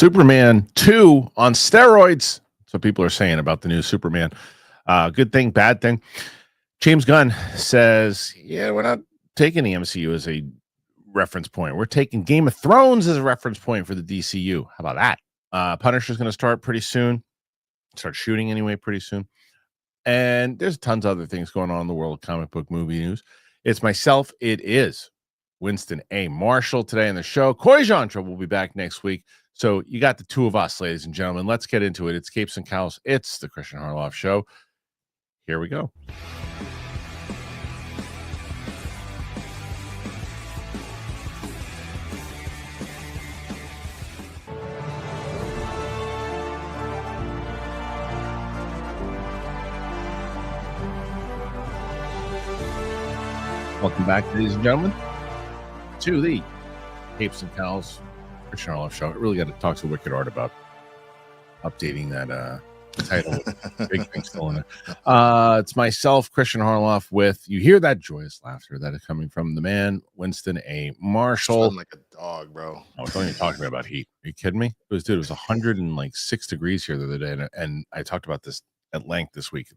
Superman 2 on steroids. So people are saying about the new Superman. Good thing, bad thing. James Gunn says, yeah, we're not taking the MCU as a reference point. We're taking Game of Thrones as a reference point for the DCU. How about that? Punisher's going to start pretty soon. Start shooting anyway pretty soon. And there's tons of other things going on in the world of comic book movie news. It's myself. It is Winston A. Marshall today on the show. Coy Jandreau will be back next week. So you got the two of us, ladies and gentlemen. Let's get into it. It's Capes and Cowls. It's the Kristian Harloff Show. Here we go. Welcome back, ladies and gentlemen, to the Capes and Cowls Kristian Harloff Show. I really got to talk to Wicked Art about updating that title. Big thing still in it. It's myself, Kristian Harloff, with you hear that joyous laughter that is coming from the man, Winston A. Marshall. Like a dog, bro. I was only talking about heat. Are you kidding me? It was 106 degrees here the other day, and I talked about this at length this week.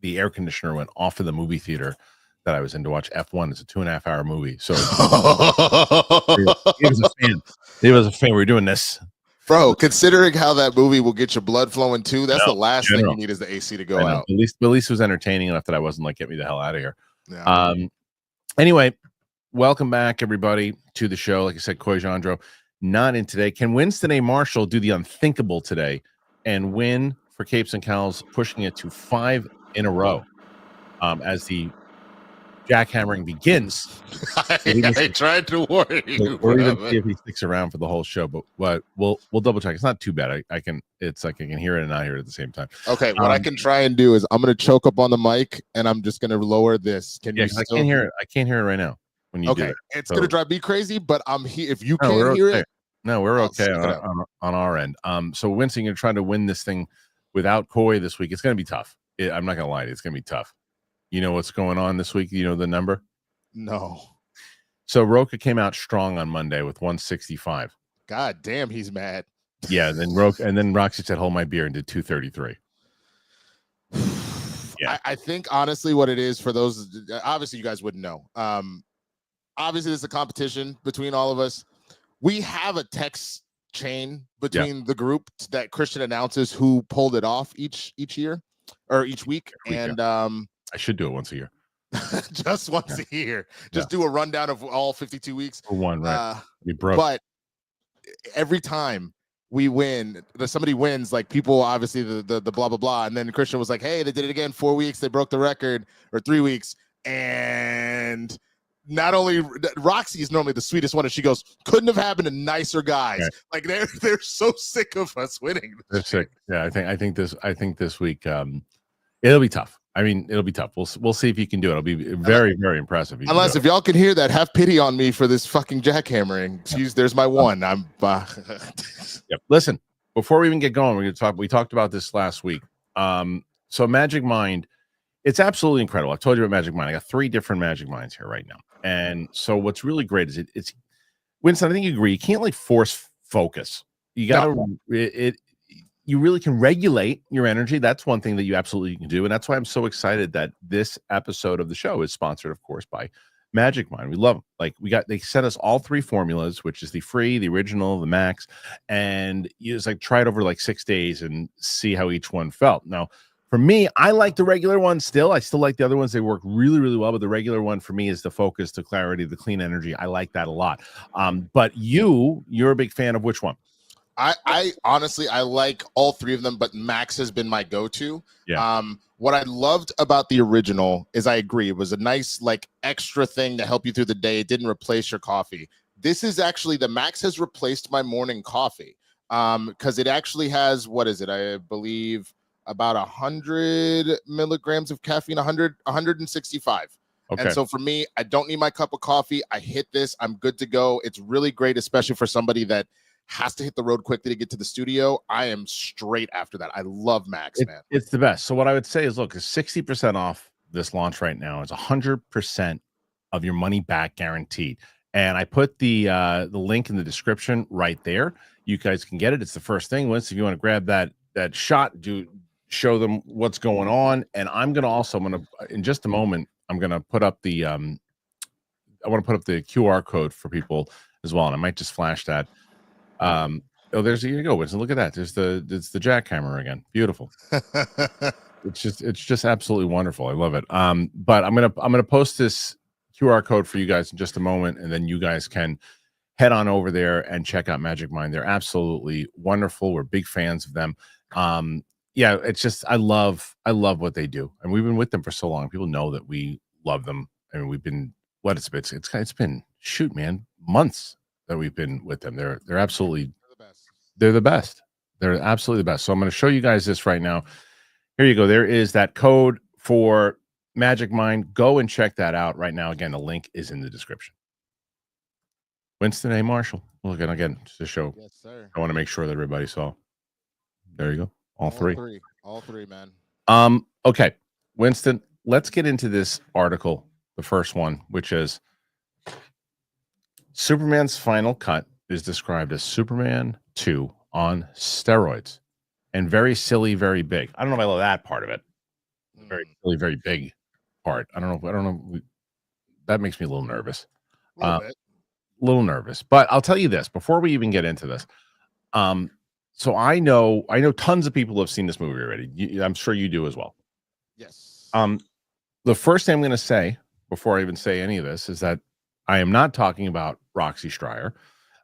The air conditioner went off in the movie theater that I was in to watch F1. It's a 2.5-hour movie. So he was a fan. He was a fan. We're doing this. Bro, considering how that movie will get your blood flowing too, that's the last thing you need is the AC to go out. At least it was entertaining enough that I wasn't like, get me the hell out of here. Yeah. Anyway, welcome back, everybody, to the show. Like I said, Coy Jandreau, not in today. Can Winston A. Marshall do the unthinkable today and win for Capes and Cowls, pushing it to 5 in a row as the jackhammering begins? I tried to warn you. We're even see if he sticks around for the whole show, but we'll double check. It's not too bad. I can hear it and not hear it at the same time. Okay, what I can try and do is I'm gonna choke up on the mic and I'm just gonna lower this. Can you? I can't hear it. I can't hear it right now. When you do it. It's gonna drive me crazy, but I'm here. If you can't hear it, no, we're okay on our end. So Winston, you're trying to win this thing without Coy this week. It's gonna be tough. I'm not gonna lie to you. It's gonna be tough. You know what's going on this week? You know the number? No. So Rocha came out strong on Monday with 165. God damn, he's mad. Yeah, then Roxy said, "Hold my beer," and did 233. Yeah, I think honestly, what it is for those, obviously you guys wouldn't know. Obviously, there's a competition between all of us. We have a text chain between the group that Kristian announces who pulled it off each year or each week, and I should do it once a year. Just once a year. Just do a rundown of all 52 weeks. For one, right? You broke. But every time we win, somebody wins, like people, obviously the blah, blah, blah. And then Kristian was like, hey, they did it again. 4 weeks. They broke the record, or 3 weeks. And not only Roxy is normally the sweetest one, and she goes, couldn't have happened to nicer guys. Right. Like they're so sick of us winning. They're sick. Yeah, I think this week it'll be tough. I mean, it'll be tough. We'll see if you can do it. It'll be very, very impressive. Unless if y'all can hear that, have pity on me for this fucking jackhammering. Excuse, there's my one. I'm. Yep. Listen, before we even get going, we're going to talk. We talked about this last week. So Magic Mind, it's absolutely incredible. I've told you about Magic Mind. I got 3 different Magic Minds here right now, and so what's really great is it's Winston. I think you agree. You can't like force focus. You got to you really can regulate your energy. That's one thing that you absolutely can do. And that's why I'm so excited that this episode of the show is sponsored, of course, by Magic Mind. We love them. Like they sent us all 3 formulas, which is the free, the original, the max. And you just like try it over like 6 days and see how each one felt. Now, for me, I like the regular one still. I still like the other ones. They work really, really well. But the regular one for me is the focus, the clarity, the clean energy. I like that a lot. But you're a big fan of which one? I honestly, I like all 3 of them, but Max has been my go-to. Yeah. What I loved about the original is I agree. It was a nice, like, extra thing to help you through the day. It didn't replace your coffee. This is actually, the Max has replaced my morning coffee because it actually has, what is it? I believe about 100 milligrams of caffeine, 165. Okay. And so for me, I don't need my cup of coffee. I hit this. I'm good to go. It's really great, especially for somebody that has to hit the road quickly to get to the studio. I am straight after that. I love Max, man. It's the best. So what I would say is, look, it's 60% off this launch right now. It's 100% of your money back guaranteed. And I put the link in the description right there. You guys can get it. It's the first thing. Once if you want to grab that shot, show them what's going on. And I'm gonna in just a moment, I'm gonna put up the I want to put up the QR code for people as well. And I might just flash that. Oh, here you go, Winston. Look at that. It's the jackhammer again. Beautiful. It's just absolutely wonderful. I love it. But I'm gonna post this QR code for you guys in just a moment, and then you guys can head on over there and check out Magic Mind. They're absolutely wonderful. We're big fans of them. Yeah, it's just I love what they do, and we've been with them for so long. People know that we love them. I mean, we've been it's been months that we've been with them. They're absolutely they're the best. They're absolutely the best. So I'm going to show you guys this right now. Here you go. There is that code for Magic Mind. Go and check that out right now. Again, the link is in the description. Winston A. Marshall. Look again to show. Yes, sir. I want to make sure that everybody saw. There you go. All three, man. Okay, Winston. Let's get into this article. The first one, which is Superman's final cut, is described as Superman 2 on steroids, and very silly, very big. I don't know if I love that part of it. Very silly, very big part. I don't know. That makes me a little nervous. Little nervous, but I'll tell you this before we even get into this. So I know tons of people have seen this movie already. I'm sure you do as well. Yes. The first thing I'm going to say before I even say any of this is that I am not talking about Roxy Striar.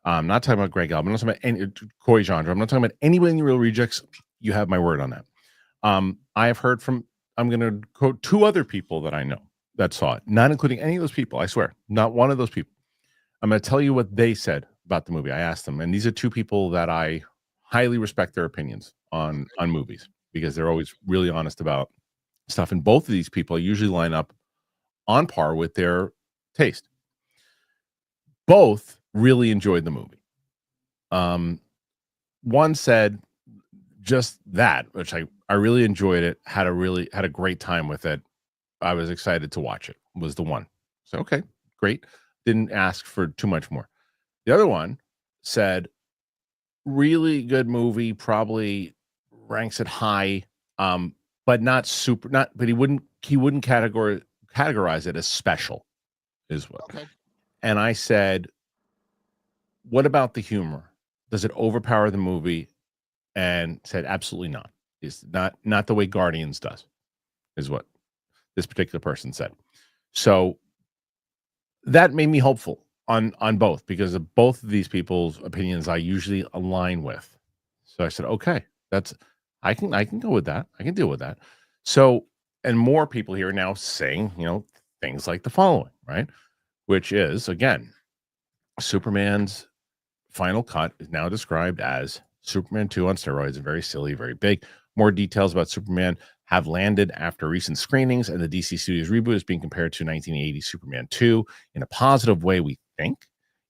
I'm not talking about Greg Albin. I'm not talking about Coy Jandreau. I'm not talking about anybody in the Real Rejects. You have my word on that. I have heard from, I'm going to quote 2 other people that I know that saw it, not including any of those people. I swear, not one of those people. I'm going to tell you what they said about the movie. I asked them, and these are 2 people that I highly respect their opinions on movies because they're always really honest about stuff. And both of these people usually line up on par with their taste. Both really enjoyed the movie. One said just that, which I really enjoyed it, had a great time with it. I was excited to watch it, was the one. So, okay, great. Didn't ask for too much more. The other one said, really good movie, probably ranks it high, but he wouldn't categorize it as special, is what. Okay. And I said, what about the humor? Does it overpower the movie? And said, absolutely not. It's not the way Guardians does, is what this particular person said. So that made me hopeful on both, because of both of these people's opinions I usually align with. So I said, okay, I can go with that. I can deal with that. So, and more people here are now saying, things like the following, right? Which is, again, Superman's final cut is now described as Superman 2 on steroids, and very silly, very big. More details about Superman have landed after recent screenings, and the DC Studios reboot is being compared to 1980 Superman 2 in a positive way, we think.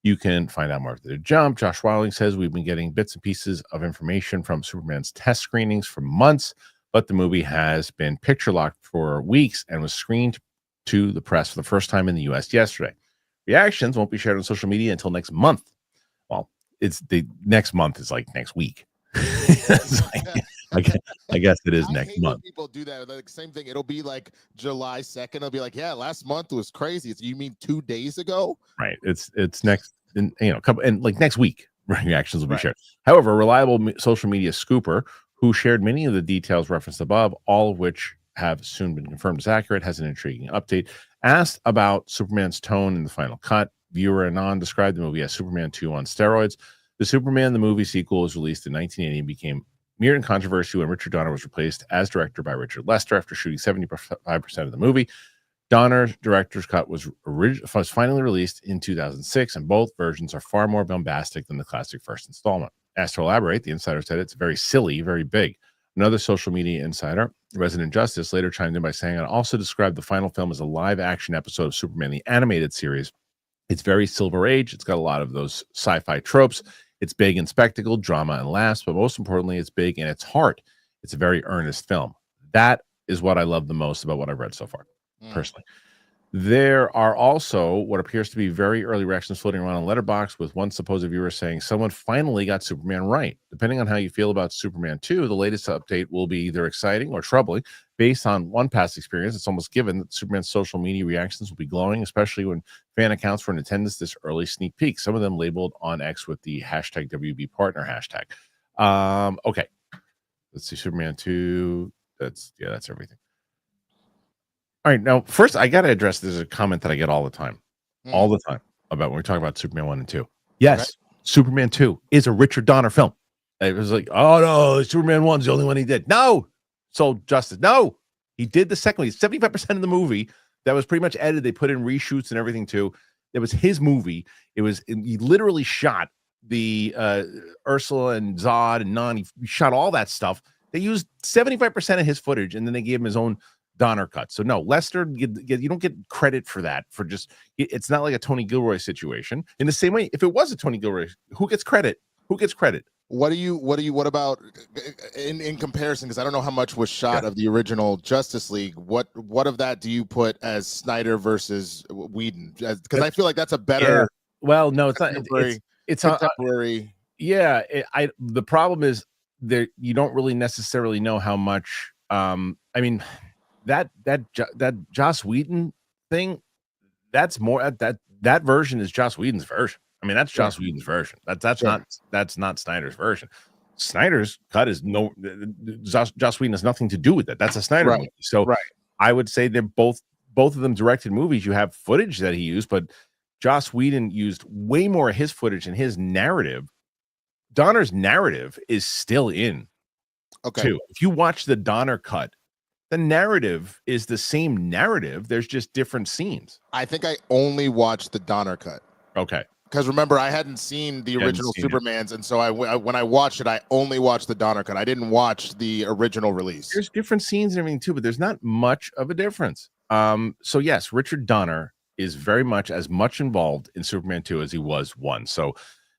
You can find out more after the jump. Josh Wilding says, we've been getting bits and pieces of information from Superman's test screenings for months, but the movie has been picture locked for weeks and was screened to the press for the first time in the U.S. yesterday. Reactions won't be shared on social media until next month. Well, it's the next month is like next week. I guess it is next month. People do that. Like, same thing. It'll be like July 2nd. It'll be like, yeah, last month was crazy. You mean 2 days ago? Right. It's next, next week. Reactions will be shared. However, a reliable social media scooper who shared many of the details referenced above, all of which have soon been confirmed as accurate, has an intriguing update. Asked about Superman's tone in the final cut, viewer Anon described the movie as Superman 2 on steroids. The Superman the movie sequel was released in 1980 and became mirrored in controversy when Richard Donner was replaced as director by Richard Lester after shooting 75% of the movie. Donner's director's cut was finally released in 2006, and both versions are far more bombastic than the classic first installment. Asked to elaborate, the insider said it's very silly, very big. Another social media insider, Resident Justice, later chimed in by saying, I also described the final film as a live-action episode of Superman, the animated series. It's very Silver Age. It's got a lot of those sci-fi tropes. It's big in spectacle, drama, and laughs, but most importantly, it's big in its heart. It's a very earnest film. That is what I love the most about what I've read so far, personally. There are also what appears to be very early reactions floating around on Letterboxd, with one supposed viewer saying someone finally got Superman right. Depending on how you feel about Superman 2, the latest update will be either exciting or troubling. Based on one past experience, it's almost given that Superman's social media reactions will be glowing, especially when fan accounts were in attendance this early sneak peek, some of them labeled on X with the hashtag WB partner hashtag. Okay. Let's see, Superman 2. That's everything. All right, now first I got to address. There's a comment that I get all the time about when we talk about Superman 1 and 2. Yes, okay. Superman 2 is a Richard Donner film. It was like, oh no, Superman 1's the only one he did. No, Soul Justice. No, he did the second one. 75% of the movie that was pretty much edited. They put in reshoots and everything too. It was his movie. He literally shot the Ursula and Zod and Non. He shot all that stuff. They used 75% of his footage, and then they gave him his own Donner cut. So no, Lester, you don't get credit for that. It's not like a Tony Gilroy situation. In the same way, if it was a Tony Gilroy, who gets credit? What about in comparison? Because I don't know how much was shot of the original Justice League. What of that do you put as Snyder versus Whedon? Because I feel like that's a better. Yeah. Well, no, it's not. It's contemporary. The problem is there. You don't really necessarily know how much. That Joss Whedon thing, that's more that version is Joss Whedon's version. I mean, that's Joss Whedon's version. That's not Snyder's version. Snyder's cut is Joss Whedon has nothing to do with that. That's a Snyder movie. So I would say they're both of them directed movies. You have footage that he used, but Joss Whedon used way more of his footage and his narrative. Donner's narrative is still in. Okay. Too. If you watch the Donner cut, the narrative is the same narrative. There's just different scenes. I think I only watched the Donner cut. Okay. Because remember, I hadn't seen the original Supermans, and so when I watched it, I only watched the Donner cut. I didn't watch the original release. There's different scenes and everything too, but there's not much of a difference. So yes, Richard Donner is very much as much involved in Superman 2 as he was 1. So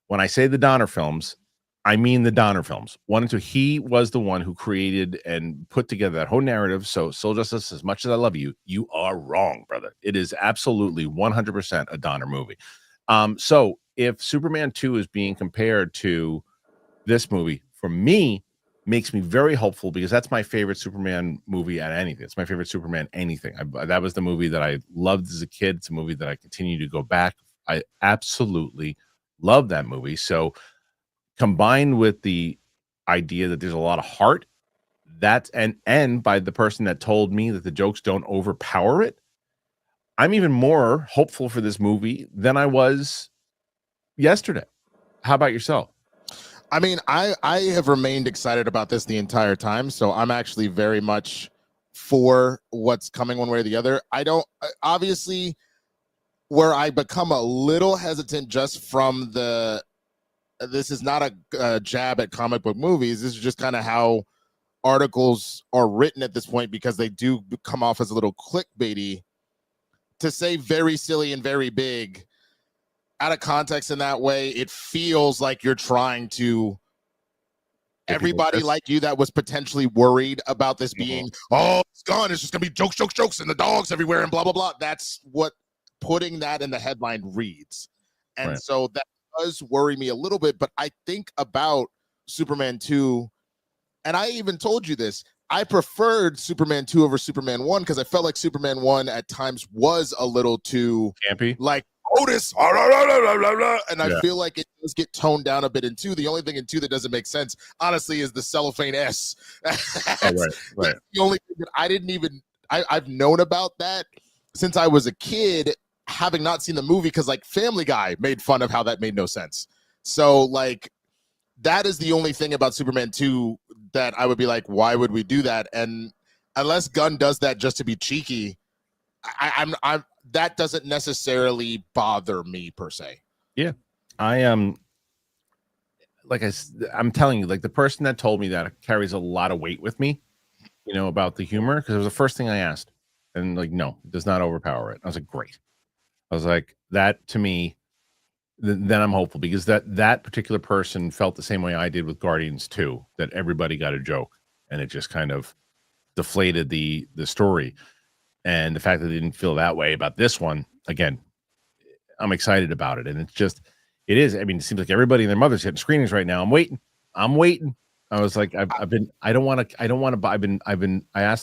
when I say the Donner films, I mean the Donner films 1 and 2. He was the one who created and put together that whole narrative. So Soul Justice, as much as I love you, you are wrong, brother. It is absolutely 100% a Donner movie. So if Superman 2 is being compared to this movie, for me, makes me very hopeful, because that's my favorite Superman movie at anything. It's my favorite Superman anything. That was the movie that I loved as a kid. It's a movie that I continue to go back. I absolutely love that movie. So combined with the idea that there's a lot of heart, and by the person that told me that the jokes don't overpower it, I'm even more hopeful for this movie than I was yesterday. How about yourself? I mean, I have remained excited about this the entire time, so I'm actually very much for what's coming one way or the other. I don't, obviously, where I become a little hesitant just from this is not a jab at comic book movies. This is just kind of how articles are written at this point, because they do come off as a little clickbaity. To say very silly and very big out of context in that way, it feels like you're trying to everybody like you that was potentially worried about this being, oh, it's gone, it's just gonna be jokes and the dogs everywhere and blah blah blah. That's what putting that in the headline reads. And so that does worry me a little bit. But I think about Superman 2, and I even told you this, I preferred Superman 2 over Superman 1 because I felt like Superman 1 at times was a little too campy, like Otis, and I feel like it does get toned down a bit in 2. The only thing in 2 that doesn't make sense, honestly, is the cellophane S. That's the only thing that I didn't even, I've known about that since I was a kid, having not seen the movie, because like Family Guy made fun of how that made no sense. So like that is the only thing about Superman 2 that I would be like, why would we do that? And unless Gunn does that just to be cheeky, I'm that doesn't necessarily bother me per se. Yeah, I am. I'm telling you, like the person that told me that carries a lot of weight with me, you know, about the humor, because it was the first thing I asked, and like, no, it does not overpower it. I was like, great. I was like, that to me, then I'm hopeful, because that particular person felt the same way I did with Guardians 2, that everybody got a joke and it just kind of deflated the story. And the fact that they didn't feel that way about this one, again, I'm excited about it. And it's just, it is. I mean, it seems like everybody and their mother's getting screenings right now. I'm waiting. I was like, I asked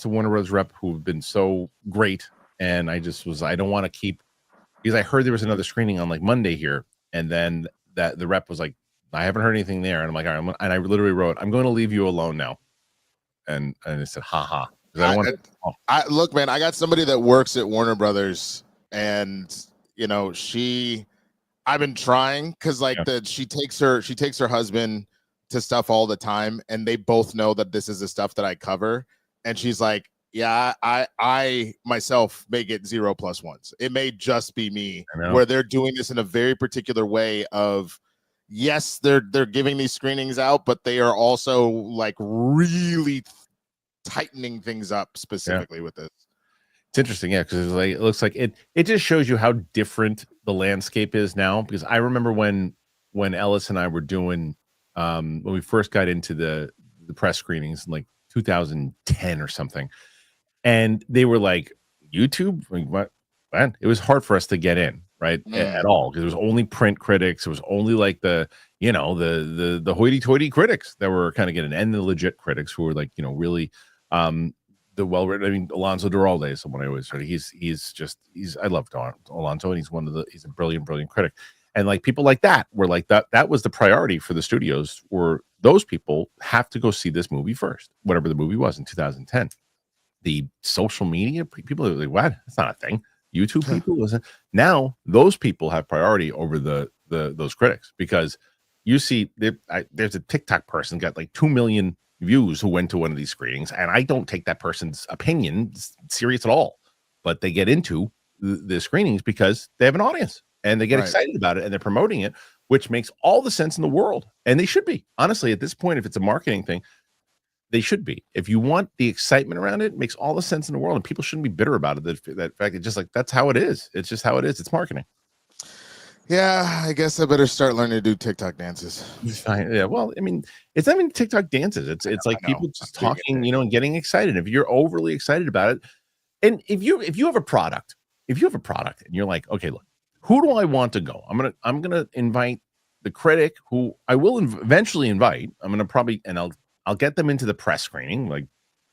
the Warner Bros. Rep who've been so great. And I don't want to keep, because I heard there was another screening on like Monday here. And then that the rep was like, I haven't heard anything there. And I'm like, all right, and I literally wrote, I'm going to leave you alone now. And it said, haha. Look, man, I got somebody that works at Warner Brothers, and I've been trying because she takes her husband to stuff all the time, and they both know that this is the stuff that I cover. And she's like, yeah, I myself may get 0+1s. It may just be me where they're doing this in a very particular way of, yes, they're giving these screenings out, but they are also like really tightening things up specifically with this. It's interesting, yeah, because it looks like it just shows you how different the landscape is now. Because I remember when Ellis and I were doing when we first got into the press screenings in like 2010 or something, and they were like, YouTube, like, what? Man, it was hard for us to get in, right, at all, because it was only print critics. It was only like the hoity-toity critics that were kind of getting, and the legit critics who were like, really the well-written. I mean, Alonso Duralde is someone I always heard. I love Alonso, and he's a brilliant critic. And like people like that were like that was the priority for the studios, were those people have to go see this movie first, whatever the movie was in 2010. The social media people are like, what? That's not a thing. YouTube people wasn't. Now those people have priority over those critics, because you see there's a TikTok person got like 2 million views who went to one of these screenings, and I don't take that person's opinion serious at all, but they get into the screenings because they have an audience and they get excited about it and they're promoting it, which makes all the sense in the world. And they should be, honestly, at this point, if it's a marketing thing, they should be. If you want the excitement around it, it makes all the sense in the world, and people shouldn't be bitter about it. That fact, it's just like, that's how it is. It's just how it is. It's marketing. Yeah, I guess I better start learning to do TikTok dances. Yeah, well, I mean, it's not even TikTok dances. It's like people just talking, and getting excited. If you're overly excited about it, and if you have a product, and you're like, okay, look, who do I want to go? I'm gonna invite the critic, who I will eventually invite. I'm gonna probably, and I'll get them into the press screening, like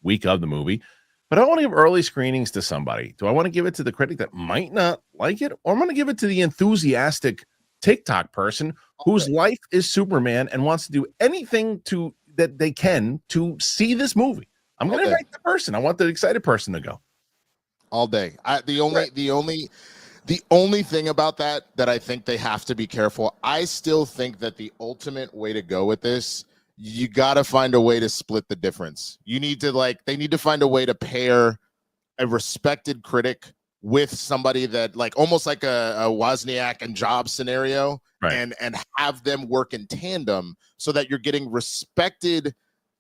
week of the movie. But I want to give early screenings to somebody. Do I want to give it to the critic that might not like it? Or I'm going to give it to the enthusiastic TikTok person whose life is Superman and wants to do anything that they can to see this movie? I'm going to invite the person. I want the excited person to go. All day. The only thing about that I think they have to be careful. I still think that the ultimate way to go with this, you got to find a way to split the difference. They need to find a way to pair a respected critic with somebody that, like, almost like a Wozniak and Jobs scenario, and have them work in tandem so that you're getting respected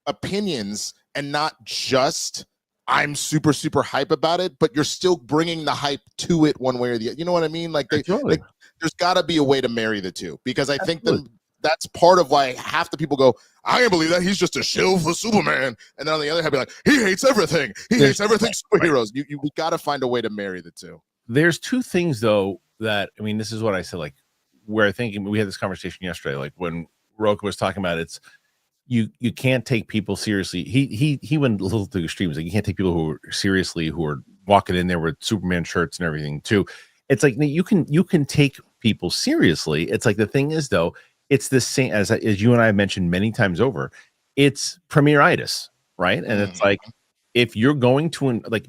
opinions and not just, I'm super, super hype about it, but you're still bringing the hype to it one way or the other. You know what I mean? Like, there's got to be a way to marry the two, because I think that's part of why half the people go, I can't believe that he's just a shill for Superman. And then on the other hand, be like, he hates everything. He hates everything superheroes. You got to find a way to marry the two. There's two things, though, that, I mean, this is what I said, like, where I think we had this conversation yesterday, like when Rocha was talking about it's, you can't take people seriously. He went a little too extremes. Like, you can't take people who are walking in there with Superman shirts and everything too. It's like, you can take people seriously. It's like, the thing is, though, it's the same as you and I have mentioned many times over. It's premieritis, right? And it's like, if you're going to, like,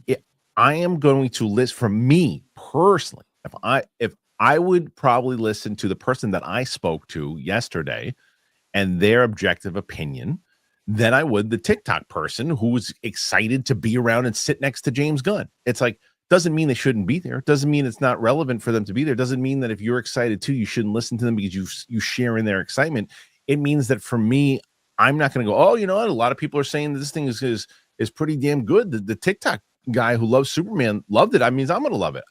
I am going to list, for me personally, if I would probably listen to the person that I spoke to yesterday and their objective opinion than I would the TikTok person who's excited to be around and sit next to James Gunn. It's like, doesn't mean they shouldn't be there. Doesn't mean it's not relevant for them to be there. Doesn't mean that if you're excited too, you shouldn't listen to them because you share in their excitement. It means that for me, I'm not going to go, oh, you know what? A lot of people are saying that this thing is pretty damn good. The TikTok guy who loves Superman loved it. I mean, I'm going to love it.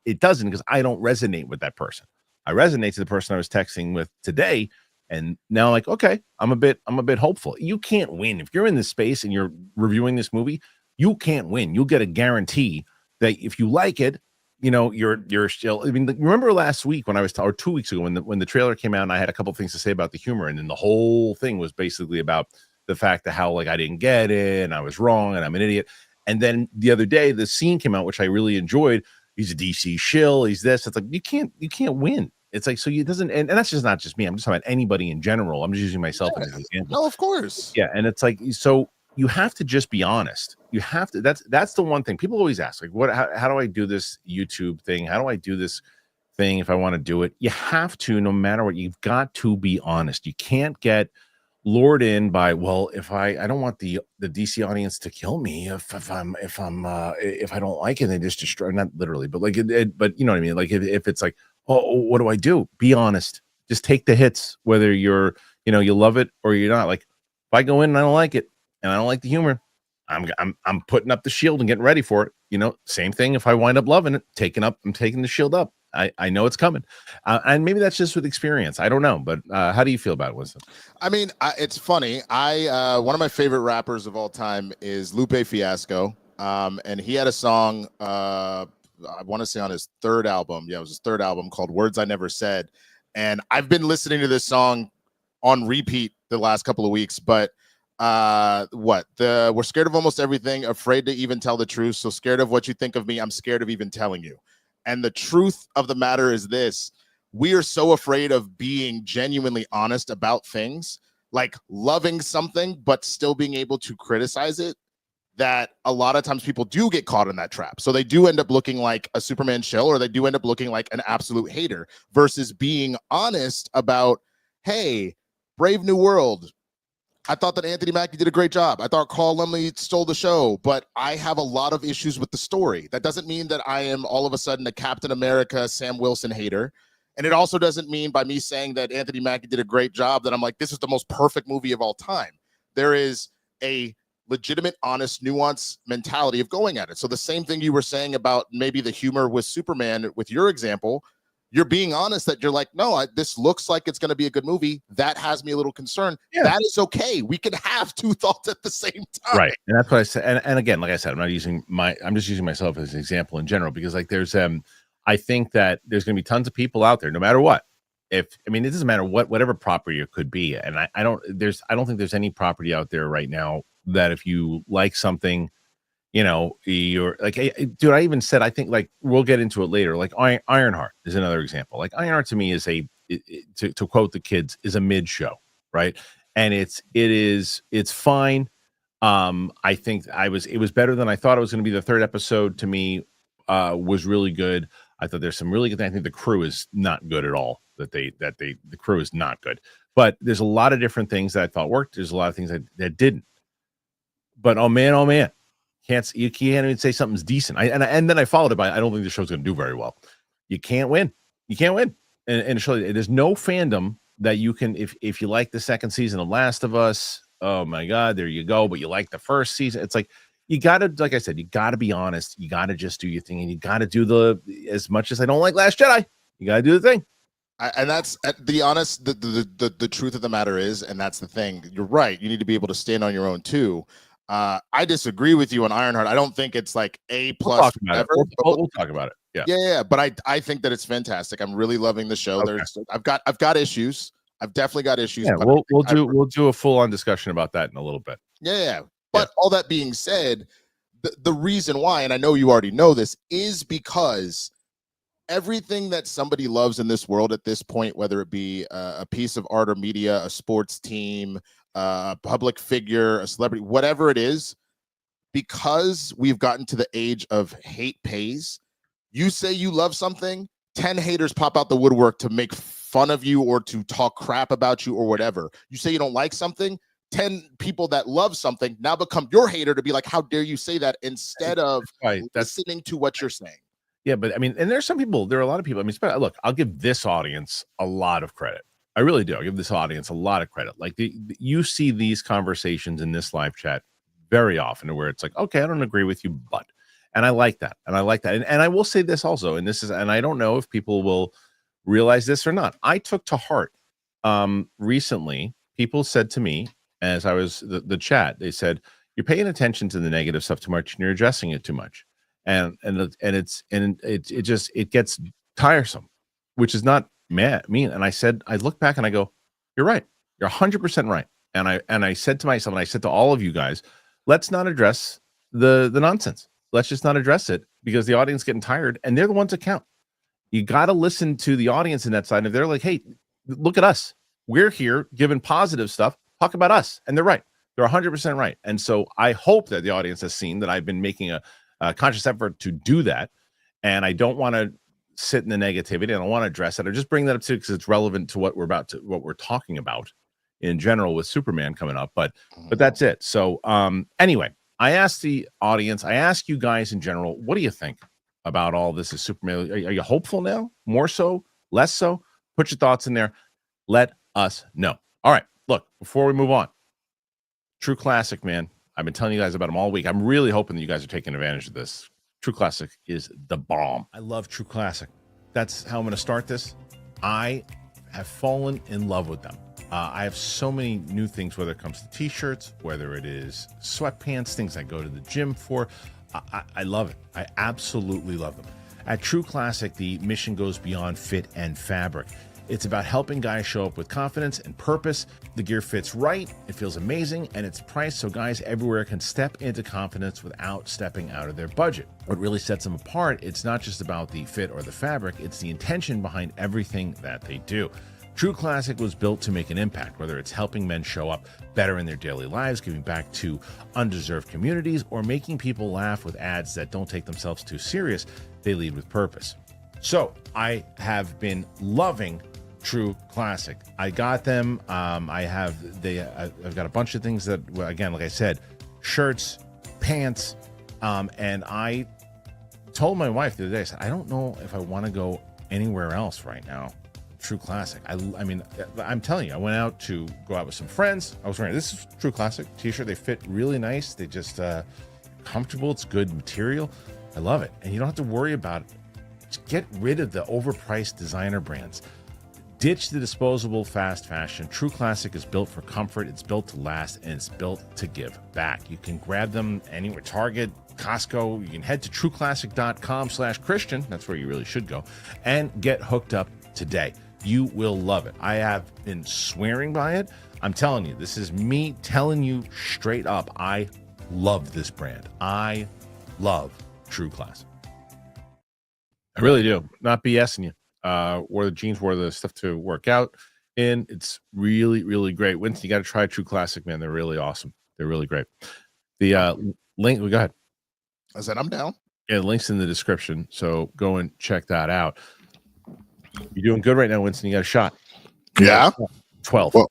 It doesn't, because I don't resonate with that person. I resonate to the person I was texting with today. And now, like, okay, I'm a bit hopeful. You can't win. If you're in this space and you're reviewing this movie, you can't win. You'll get a guarantee that if you like it, you're still. I mean, remember last week when I was, or 2 weeks ago when the trailer came out, and I had a couple things to say about the humor, and then the whole thing was basically about the fact that how like I didn't get it, and I was wrong, and I'm an idiot. And then the other day, the scene came out, which I really enjoyed. He's a DC shill. He's this. It's like you can't win. It's like, so it doesn't, and that's just not just me. I'm just talking about anybody in general. I'm just using myself as an example. No, of course. Yeah, and it's like, so you have to just be honest. You have to. That's the one thing people always ask, like, what? How do I do this YouTube thing? How do I do this thing if I want to do it? You have to, no matter what. You've got to be honest. You can't get lured in by, well, if I don't want the DC audience to kill me if I don't like it, they just destroy, not literally, but like but you know what I mean, like if it's like, oh, what do I do? Be honest. Just take the hits, whether you're you love it or you're not. Like if I go in and I don't like it and I don't like the humor, I'm putting up the shield and getting ready for it. Same thing if I wind up loving it, I'm taking the shield up. I know it's coming, and maybe that's just with experience. I don't know, but how do you feel about it, Winston? I mean, it's funny. One of my favorite rappers of all time is Lupe Fiasco, and he had a song. I want to say on his third album. Yeah, it was his third album called "Words I Never Said," and I've been listening to this song on repeat the last couple of weeks. But we're scared of almost everything, afraid to even tell the truth. So scared of what you think of me, I'm scared of even telling you. And the truth of the matter is this: we are so afraid of being genuinely honest about things, like loving something, but still being able to criticize it, that a lot of times people do get caught in that trap. So they do end up looking like a Superman shell, or they do end up looking like an absolute hater, versus being honest about, hey, Brave New World, I thought that Anthony Mackie did a great job. I thought Carl Lumley stole the show, but I have a lot of issues with the story. That doesn't mean that I am all of a sudden a Captain America, Sam Wilson hater. And it also doesn't mean by me saying that Anthony Mackie did a great job that I'm like, this is the most perfect movie of all time. There is a legitimate, honest, nuanced mentality of going at it. So the same thing you were saying about maybe the humor with Superman, with your example, you're being honest that you're like, no, this looks like it's going to be a good movie. That has me a little concerned. Yeah. That is okay. We can have two thoughts at the same time. Right. And that's what I said. And again, like I said, I'm just using myself as an example in general, because like there's, I think that there's going to be tons of people out there, no matter what. It doesn't matter whatever property it could be. And I don't think there's any property out there right now that if you like something, you're like, hey, dude, I even said, I think, like, we'll get into it later. Like Ironheart is another example. Like Ironheart to me is to quote the kids, is a mid show, right? And it's fine. I think it was better than I thought it was going to be. The third episode to me was really good. I thought there's some really good things. I think the crew is not good at all. The crew is not good. But there's a lot of different things that I thought worked. There's a lot of things that didn't. But oh man, you can't even say something's decent. And then I followed it by, I don't think the show's going to do very well. You can't win. And show there's no fandom that you can, if you like the second season of Last of Us, oh my God, there you go. But you like the first season. It's like, you gotta, like I said, you gotta be honest. You gotta just do your thing, and you gotta do as much as I don't like Last Jedi, you gotta do the thing. And that's the honest, the truth of the matter is, and that's the thing. You're right. You need to be able to stand on your own too. I disagree with you on Ironheart. I don't think it's like A+. We'll talk about it. Yeah. But I think that it's fantastic. I'm really loving the show. Okay. I've got issues. I've definitely got issues. Yeah, we'll do a full-on discussion about that in a little bit. Yeah. But all that being said, the reason why, and I know you already know this, is because everything that somebody loves in this world at this point, whether it be a piece of art or media, a sports team, a public figure, a celebrity, whatever it is, because we've gotten to the age of hate pays, you say you love something, 10 haters pop out the woodwork to make fun of you or to talk crap about you or whatever. You say you don't like something, 10 people that love something now become your hater to be like, how dare you say that, instead of listening to what you're saying. Yeah, but I mean, and there are a lot of people. I mean, look, I'll give this audience a lot of credit. I really do. I'll give this audience a lot of credit. Like you see these conversations in this live chat very often where it's like, okay, I don't agree with you, but, and I like that. And I will say this also, and I don't know if people will realize this or not. I took to heart recently, people said to me, as I was the chat, they said, you're paying attention to the negative stuff too much and you're addressing it too much. it gets tiresome, which is not mean. And I look back and I go, you're right. You're 100% right. And I said to myself, and I said to all of you guys, let's not address the nonsense. Let's just not address it, because the audience getting tired, and they're the ones that count. You got to listen to the audience in that side. If they're like, hey, look at us, we're here giving positive stuff, talk about us. And they're right. They're 100% right. And so I hope that the audience has seen that I've been making a conscious effort to do that. And I don't want to sit in the negativity. I don't want to address it. I just bring that up too, because it's relevant to what we're talking about in general with Superman coming up. But that's it. So anyway, I asked the audience, I ask you guys in general, what do you think about all this as Superman? Are you hopeful now? More so? Less so? Put your thoughts in there. Let us know. All right. Look, before we move on, True Classic, man. I've been telling you guys about them all week. I'm really hoping that you guys are taking advantage of this. True Classic is the bomb. I love True Classic. That's how I'm going to start this. I have fallen in love with them. I have so many new things, whether it comes to t-shirts, whether it is sweatpants, things I go to the gym for. I love it. I absolutely love them. At True Classic, the mission goes beyond fit and fabric. It's about helping guys show up with confidence and purpose. The gear fits right, it feels amazing, and it's priced so guys everywhere can step into confidence without stepping out of their budget. What really sets them apart, it's not just about the fit or the fabric, it's the intention behind everything that they do. True Classic was built to make an impact, whether it's helping men show up better in their daily lives, giving back to undeserved communities, or making people laugh with ads that don't take themselves too serious. They lead with purpose. So I have been loving True Classic. I got them. I've got a bunch of things that, again, like I said, shirts, pants, and I told my wife the other day, I said, I don't know if I want to go anywhere else right now. True Classic. I mean, I'm telling you, I went out to go out with some friends. I was wearing this True Classic t-shirt. They fit really nice. They just comfortable. It's good material. I love it. And you don't have to worry about it. Just get rid of the overpriced designer brands. Ditch the disposable fast fashion. True Classic is built for comfort. It's built to last, and it's built to give back. You can grab them anywhere, Target, Costco. You can head to trueclassic.com/Kristian. That's where you really should go, and get hooked up today. You will love it. I have been swearing by it. I'm telling you, this is me telling you straight up. I love this brand. I love True Classic. I really do. Not BSing you. Wore the jeans, wore the stuff to work out in. It's really, really great. Winston, you got to try True Classic, man. They're really awesome. They're really great. The link, go ahead. I said, I'm down. Yeah, the link's in the description. So go and check that out. You're doing good right now, Winston. You got a shot. Yeah. 12. Well,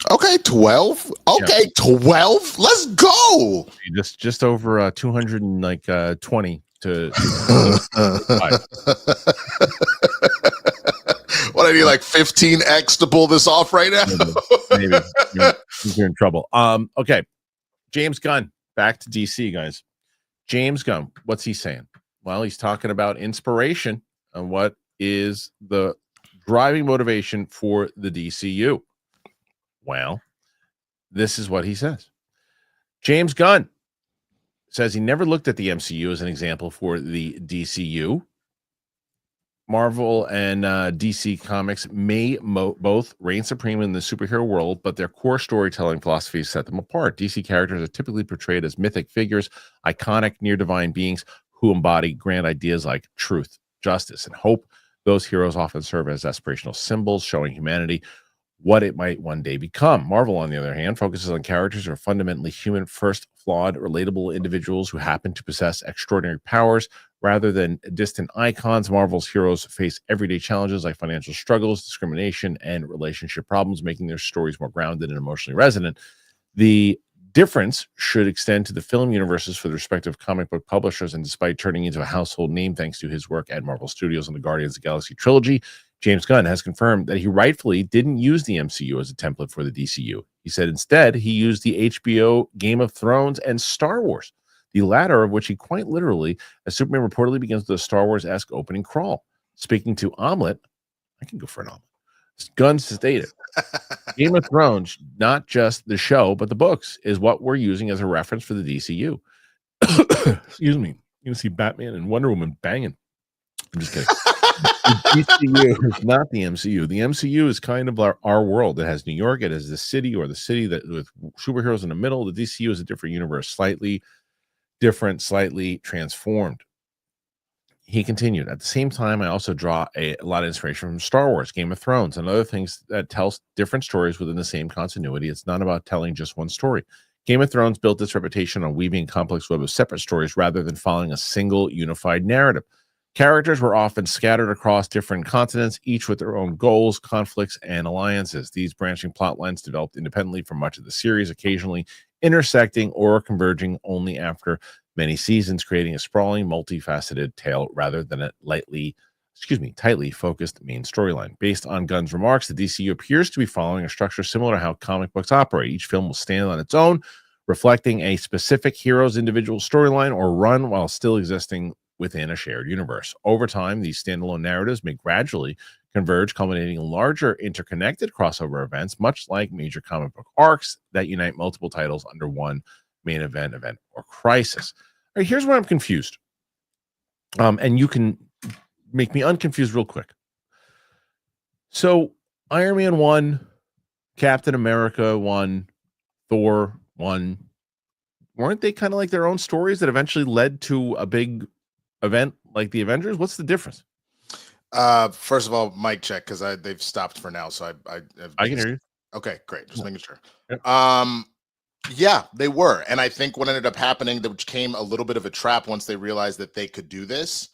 okay, 12. Okay, yeah. 12. Let's go. Just over 220 to What, I need like 15x to pull this off right now? Maybe. You're in trouble. Okay. James Gunn, back to DC, guys. James Gunn, what's he saying? Well, he's talking about inspiration and what is the driving motivation for the DCU. Well, this is what he says. James Gunn says he never looked at the MCU as an example for the DCU. Marvel and DC Comics may both reign supreme in the superhero world, but their core storytelling philosophies set them apart. DC characters are typically portrayed as mythic figures, iconic, near-divine beings who embody grand ideas like truth, justice, and hope. Those heroes often serve as aspirational symbols, showing humanity what it might one day become. Marvel, on the other hand, focuses on characters who are fundamentally human, first, flawed, relatable individuals who happen to possess extraordinary powers. Rather than distant icons, Marvel's heroes face everyday challenges like financial struggles, discrimination, and relationship problems, making their stories more grounded and emotionally resonant. The difference should extend to the film universes for the respective comic book publishers, and despite turning into a household name thanks to his work at Marvel Studios on the Guardians of the Galaxy trilogy, James Gunn has confirmed that he rightfully didn't use the MCU as a template for the DCU. He said instead he used the HBO, Game of Thrones, and Star Wars, the latter of which he quite literally, as Superman reportedly begins the Star Wars-esque opening crawl. Speaking to Omelet, I can go for an omelet. Gunn stated, Game of Thrones, not just the show, but the books, is what we're using as a reference for the DCU. Excuse me. You can see Batman and Wonder Woman banging. I'm just kidding. The DCU is not the MCU. The MCU is kind of our world. It has New York. It has the city, or the city that with superheroes in the middle. The DCU is a different universe, slightly different, slightly transformed. He continued. At the same time, I also draw a lot of inspiration from Star Wars, Game of Thrones, and other things that tell different stories within the same continuity. It's not about telling just one story. Game of Thrones built its reputation on weaving a complex web of separate stories rather than following a single unified narrative. Characters were often scattered across different continents, each with their own goals, conflicts, and alliances. These branching plot lines developed independently for much of the series, occasionally intersecting or converging only after many seasons, creating a sprawling, multifaceted tale rather than a tightly focused main storyline. Based on Gunn's remarks, the DCU appears to be following a structure similar to how comic books operate. Each film will stand on its own, reflecting a specific hero's individual storyline or run while still existing within a shared universe. Over time, these standalone narratives may gradually converge, culminating in larger interconnected crossover events, much like major comic book arcs that unite multiple titles under one main event, or crisis. All right, here's where I'm confused. And you can make me unconfused real quick. So Iron Man 1, Captain America 1, Thor 1, weren't they kind of like their own stories that eventually led to a big event like the Avengers? What's the difference? First of all, mic check, because they've stopped for now. So I can hear you. Okay, great. Just making sure. Yep. Yeah, they were. And I think what ended up happening, that which came a little bit of a trap once they realized that they could do this,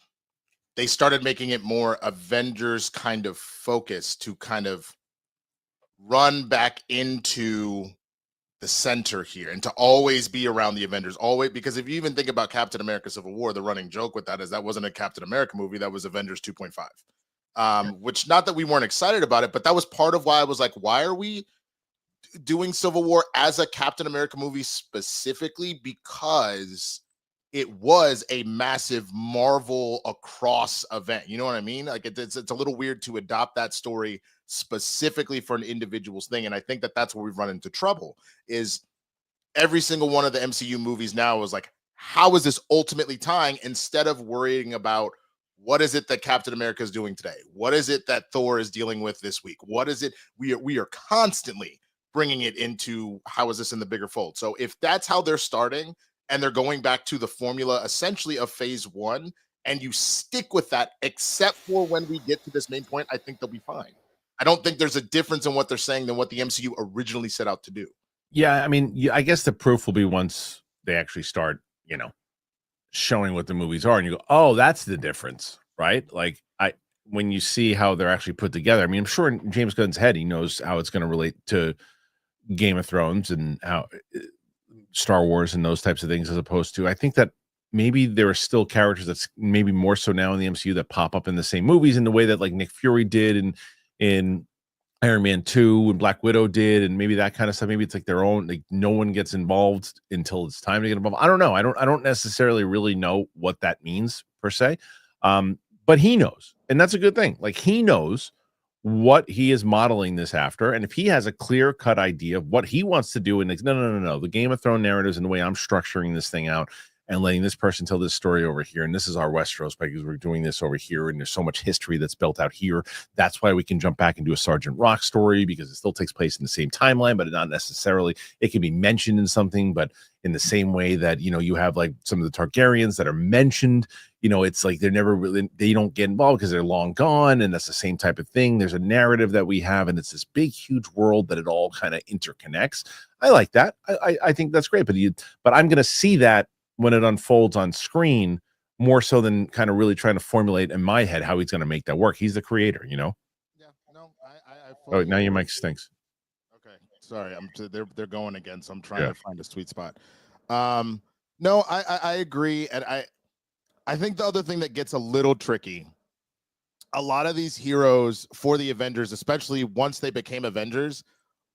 they started making it more Avengers kind of focus to kind of run back into the center here and to always be around the Avengers, always. Because if you even think about Captain America Civil War, the running joke with that is that wasn't a Captain America movie, that was Avengers 2.5. Which, not that we weren't excited about it, but that was part of why I was like, why are we doing Civil War as a Captain America movie specifically? Because it was a massive Marvel across event. You know what I mean? Like it's a little weird to adopt that story specifically for an individual's thing. And I think that that's where we've run into trouble, is every single one of the MCU movies now is like, how is this ultimately tying, instead of worrying about what is it that Captain America is doing today? What is it that Thor is dealing with this week? What is it? We are constantly bringing it into, how is this in the bigger fold? So if that's how they're starting and they're going back to the formula essentially of phase one, and you stick with that, except for when we get to this main point, I think they'll be fine. I don't think there's a difference in what they're saying than what the MCU originally set out to do. Yeah, I mean, I guess the proof will be once they actually start, showing what the movies are, and you go, oh, that's the difference, right? Like, when you see how they're actually put together, I mean, I'm sure in James Gunn's head, he knows how it's going to relate to Game of Thrones and how Star Wars and those types of things, as opposed to, I think that maybe there are still characters that's maybe more so now in the MCU that pop up in the same movies in the way that like Nick Fury did in Iron Man 2 and Black Widow did, and maybe that kind of stuff. Maybe it's like their own, like no one gets involved until it's time to get involved. I don't know. I don't necessarily really know what that means per se. But he knows, and that's a good thing. Like he knows what he is modeling this after, and if he has a clear-cut idea of what he wants to do, and like, no, the Game of Thrones narratives and the way I'm structuring this thing out and letting this person tell this story over here, and this is our Westeros because we're doing this over here, and there's so much history that's built out here. That's why we can jump back and do a Sergeant Rock story, because it still takes place in the same timeline, but not necessarily. It can be mentioned in something, but in the same way that, you have like some of the Targaryens that are mentioned, it's like they're never really, they don't get involved because they're long gone, and that's the same type of thing. There's a narrative that we have, and it's this big, huge world that it all kind of interconnects. I like that. I think that's great, but I'm going to see that when it unfolds on screen more so than kind of really trying to formulate in my head how he's going to make that work. He's the creator, Yeah, no, Oh, now your mic stinks. Okay, sorry, they're going again, so I'm trying to find a sweet spot. No, I agree, and I think the other thing that gets a little tricky, a lot of these heroes for the Avengers, especially once they became Avengers,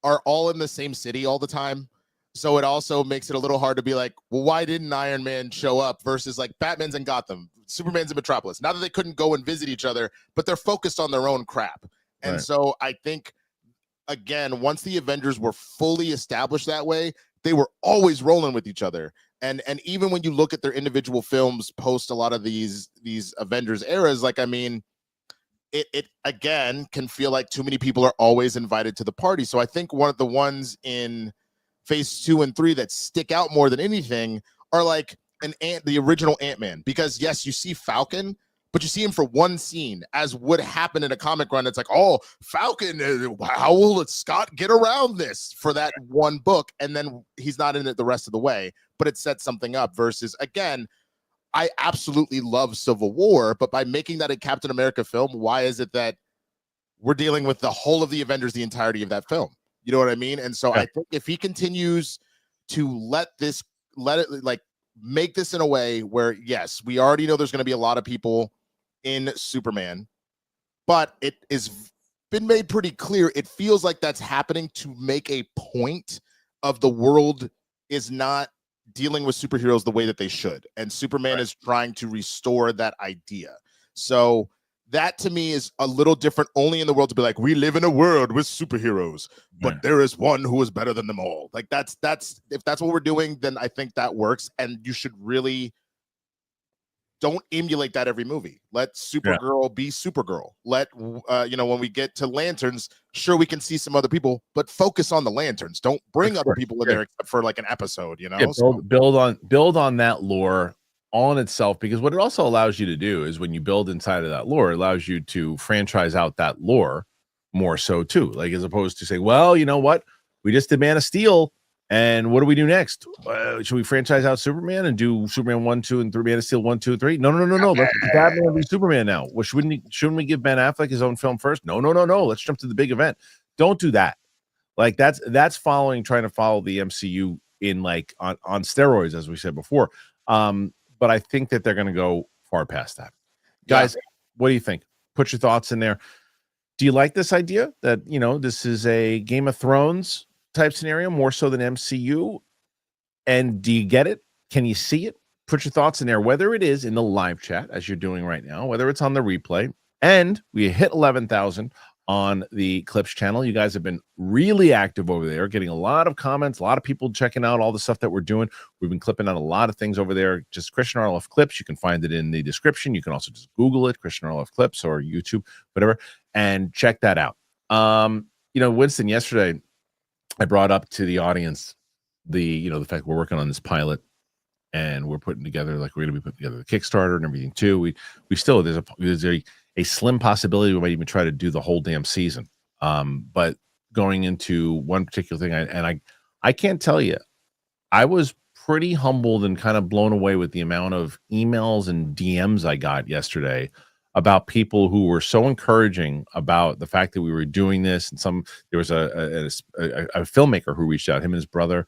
are all in the same city all the time. So it also makes it a little hard to be like, well, why didn't Iron Man show up, versus like Batman's in Gotham, Superman's in Metropolis. Not that they couldn't go and visit each other, but they're focused on their own crap. And so I think, again, once the Avengers were fully established that way, they were always rolling with each other. And even when you look at their individual films post a lot of these Avengers eras, like, I mean, it again can feel like too many people are always invited to the party. So I think one of the ones in phase 2 and 3 that stick out more than anything are like the original Ant-Man, because yes, you see Falcon, but you see him for one scene, as would happen in a comic run. It's like, oh, Falcon, how will Scott get around this for that one book? And then he's not in it the rest of the way, but it sets something up. Versus, again, I absolutely love Civil War, but by making that a Captain America film, why is it that we're dealing with the whole of the Avengers the entirety of that film? You know what I mean? And so I think if he continues to let it like make this in a way where, yes, we already know there's going to be a lot of people in Superman, but it has been made pretty clear, it feels like that's happening to make a point of the world is not dealing with superheroes the way that they should, and Superman is trying to restore that idea. So that to me is a little different, only in the world to be like, we live in a world with superheroes, but there is one who is better than them all. Like that's if that's what we're doing, then I think that works. And you should really don't emulate that every movie. Let Supergirl be Supergirl. Let when we get to Lanterns, sure, we can see some other people, but focus on the Lanterns. Don't bring other people in there except for like an episode, build on that lore on itself, because what it also allows you to do is when you build inside of that lore, it allows you to franchise out that lore more so too. Like, as opposed to say, well, you know what, we just did Man of Steel, and what do we do next? Should we franchise out Superman and do Superman 1, 2, and 3, Man of Steel 1, 2, 3? No. Let's Batman be Superman now. Well, shouldn't we give Ben Affleck his own film first? No. Let's jump to the big event. Don't do that. Like that's trying to follow the MCU in like on steroids, as we said before. But I think that they're going to go far past that. Guys, what do you think? Put your thoughts in there. Do you like this idea that, this is a Game of Thrones type scenario more so than MCU? And do you get it? Can you see it? Put your thoughts in there, whether it is in the live chat as you're doing right now, whether it's on the replay. And we hit 11,000 on the Clips channel. You guys have been really active over there, getting a lot of comments, a lot of people checking out all the stuff that we're doing. We've been clipping out a lot of things over there. Just Kristian Harloff Clips. You can find it in the description. You can also just Google it, Kristian Harloff Clips, or YouTube, whatever, and check that out. Winston, yesterday I brought up to the audience the fact we're working on this pilot, and we're putting together, like, we're going to be putting together the Kickstarter and everything too. We still, there's a slim possibility we might even try to do the whole damn season. But going into one particular thing, I can't tell you, I was pretty humbled and kind of blown away with the amount of emails and DMs I got yesterday about people who were so encouraging about the fact that we were doing this. And there was a filmmaker who reached out. Him and his brother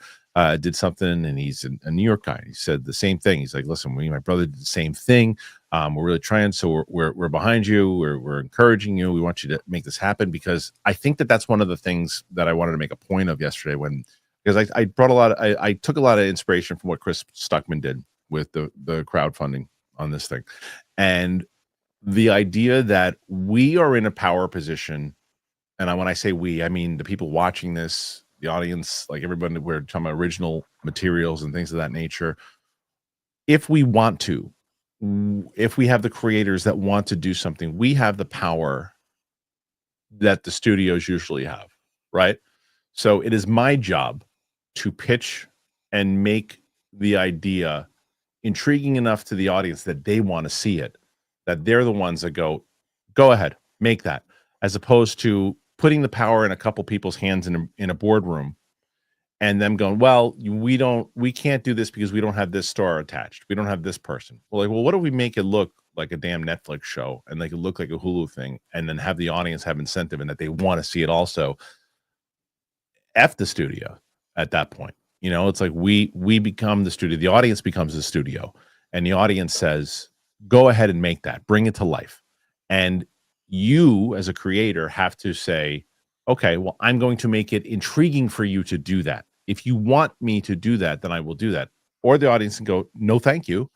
did something, and he's a New York guy. He said the same thing. He's like, listen, my brother did the same thing. We're really trying, so we're behind you. We're encouraging you. We want you to make this happen, because I think that's one of the things that I wanted to make a point of yesterday, because I brought I took a lot of inspiration from what Chris Stuckman did with the crowdfunding on this thing, and the idea that we are in a power position. And when I say we, I mean the people watching this, the audience, like everybody, we're talking about original materials and things of that nature. If we want to, if we have the creators that want to do something, we have the power that the studios usually have, right? So it is my job to pitch and make the idea intriguing enough to the audience that they want to see it, that they're the ones that go ahead, make that, as opposed to putting the power in a couple people's hands in a boardroom and them going, well, we can't do this because we don't have this star attached. We don't have this person. Well, what if we make it look like a damn Netflix show and make it look like a Hulu thing, and then have the audience have incentive and that they want to see it also? F the studio at that point. It's like we become the studio. The audience becomes the studio, and the audience says, go ahead and make that, bring it to life. And you as a creator have to say, okay, well, I'm going to make it intriguing for you to do that. If you want me to do that, then I will do that. Or the audience can go, no, thank you.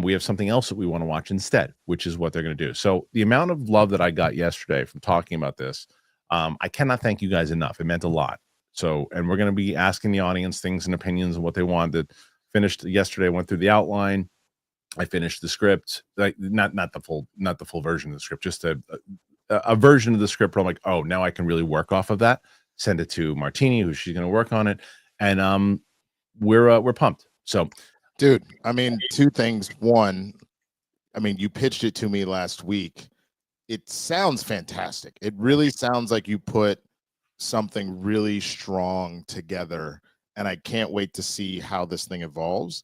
We have something else that we want to watch instead, which is what they're going to do. So the amount of love that I got yesterday from talking about this, I cannot thank you guys enough. It meant a lot. So, and we're going to be asking the audience things and opinions and what they want. That finished yesterday. I went through the outline. I finished the script, like not the full version of the script, just a version of the script where I'm like, oh, now I can really work off of that. Send it to Martini, who she's going to work on it, and we're pumped. So, dude, I mean, two things. One, I mean, you pitched it to me last week. It sounds fantastic. It really sounds like you put something really strong together, and I can't wait to see how this thing evolves.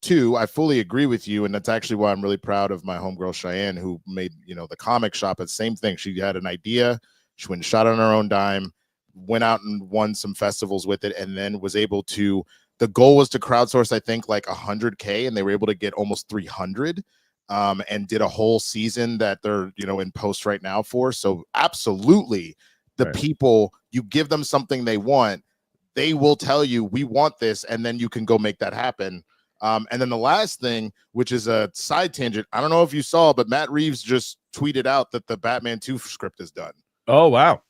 Two, I fully agree with you, and that's actually why I'm really proud of my homegirl Cheyenne, who made the comic shop. It's the same thing. She had an idea, she went and shot on her own dime, went out and won some festivals with it, and then was able to. The goal was to crowdsource, I think, like 100K, and they were able to get almost 300. And did a whole season that they're in post right now for. So absolutely, the people, you give them something they want, they will tell you we want this, and then you can go make that happen. And then the last thing, which is a side tangent, I don't know if you saw, but Matt Reeves just tweeted out that the Batman 2 script is done. Oh wow.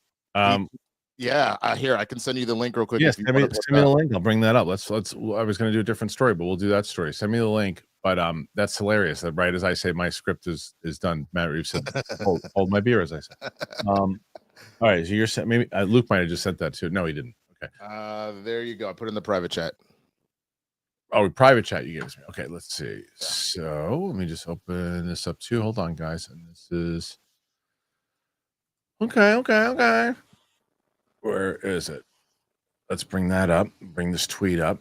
Yeah, here, I can send you the link real quick. Yes, send me the link. I'll bring that up. Let's I was going to do a different story, but we'll do that story. Send me the link. But that's hilarious. That right as I say my script is done, Matt Reeves said, hold my beer, as I said. All right, so you're sent, maybe Luke might have just sent that too. No, he didn't. Okay. There you go. I put it in the private chat. Oh, private chat you gave us. Okay, let's see. Yeah. So let me just open this up too. Hold on, guys. And this is okay. Where is it? Let's bring that up. Bring this tweet up.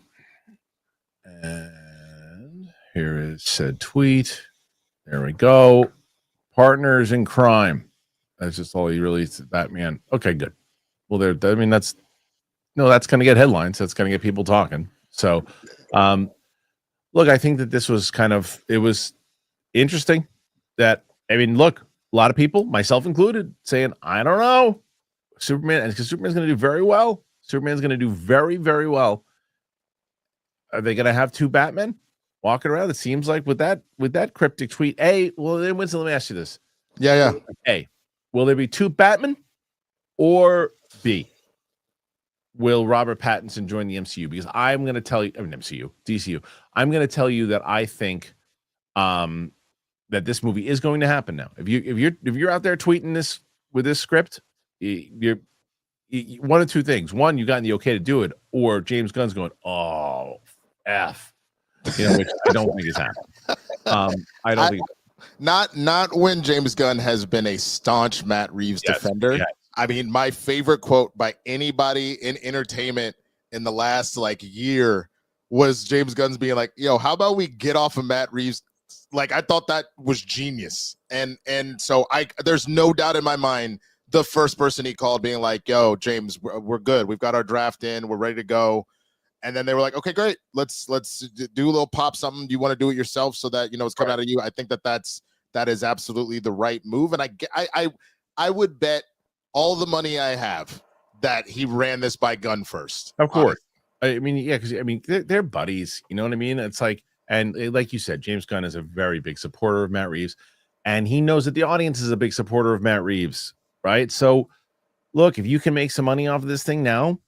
And here is said tweet. There we go. Partners in crime. That's just all he released. Batman. Okay, good. Well, I mean, that's going to get headlines. That's going to get people talking. So, look, I think that this was it was interesting that, I mean, look, a lot of people, myself included, saying, I don't know. Superman's going to do very well. Superman's going to do very, very well. Are they going to have two Batmen walking around? It seems like with that cryptic tweet. Well, then Winston, let me ask you this. Yeah. A, will there be two Batmen? Or B, will Robert Pattinson join the MCU? Because I'm going to tell you, MCU, DCU. I'm going to tell you that I think that this movie is going to happen now. If you're out there tweeting this with this script, you're one of two things. One, you gotten the okay to do it, or James Gunn's going, oh, F. Which I don't think is happening. I don't think. Not when James Gunn has been a staunch Matt Reeves defender. Yes. I mean, my favorite quote by anybody in entertainment in the last year was James Gunn's being like, yo, how about we get off of Matt Reeves? I thought that was genius. And so there's no doubt in my mind, the first person he called being like, yo, James, we're good. We've got our draft in. We're ready to go. And then they were like, okay, great. Let's do a little pop something. Do you want to do it yourself so that, it's coming out of you? I think that is absolutely the right move. And I would bet all the money I have that he ran this by Gunn first. Of course. I mean, yeah, because they're buddies. You know what I mean? It's like, and like you said, James Gunn is a very big supporter of Matt Reeves, and he knows that the audience is a big supporter of Matt Reeves, right? So, look, if you can make some money off of this thing now,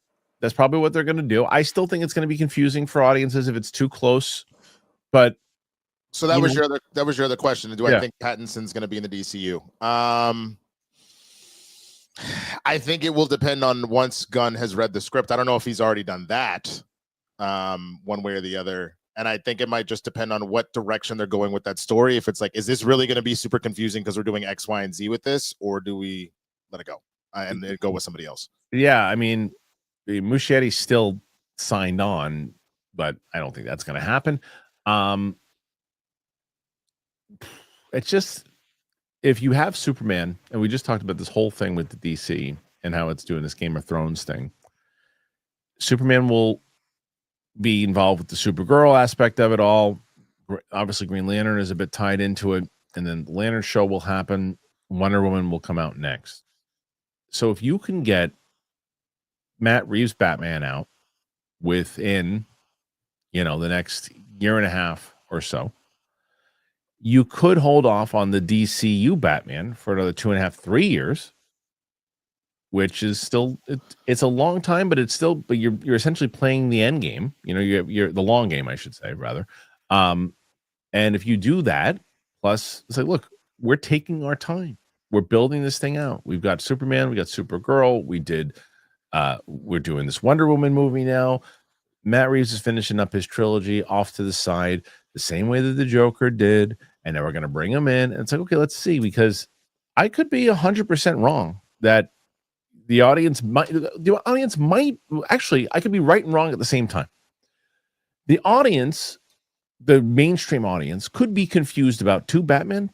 that's probably what they're going to do. I still think it's going to be confusing for audiences if it's too close, but so that was your other question. Do I think Pattinson's going to be in the DCU? I think it will depend on once Gunn has read the script. I don't know if he's already done that one way or the other. And I think it might just depend on what direction they're going with that story. If it's like, is this really going to be super confusing because we're doing X, Y, and Z with this, or do we let it go and go with somebody else? Yeah, I mean, Muschietti's still signed on, but I don't think that's going to happen. It's just, if you have Superman, and we just talked about this whole thing with the DC and how it's doing this Game of Thrones thing, Superman will be involved with the Supergirl aspect of it all. Obviously, Green Lantern is a bit tied into it, and then the Lantern show will happen. Wonder Woman will come out next. So if you can get Matt Reeves' Batman out within, the next year and a half or so, you could hold off on the DCU Batman for another 2.5, 3 years which is still it's a long time, but you're essentially playing the end game. You're the long game, I should say, rather. And if you do that, plus it's like, look, we're taking our time. We're building this thing out. We've got Superman, we got Supergirl, we're doing this Wonder Woman movie now. Matt Reeves is finishing up his trilogy off to the side, the same way that the Joker did, and then we're going to bring him in. And it's like, okay, let's see, because I could be 100% wrong that the audience might actually, I could be right and wrong at the same time. The audience, the mainstream audience, could be confused about two Batman,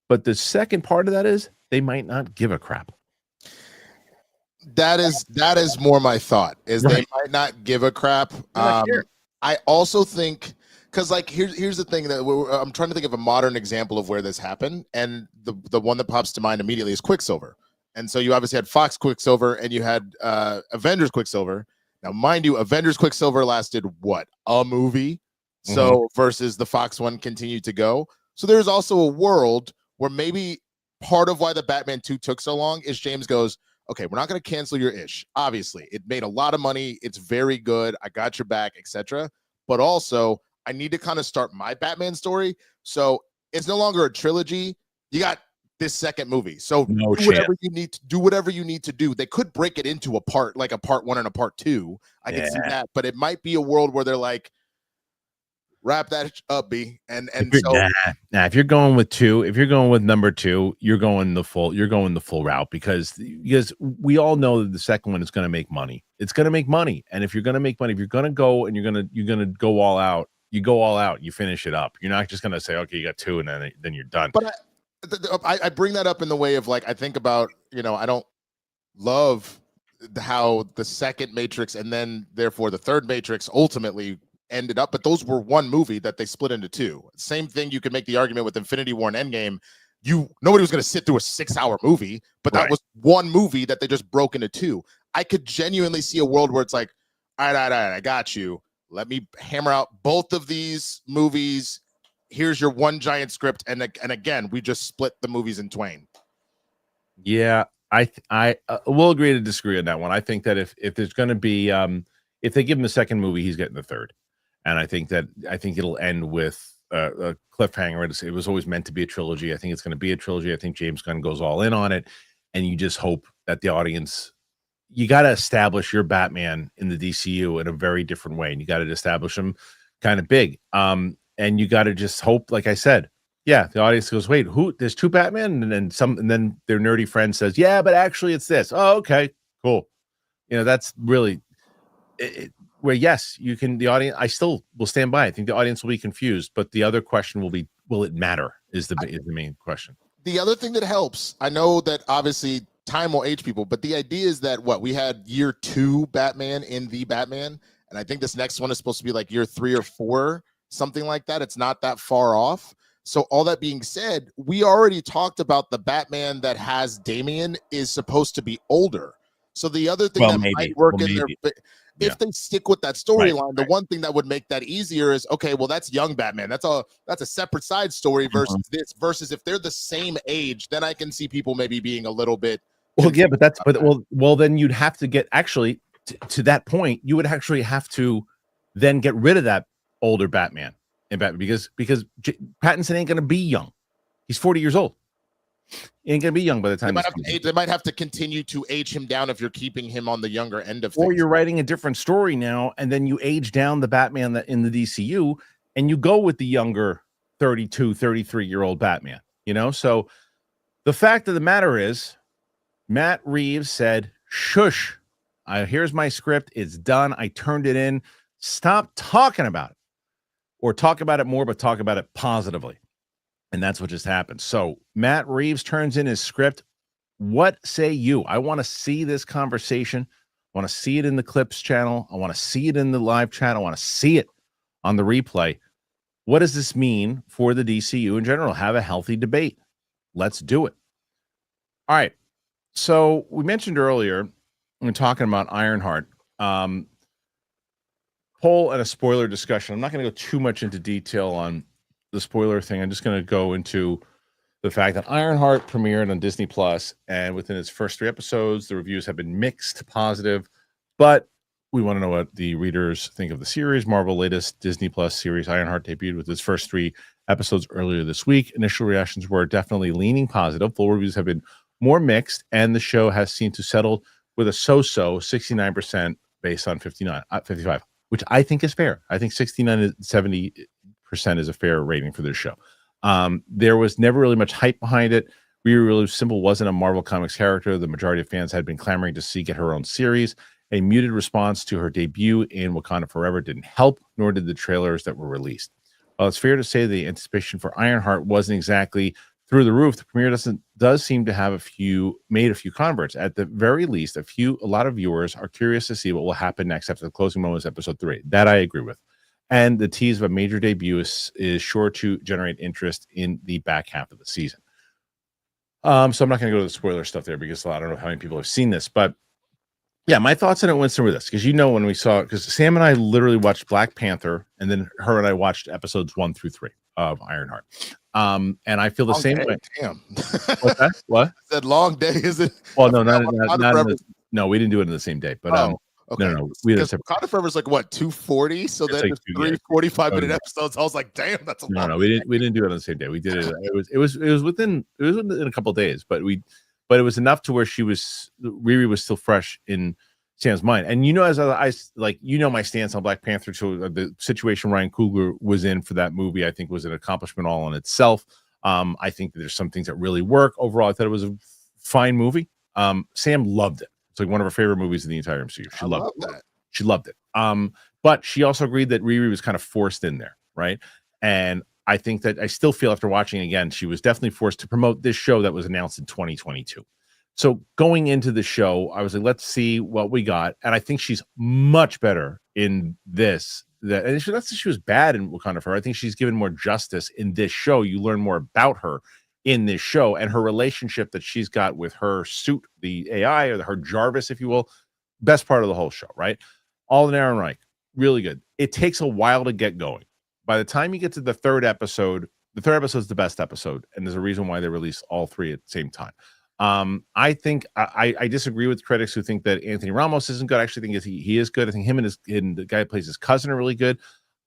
but the second part of that is they might not give a crap. That is more my thought, is right. They might not give a crap. I also think, because like here's the thing that I'm trying to think of a modern example of where this happened, and the one that pops to mind immediately is Quicksilver. And so you obviously had Fox Quicksilver and you had Avengers Quicksilver. Now, mind you, Avengers Quicksilver lasted what, a movie? So versus the Fox one continued to go. So there's also a world where maybe part of why the Batman 2 took so long is James goes, okay, we're not going to cancel your ish. Obviously, it made a lot of money. It's very good. I got your back, etc. But also, I need to kind of start my Batman story. So it's no longer a trilogy. You got this second movie. So do whatever you need to do. They could break it into a part 1 and a part 2. I can see that. But it might be a world where they're like, wrap that up, B. And so if you're going with 2, if you're going with number 2, you're going the full route, because we all know that the second one is going to make money. It's going to make money. And if you're going to make money, if you're going to go and you're going to go all out, you go all out, you finish it up. You're not just going to say, okay, you got 2 and then you're done. But I bring that up in the way of, like, I think about, I don't love how the second Matrix and then therefore the third Matrix ultimately ended up, but those were one movie that they split into 2. Same thing, you could make the argument with Infinity War and Endgame. Nobody was going to sit through a 6-hour movie, but that was one movie that they just broke into 2. I could genuinely see a world where it's like, all right, I got you. Let me hammer out both of these movies. Here's your one giant script, and again, we just split the movies in twain. Yeah, I will agree to disagree on that one. I think that if there's going to be if they give him the second movie, he's getting the third. And I think it'll end with a cliffhanger. It was always meant to be a trilogy. I think it's going to be a trilogy. I think James Gunn goes all in on it. And you just hope that the audience, you got to establish your Batman in the DCU in a very different way. And you got to establish him kind of big. And you got to just hope, like I said, yeah, the audience goes, wait, there's 2 Batman? And then their nerdy friend says, yeah, but actually it's this. Oh, okay, cool. That's really where, yes, you can, the audience, I still will stand by. I think the audience will be confused, but the other question will be, will it matter is the main question. The other thing that helps, I know that obviously time will age people, but the idea is that we had year 2 Batman in the Batman, and I think this next one is supposed to be like year 3 or 4, something like that. It's not that far off. So all that being said, we already talked about the Batman that has Damian is supposed to be older. So the other thing might work in there, if they stick with that storyline, the one thing that would make that easier is, okay, well, that's young Batman. That's a separate side story versus this. Versus if they're the same age, then I can see people maybe being a little bit. Well, yeah, but then you'd have to get actually to that point. You would actually have to then get rid of that older Batman because Pattinson ain't going to be young. He's 40 years old. He ain't gonna be young by the time they might have to continue to age him down if you're keeping him on the younger end of things. Or you're writing a different story now, and then you age down the Batman that in the DCU, and you go with the younger 32, 33-year-old Batman. So the fact of the matter is, Matt Reeves said, "Shush! Here's my script. It's done. I turned it in. Stop talking about it, or talk about it more, but talk about it positively." And that's what just happened. So Matt Reeves turns in his script. What say you? I want to see this conversation. I want to see it in the Clips channel. I want to see it in the live chat. I want to see it on the replay. What does this mean for the DCU in general? Have a healthy debate. Let's do it. All right. So we mentioned earlier, when talking about Ironheart, poll and a spoiler discussion. I'm not going to go too much into detail on the spoiler thing. I'm just going to go into the fact that Ironheart premiered on Disney Plus, and within its first 3 episodes, the reviews have been mixed to positive. But we want to know what the readers think of the series. Marvel latest Disney Plus series Ironheart debuted with its first 3 episodes earlier this week. Initial reactions were definitely leaning positive. Full reviews have been more mixed, and the show has seemed to settle with a so-so 69% based on 55, which I think is fair. I think 69 to 70% is a fair rating for this show. There was never really much hype behind it. Riri really simple wasn't a Marvel Comics character the majority of fans had been clamoring to see get her own series. A muted response to her debut in Wakanda Forever didn't help, nor did the trailers that were released. While it's fair to say the anticipation for Ironheart wasn't exactly through the roof, the premiere does seem to have made a few converts. At the very least, a lot of viewers are curious to see what will happen next after the closing moments, episode 3. That I agree with. And the tease of a major debut is sure to generate interest in the back half of the season. So I'm not going to go to the spoiler stuff there because I don't know how many people have seen this, but yeah, my thoughts on it, Winston, were this, because when we saw, because Sam and I literally watched Black Panther, and then her and I watched episodes 1 through 3 of Ironheart. And I feel the same way. Damn. What's that? What? That long day, is it? Well, no, no, we didn't do it in the same day, but okay. No. We had Wakanda Forever is like what, 240? So then like 3 45-minute episodes. I was like, damn, that's a lot. No, we didn't do it on the same day. We did it. It was within a couple of days, but it was enough to where Riri was still fresh in Sam's mind. And as I like, my stance on Black Panther, so the situation Ryan Coogler was in for that movie, I think was an accomplishment all in itself. I think that there's some things that really work. Overall, I thought it was a fine movie. Sam loved it. It's like one of her favorite movies in the entire MCU. She loved it. She loved it. But she also agreed that Riri was kind of forced in there, right? And I think that I still feel after watching again, she was definitely forced to promote this show that was announced in 2022. So going into the show, I was like, let's see what we got. And I think she's much better in this. And she was bad in Wakanda Forever. I think she's given more justice in this show. You learn more about her in this show and her relationship that she's got with her suit, the AI, or her Jarvis, if you will. Best part of the whole show, right? All in Ironheart, really good. It takes a while to get going. By the time you get to the 3rd episode, the 3rd episode is the best episode, and there's a reason why they release all 3 at the same time. I think I disagree with critics who think that Anthony Ramos isn't good. I actually think he is good. I think him and the guy who plays his cousin are really good.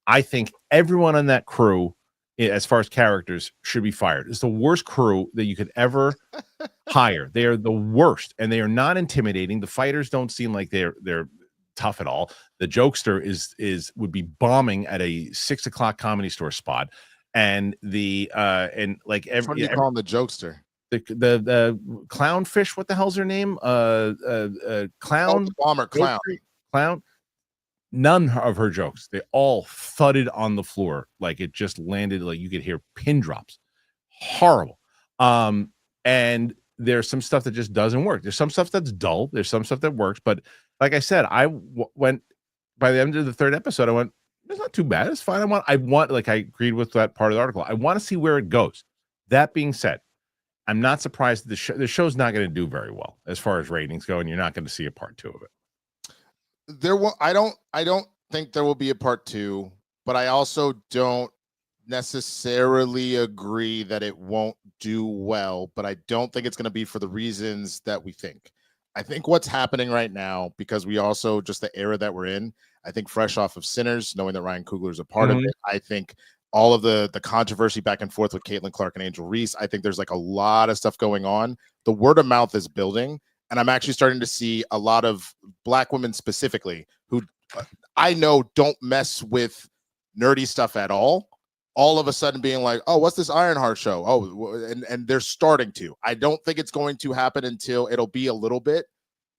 I think everyone on that crew, as far as characters, should be fired. It's the worst crew that you could ever hire. They are the worst, and they are not intimidating. The fighters don't seem like they're tough at all. The jokester would be bombing at a 6 o'clock comedy store spot, and what do you call him, the jokester? The clownfish, what the hell's her name? Clown, bomber, clown. None of her jokes, they all thudded on the floor like it just landed, like you could hear pin drops. Horrible. And there's some stuff that just doesn't work. There's some stuff that's dull. There's some stuff that works. But like I said, I went by the end of the 3rd episode. I went, it's not too bad. It's fine. I agreed with that part of the article. I want to see where it goes. That being said, I'm not surprised that the show's not going to do very well as far as ratings go, and you're not going to see a part 2 of it. I don't think there will be a part 2, but I also don't necessarily agree that it won't do well, but I don't think it's going to be for the reasons that we think. I think what's happening right now, because we also just the era that we're in, I think fresh off of Sinners, knowing that Ryan Coogler is a part of it, I think all of the controversy back and forth with Caitlin Clark and Angel Reese, I think there's like a lot of stuff going on. The word of mouth is building. And I'm actually starting to see a lot of Black women specifically who I know don't mess with nerdy stuff at all of a sudden being like, oh, what's this Ironheart show? Oh, and they're starting to. I don't think it's going to happen until it'll be a little bit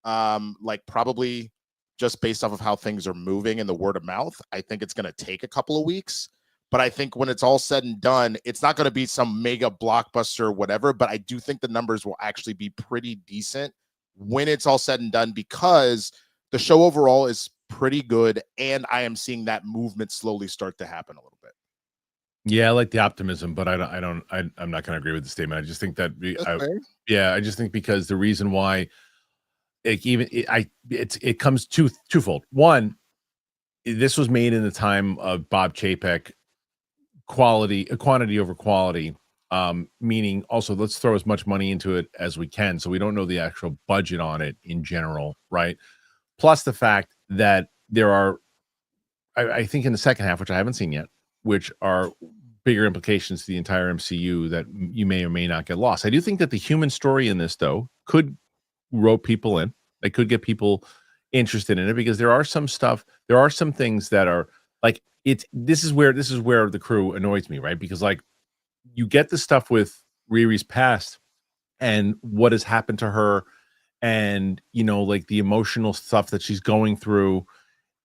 like probably just based off of how things are moving and the word of mouth. I think it's going to take a couple of weeks. But I think when it's all said and done, it's not going to be some mega blockbuster or whatever. But I do think the numbers will actually be pretty decent when it's all said and done, because the show overall is pretty good, and I am seeing that movement slowly start to happen a little bit. Yeah, I like the optimism, but I'm not going to agree with the statement. I just think that I just think because the reason why it comes twofold. One, this was made in the time of Bob Chapek, quantity over quality, meaning also let's throw as much money into it as we can. So we don't know the actual budget on it in general, right? Plus the fact that there are, I think in the second half, which I haven't seen yet, which are bigger implications to the entire MCU that you may or may not get lost. I do think that the human story in this, though, could rope people in. They could get people interested in it because there are some things that are like this is where the crew annoys me, right? Because like you get the stuff with Riri's past and what has happened to her, and like the emotional stuff that she's going through,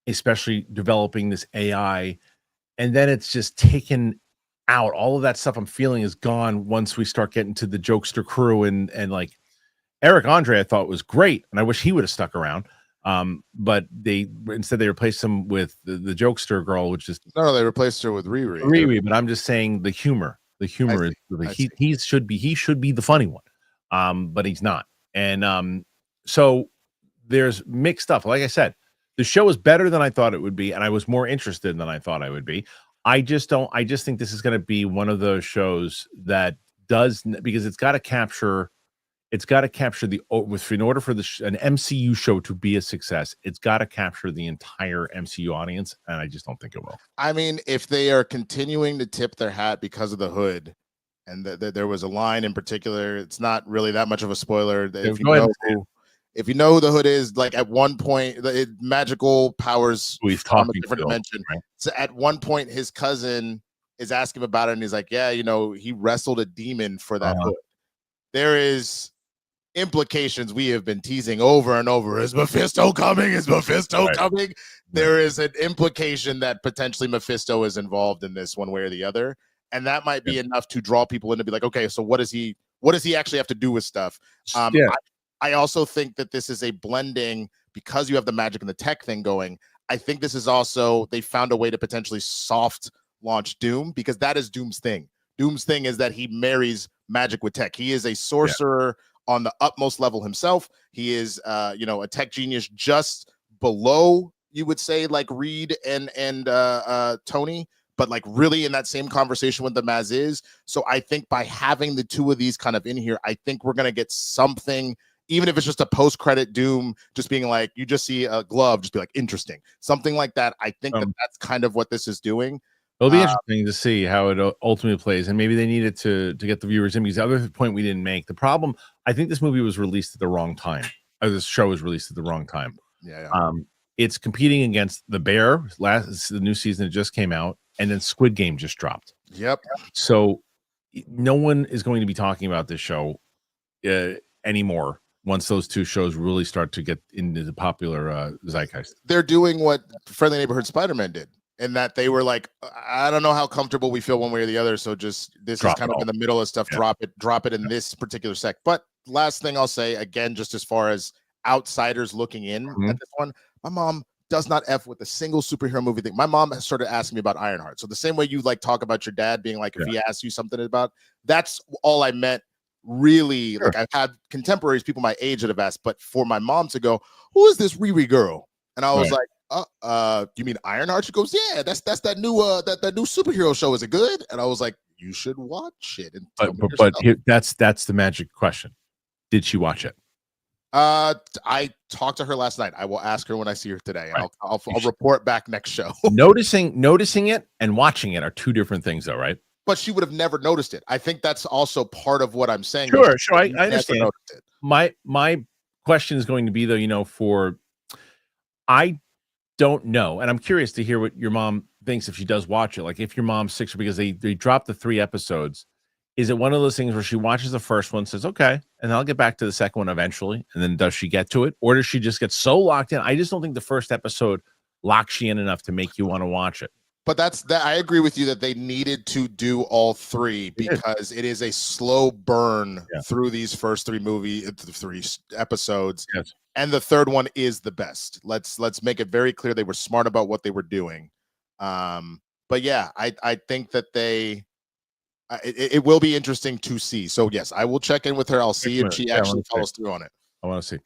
especially developing this AI, and then it's just taken out. All of that stuff I'm feeling is gone once we start getting to the jokester crew, and like Eric Andre I thought was great, and I wish he would have stuck around. But instead they replaced him with the jokester girl, which is no, they replaced her with Riri. Riri, but I'm just saying the humor is he should be the funny one. But he's not. And so there's mixed stuff. Like I said, the show is better than I thought it would be, and I was more interested than I thought I would be. I just think this is going to be one of those shows that does, because it's got to capture the in order for an MCU show to be a success, it's got to capture the entire MCU audience, and I just don't think it will. I mean, if they are continuing to tip their hat because of the hood, and there was a line in particular, it's not really that much of a spoiler. If you know who the hood is, like at one point, magical powers from a different dimension. Right? So at one point, his cousin is asking about it, and he's like, "Yeah, he wrestled a demon for that hood." There is implications we have been teasing over and over. Is Mephisto coming? Is Mephisto coming? There is an implication that potentially Mephisto is involved in this one way or the other, and that might be enough to draw people in to be like, okay, so what does he actually have to do with stuff? I also think that this is a blending, because you have the magic and the tech thing going. I think this is also, they found a way to potentially soft launch Doom, because that is Doom's thing. Doom's thing is that he marries magic with tech. He is a sorcerer on the utmost level himself. He is, a tech genius just below, you would say, like Reed and Tony, but like really in that same conversation with the Maz is. So I think by having the two of these kind of in here, I think we're going to get something, even if it's just a post-credit Doom, just being like, you just see a glove, just be like, interesting. Something like that. I think that's kind of what this is doing. It'll be interesting to see how it ultimately plays, and maybe they needed to get the viewers in, because the other point we didn't make, the problem, I think this movie was released at the wrong time. Or this show was released at the wrong time. It's competing against The Bear, the new season that just came out, and then Squid Game just dropped. Yep. So no one is going to be talking about this show anymore once those two shows really start to get into the popular zeitgeist. They're doing what Friendly Neighborhood Spider-Man did, in that they were like, I don't know how comfortable we feel one way or the other, so just this is kind of in the middle of stuff. Drop it in this particular sec. But last thing I'll say, again, just as far as outsiders looking in at this one, my mom does not F with a single superhero movie thing. My mom has started asking me about Ironheart. So the same way you like talk about your dad being like, if he asks you something about, that's all I meant. Really, like I've had contemporaries, people my age, that have asked, but for my mom to go, who is this Riri girl? And I was like, you mean Ironheart? She goes, yeah, that's that new that new superhero show. Is it good? And I was like, you should watch it. And that's the magic question. Did she watch it? I talked to her last night. I will ask her when I see her today. And I'll report back next show. Noticing it and watching it are two different things, though, right? But she would have never noticed it. I think that's also part of what I'm saying. Sure, I understand. My question is going to be, though, I don't know, and I'm curious to hear what your mom thinks if she does watch it. Like, if your mom's 6, because they dropped the 3 episodes, is it one of those things where she watches the first one, says, okay, and I'll get back to the second one eventually, and then does she get to it? Or does she just get so locked in? I just don't think the first episode locks you in enough to make you want to watch it. But I agree with you that they needed to do all 3, because it is a slow burn through these first 3 episodes. Yes. And the third one is the best. Let's make it very clear they were smart about what they were doing. But yeah, I think that it will be interesting to see. So yes, I will check in with her. I'll see if she actually follows through on it. I want to see.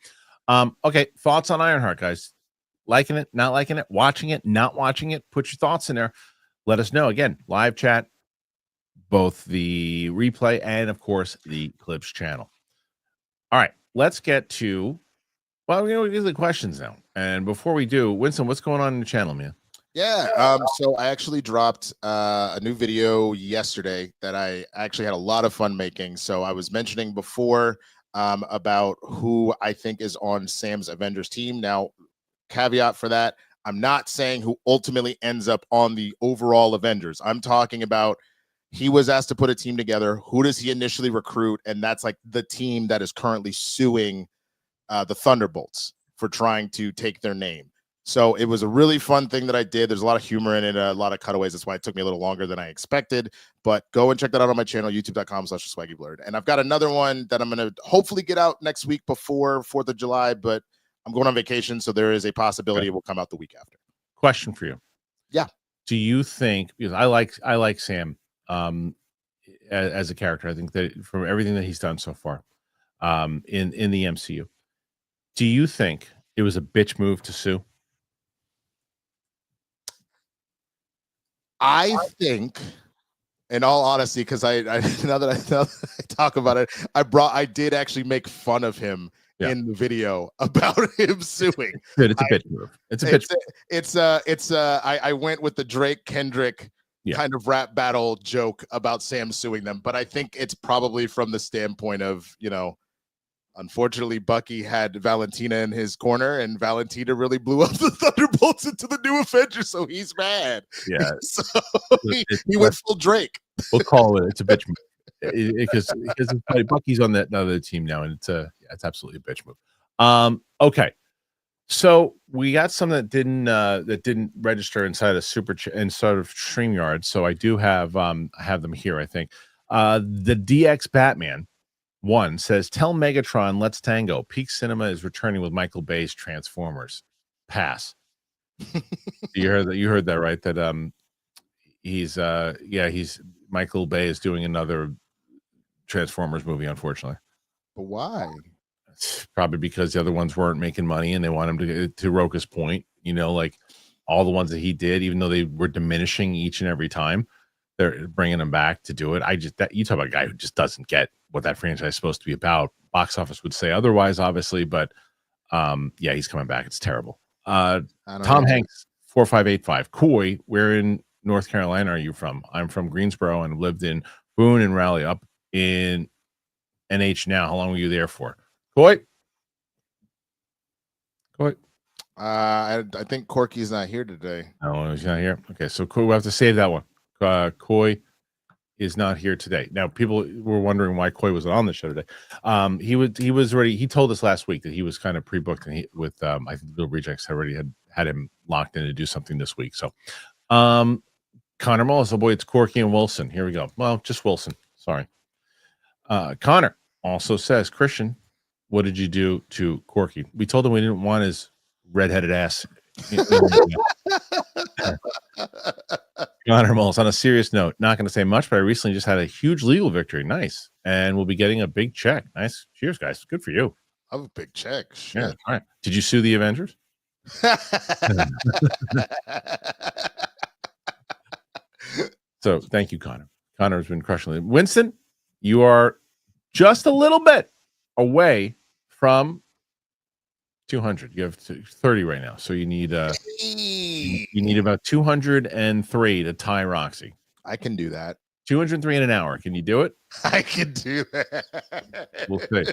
Okay, thoughts on Ironheart, guys? Liking it, not liking it, watching it, not watching it? Put your thoughts in there. Let us know. Again, live chat, both the replay and, of course, the clips channel. All right, let's get to, well, we get to the questions now. And before we do, Winston, what's going on in the channel, man? Yeah, so I actually dropped a new video yesterday that I actually had a lot of fun making. So I was mentioning before about who I think is on Sam's Avengers team. Now, caveat for that, I'm not saying who ultimately ends up on the overall Avengers. I'm talking about he was asked to put a team together. Who does he initially recruit? And that's like the team that is currently suing the Thunderbolts for trying to take their name. So it was a really fun thing that I did. There's a lot of humor in it, a lot of cutaways. That's why it took me a little longer than I expected. But go and check that out on my channel, youtube.com/swaggyblurred. And I've got another one that I'm going to hopefully get out next week before 4th of July, but I'm going on vacation, so there is a possibility it will come out the week after. Question for you. Yeah. Do you think, because I like Sam as a character, I think that from everything that he's done so far in the MCU, do you think it was a bitch move to sue? I think, in all honesty, because I now that I talk about it, I did actually make fun of him in the video about him suing. Dude, it's a bitch move. It's a bitch. I went with the Drake Kendrick kind of rap battle joke about Sam suing them, but I think it's probably from the standpoint of, unfortunately, Bucky had Valentina in his corner, and Valentina really blew up the Thunderbolts into the new Avengers, so he's mad. Yeah. So he went full Drake. We'll call it. It's a bitch move because Bucky's on that other team now, and it's absolutely a bitch move. Okay, so we got some that didn't register inside of inside of StreamYard. So I do have them here. I think the DX Batman 1 says, tell Megatron let's tango. Peak Cinema is returning with Michael Bay's Transformers. Pass. You heard that right? That he's Michael Bay is doing another Transformers movie, unfortunately. But why? It's probably because the other ones weren't making money, and they want him to Rocha's point, like all the ones that he did, even though they were diminishing each and every time, they're bringing him back to do it. You talk about a guy who just doesn't get what that franchise is supposed to be about. Box office would say otherwise, obviously, but he's coming back. It's terrible. Tom Hanks 4585. Coy, where in North Carolina are you from? I'm from Greensboro and lived in Boone and Raleigh, up in NH now. How long were you there for? Coy? I think Corky's not here today. No, he's not here. Okay, so Coy, we'll have to save that one. Coy is not here today. Now, people were wondering why Coy wasn't on the show today. He was already. He told us last week that he was kind of pre-booked, and with I think the Rejects already had him locked in to do something this week. So, Connor Mullis, oh boy, it's Corky and Wilson. Here we go. Well, just Wilson. Sorry. Connor also says, Kristian, what did you do to Corky? We told him we didn't want his redheaded ass. Connor Mullis, on a serious note, not going to say much, but I recently just had a huge legal victory. Nice. And we'll be getting a big check. Nice. Cheers, guys. Good for you. I have a big check. Shit. Yeah. All right. Did you sue the Avengers? So thank you, Connor. Connor's been crushing it. Winston, you are just a little bit away from 200. You have 30 right now, so you need you need about 203 to tie Roxy. I can do that. 203 in an hour. Can you do it? I can do that. We'll see.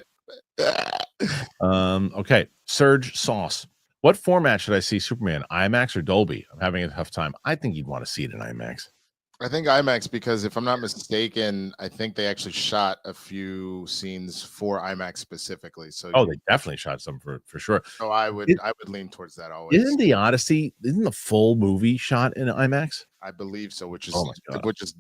Okay. Surge Sauce. What format should I see Superman? IMAX or Dolby? I'm having a tough time. I think you'd want to see it in IMAX. I think IMAX, because if I'm not mistaken, I think they actually shot a few scenes for IMAX specifically. So they definitely shot some for sure. So I would lean towards that always. Isn't the full movie shot in IMAX? I believe so, which is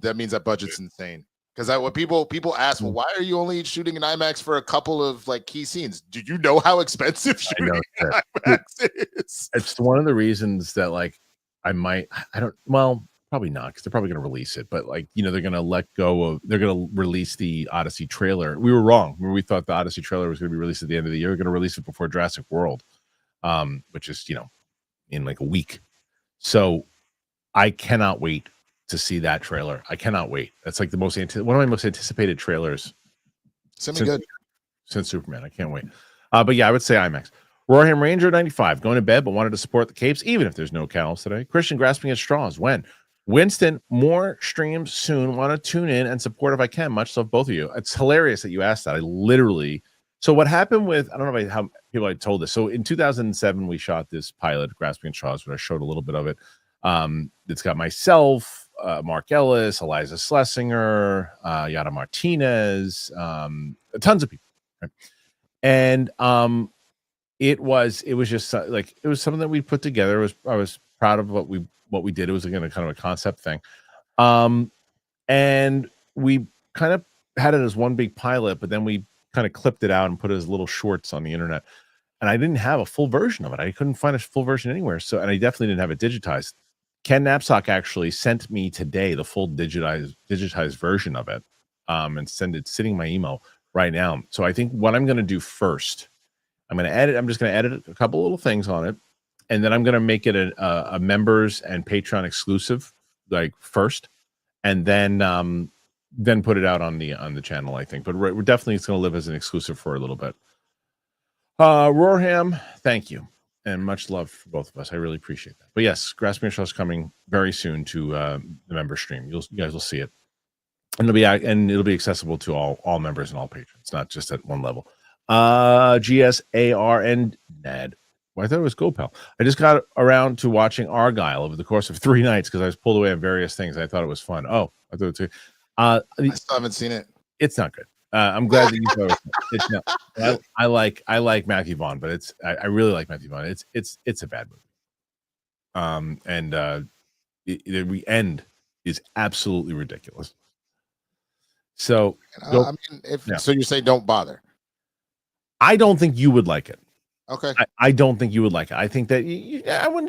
that means that budget's insane. Because what people ask, well, why are you only shooting in IMAX for a couple of like key scenes? Do you know how expensive shooting in IMAX is? It's one of the reasons that probably not, because they're probably going to release it, but they're going to release the Odyssey trailer. We were wrong. We thought the Odyssey trailer was going to be released at the end of the year. We're going to release it before Jurassic World, which is in like a week. So I cannot wait to see that trailer. I cannot wait. That's like one of my most anticipated trailers since Superman. I can't wait. But yeah, I would say IMAX. Roarham Ranger 95, going to bed, but wanted to support the Capes, even if there's no Cowls today. Kristian grasping at straws. When? Winston, more streams soon. Want to tune in and support if I can. Much love, both of you. It's hilarious that you asked that. So what happened with, I don't know how people I told this. So in 2007, we shot this pilot, Grasping at Straws, where I showed a little bit of it. It's got myself, Mark Ellis, Eliza Schlesinger, Yada Martinez, tons of people. Right? And it was just like, it was something that we put together. I was proud of what we did. It was again kind of a concept thing. And we kind of had it as one big pilot, but then we kind of clipped it out and put it as little shorts on the internet. And I didn't have a full version of it. I couldn't find a full version anywhere. So, and I definitely didn't have it digitized. Ken Knapsack actually sent me today the full digitized version of it, and send it sitting in my email right now. So I think what I'm going to do first, I'm just going to edit a couple little things on it, and then I'm going to make it a members and Patreon exclusive, like first, and then put it out on the channel, I think. But we're definitely, it's going to live as an exclusive for a little bit. Roarham, thank you, and much love for both of us. I really appreciate that. But yes, Grasping Show is coming very soon to the member stream. You guys will see it, and it'll be accessible to all members and all patrons, not just at one level. GSAR and Ned. Well, I thought it was GoPal. I just got around to watching Argyle over the course of 3 nights because I was pulled away on various things. I thought it was fun. Oh, I thought it was. I still haven't seen it. It's not good. I'm glad that you thought it. It's not. I like Matthew Vaughn, but I really like Matthew Vaughn. It's a bad movie. And the end is absolutely ridiculous. So so you say don't bother. I don't think you would like it. Okay. I don't think you would like it. I think that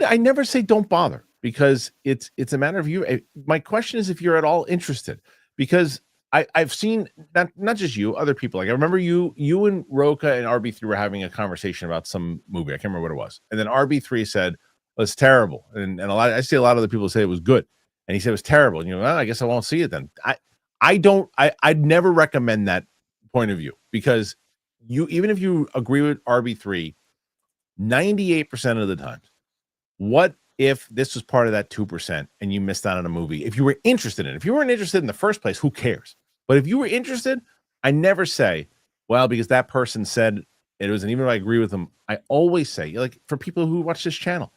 I never say don't bother, because it's a matter of you. My question is if you're at all interested, because I've seen not just you, other people. Like I remember you and Rocha and RB3 were having a conversation about some movie. I can't remember what it was. And then RB3 said, well, it's terrible. And I see a lot of other people say it was good. And he said it was terrible. And well, I guess I won't see it then. I'd never recommend that point of view, because even if you agree with RB3, 98% of the time, what if this was part of that 2% and you missed out on a movie? If you were interested in it, if you weren't interested in the first place, who cares? But if you were interested, I never say, well, because that person said it was, and even if I agree with them, I always say, like, for people who watch this channel,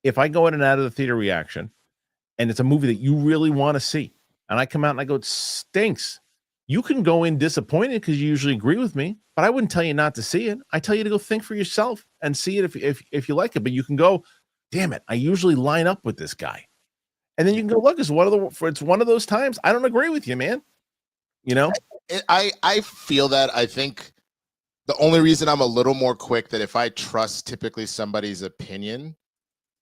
if I go in and out of the theater reaction and it's a movie that you really want to see, and I come out and I go, it stinks, you can go in disappointed because you usually agree with me, but I wouldn't tell you not to see it. I tell you to go think for yourself and see it if you like it. But you can go, damn it, I usually line up with this guy. And then you can go, look, it's one of those times I don't agree with you, man. You know? I feel that. I think the only reason I'm a little more quick that if I trust typically somebody's opinion,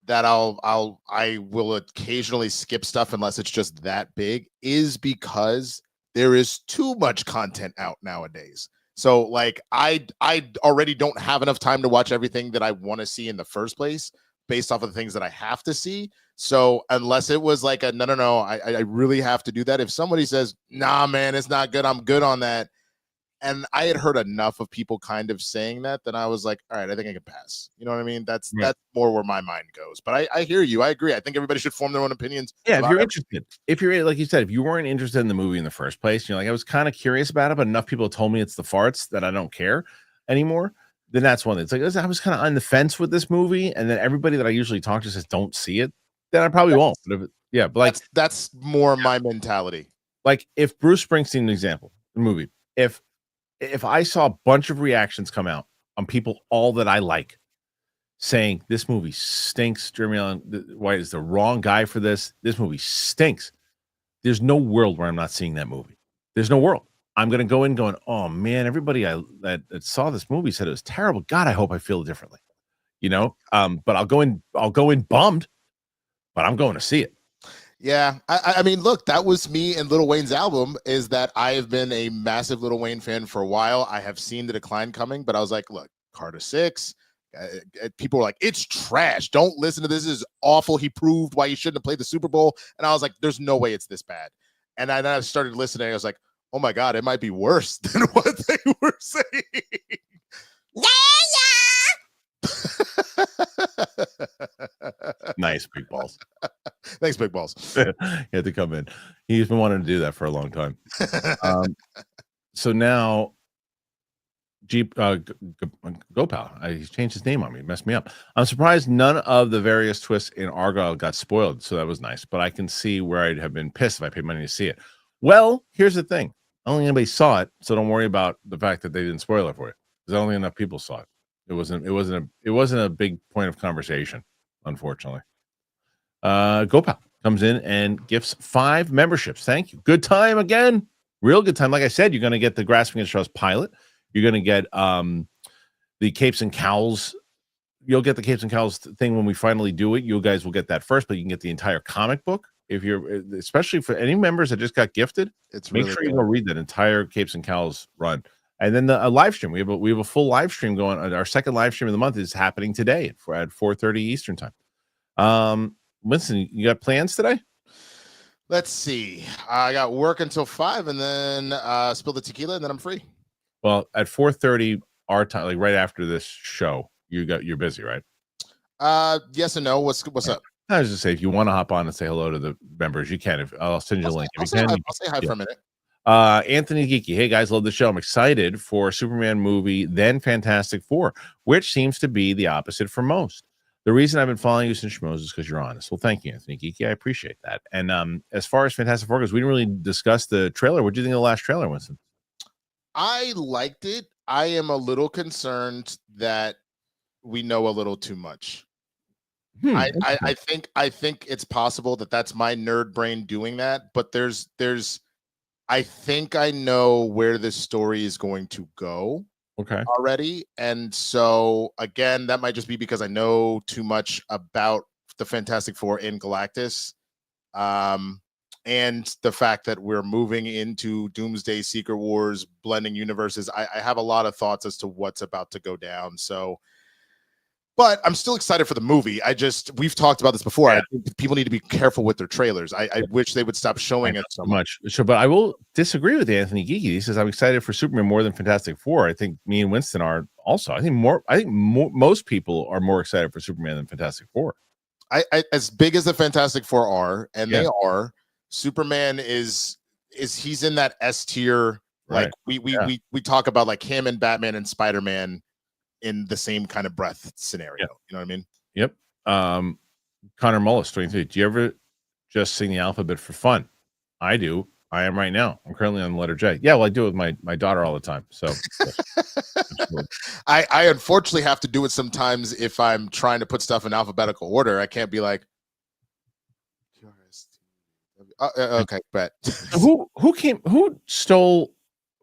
that I will occasionally skip stuff unless it's just that big, is because there is too much content out nowadays. So like I already don't have enough time to watch everything that I want to see in the first place based off of the things that I have to see. So unless it was like no, I really have to do that. If somebody says, nah, man, it's not good, I'm good on that. And I had heard enough of people kind of saying that, then I was like, all right, I think I can pass. You know what I mean? That's more where my mind goes. But I hear you. I agree. I think everybody should form their own opinions. Yeah, if you're interested. If you're, like you said, if you weren't interested in the movie in the first place, you're like, I was kind of curious about it, but enough people told me it's the farts that I don't care anymore, then that's one. It's like, I was kind of on the fence with this movie, and then everybody that I usually talk to says don't see it, then I probably won't. But but like that's more my mentality. Like if Bruce Springsteen, example, the movie, if I saw a bunch of reactions come out on people, all that I like, saying this movie stinks, Jeremy Allen White is the wrong guy for this movie stinks, there's no world where I'm not seeing that movie. There's no world. I'm going to go in going, oh man, everybody that saw this movie said it was terrible. God, I hope I feel differently, you know? But I'll go in bummed, but I'm going to see it. Yeah, I mean, look, that was me and Lil Wayne's album, is that I have been a massive Lil Wayne fan for a while. I have seen the decline coming, but I was like, look, Carter 6, people were like, it's trash. Don't listen to this. This is awful. He proved why you shouldn't have played the Super Bowl. And I was like, there's no way it's this bad. And then I started listening. I was like, oh my God, it might be worse than what they were saying. Nice, Big Balls. Thanks, Big Balls. He had to come in. He's been wanting to do that for a long time. So now, Gopal, he's changed his name on me. It messed me up. I'm surprised none of the various twists in Argyle got spoiled, so that was nice. But I can see where I'd have been pissed if I paid money to see it. Well, here's the thing. I don't think anybody saw it, so don't worry about the fact that they didn't spoil it for you. Because only enough people saw it. It wasn't a big point of conversation, unfortunately. Gopal comes in and gifts 5 memberships. Thank you. Good time again. Real good time. Like I said, you're going to get the Grasping at Straws pilot. You're going to get the Capes and Cowls. You'll get the Capes and Cowls thing when we finally do it. You guys will get that first, but you can get the entire comic book. If you're, especially for any members that just got gifted, make sure you go read that entire Capes and Cowls run. And then the live stream. We have a full live stream going. Our second live stream of the month is happening today at 4:30 Eastern time. Winston, you got plans today? Let's see. I got work until 5, and then spill the tequila, and then I'm free. Well, at 4:30 our time, like right after this show, you're busy, right? Yes and no. What's up? I was just say, if you want to hop on and say hello to the members, you can. I'll send you a link. I'll say hi for a minute. Anthony Geeky, hey guys, love the show. I'm excited for Superman movie, then Fantastic Four, which seems to be the opposite for most. The reason I've been following you since Schmoes is because you're honest. Well, thank you, Anthony Geeky. I appreciate that. And as far as Fantastic Four goes, we didn't really discuss the trailer. What do you think of the last trailer, Winston? I liked it. I am a little concerned that we know a little too much. I think it's possible that that's my nerd brain doing that, but there's I think I know where this story is going to go already. And so again, that might just be because I know too much about the Fantastic Four in Galactus. And the fact that we're moving into Doomsday, Secret Wars, blending universes. I have a lot of thoughts as to what's about to go down. So, but I'm still excited for the movie. We've talked about this before. Yeah. I think people need to be careful with their trailers. I wish they would stop showing it so much. So, but I will disagree with Anthony Geeky. He says, I'm excited for Superman more than Fantastic Four. I think me and Winston are also. I think most people are more excited for Superman than Fantastic Four. As big as the Fantastic Four are, and they are, Superman is he's in that S tier. Right. Like we talk about like him and Batman and Spider-Man in the same kind of breath scenario. Yep. You know what I mean? Yep. Connor Mullis, 23. Do you ever just sing the alphabet for fun? I do. I am right now. I'm currently on the letter J. Yeah, well, I do it with my daughter all the time. So I unfortunately have to do it sometimes if I'm trying to put stuff in alphabetical order. I can't be like, okay, bet. Who stole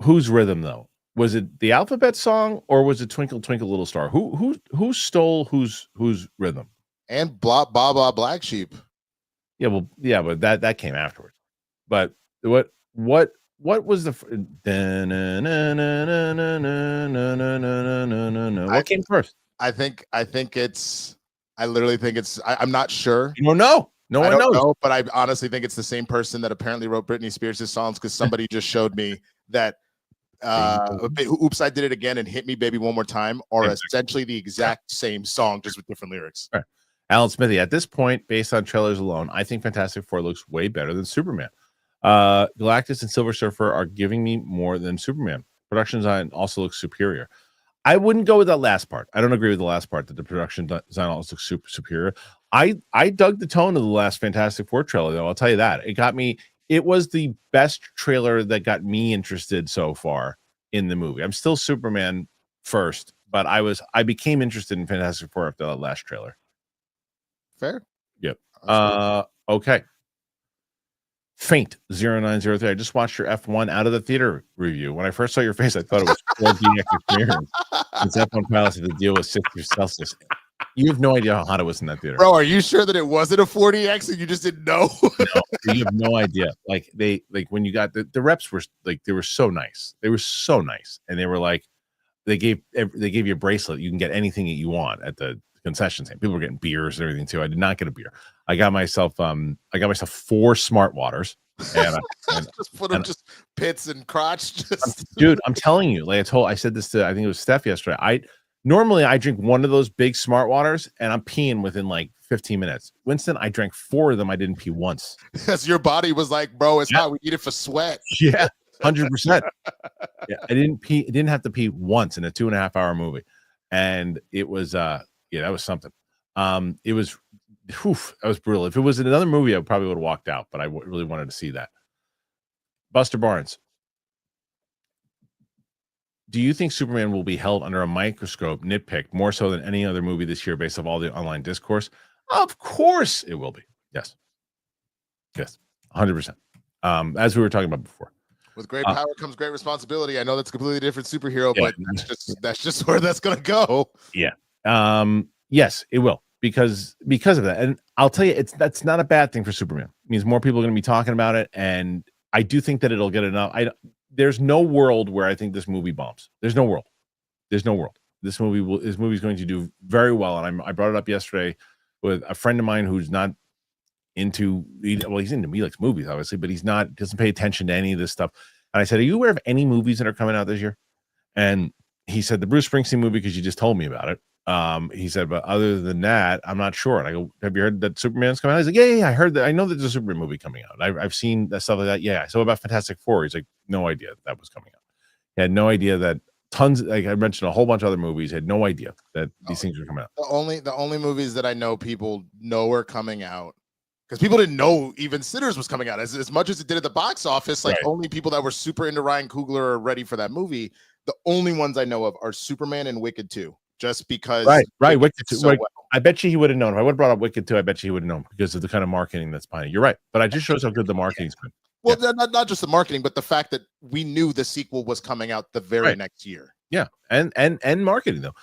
whose rhythm though? Was it the alphabet song or was it Twinkle Twinkle Little Star? Who stole whose rhythm? And blah blah blah Black Sheep. Yeah, well, yeah, but that came afterwards. But what was the what came first? I literally think it's I'm not sure. You don't know. No one knows. But I honestly think it's the same person that apparently wrote Britney Spears' songs, because somebody just showed me that Oops, I Did It Again and Hit Me Baby One More Time are essentially the exact same song, just with different lyrics. Right. Alan Smithy, at this point, based on trailers alone, I think Fantastic Four looks way better than Superman. Galactus and Silver Surfer are giving me more than Superman. Production design also looks superior. I wouldn't go with that last part. I don't agree with the last part that the production design also looks superior. I dug the tone of the last Fantastic Four trailer, though. I'll tell you that. It got me. It was the best trailer that got me interested so far in the movie. I'm still Superman first, but I became interested in Fantastic Four after that last trailer. Fair. Yep. Okay. Faint 0903. I just watched your F1 out of the theater review. When I first saw your face, I thought it was 4DX experience. Since F1 pilots have to deal with 6 degrees Celsius. You have no idea how hot it was in that theater. Bro, are you sure that it wasn't a 40X and you just didn't know? No, you have no idea. Like when you got the reps were like, they were so nice. They were so nice. And they were like, they gave you a bracelet. You can get anything that you want at the concession stand. People were getting beers and everything too. I did not get a beer. I got myself 4 smart waters. And just put them just pits and crotch. Dude, I'm telling you, like I said this to, I think it was Steph yesterday. Normally I drink one of those big smart waters and I'm peeing within like 15 minutes. Winston, I drank 4 of them. I didn't pee once. Because your body was like, bro, it's hot. We need it for sweat. Yeah, 100%. Yeah, I didn't pee. I didn't have to pee once in a 2.5-hour movie. And it was, that was something. It was, that was brutal. If it was in another movie, I probably would have walked out, but I really wanted to see that. Buster Barnes, do you think Superman will be held under a microscope, nitpicked more so than any other movie this year based off all the online discourse? Of course it will be. Yes, 100%. As we were talking about before. With great power comes great responsibility. I know that's a completely different superhero, but that's just where that's gonna go. Yeah. Yes, it will. Because of that. And I'll tell you, that's not a bad thing for Superman. It means more people are going to be talking about it. And I do think that it'll get enough. There's no world where I think this movie bombs. There's no world. This movie is going to do very well. And I brought it up yesterday with a friend of mine who's not into, he's into me, he likes movies, obviously, but doesn't pay attention to any of this stuff. And I said, are you aware of any movies that are coming out this year? And he said the Bruce Springsteen movie, because you just told me about it. He said, but other than that, I'm not sure. And I go, have you heard that Superman's coming out? He's like, yeah, I heard that. I know that there's a Superman movie coming out. I've seen that stuff like that. Yeah. So about Fantastic Four, he's like, no idea that was coming out. He had no idea that like I mentioned a whole bunch of other movies, had no idea that these things were coming out. The only movies that I know people know are coming out, because people didn't know even Sinners was coming out as much as it did at the box office. Like only people that were super into Ryan Coogler are ready for that movie. The only ones I know of are Superman and Wicked 2. Just because, right, Wicked 2. So well. I bet you he would have known. If I would have brought up Wicked 2, I bet you he would have known because of the kind of marketing that's behind it. You're right, but it just shows how good the marketing's been. Well, not just the marketing, but the fact that we knew the sequel was coming out the very next year. Yeah, and marketing though.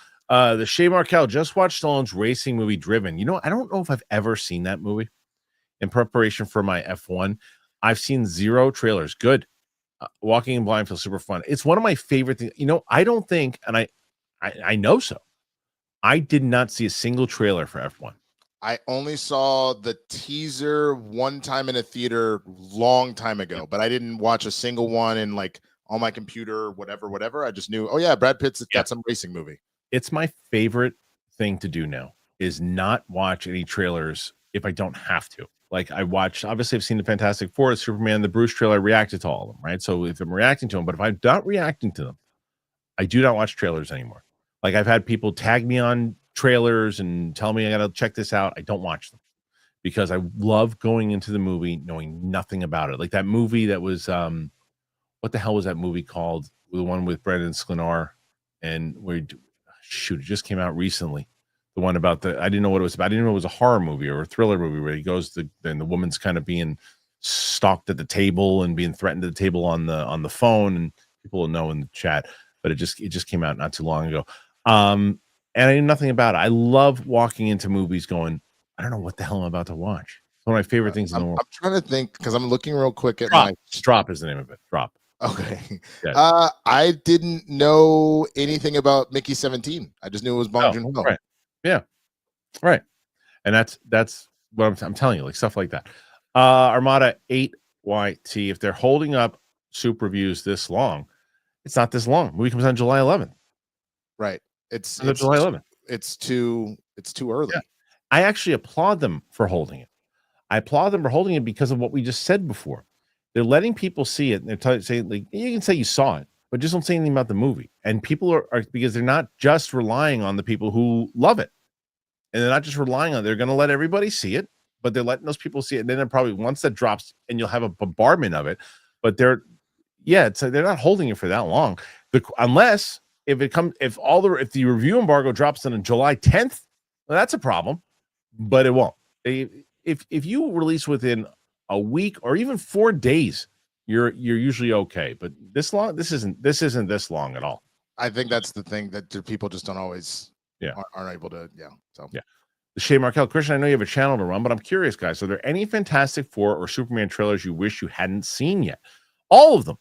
The Shay Markel just watched Stallone's racing movie Driven. I don't know if I've ever seen that movie. In preparation for my F1, I've seen 0 trailers. Good. Walking in Blind feels super fun. It's one of my favorite things. I don't think, and I know so. I did not see a single trailer for F1. I only saw the teaser one time in a theater long time ago, but I didn't watch a single one in like on my computer, whatever. I just knew, Brad Pitt's got some racing movie. It's my favorite thing to do now is not watch any trailers if I don't have to. Like obviously I've seen the Fantastic Four, Superman, the Bruce trailer, I reacted to all of them, right? So if I'm reacting to them, but if I'm not reacting to them, I do not watch trailers anymore. Like I've had people tag me on trailers and tell me I got to check this out. I don't watch them because I love going into the movie knowing nothing about it. Like that movie that was, what the hell was that movie called? The one with Brendan Sklenar and it just came out recently. The one about I didn't know what it was about. I didn't know it was a horror movie or a thriller movie where he goes and the woman's kind of being stalked at the table and being threatened at the table on the phone, and people will know in the chat, but it just came out not too long ago. And I knew nothing about it. I love walking into movies going, I don't know what the hell I'm about to watch. It's one of my favorite things in the world. I'm trying to think because I'm looking real quick at Drop is the name of it. Drop. Okay. Yeah. I didn't know anything about Mickey 17. I just knew it was Bong Joon-ho. Right. Yeah. Right. And that's what I'm telling you, like stuff like that. Armada 8YT. If they're holding up soup reviews this long, it's not this long. Movie comes on July 11th. Right. It's July 11th. It's too early. Yeah. I actually applaud them for holding it. I applaud them for holding it because of what we just said before. They're letting people see it, and they're saying, like, you can say you saw it, but just don't say anything about the movie. And people are because they're not just relying on the people who love it, and they're not just relying on. They're going to let everybody see it, but they're letting those people see it. And then probably once that drops, and you'll have a bombardment of it. But they're not holding it for that long, unless if the review embargo drops on July 10th, well, that's a problem. But it won't. If you release within a week or even 4 days, you're usually okay. But this isn't this long at all. I think that's the thing that people just don't always aren't able to. The Shay Markel, Kristian, I know you have a channel to run, but I'm curious, guys. Are there any Fantastic Four or Superman trailers you wish you hadn't seen yet? All of them.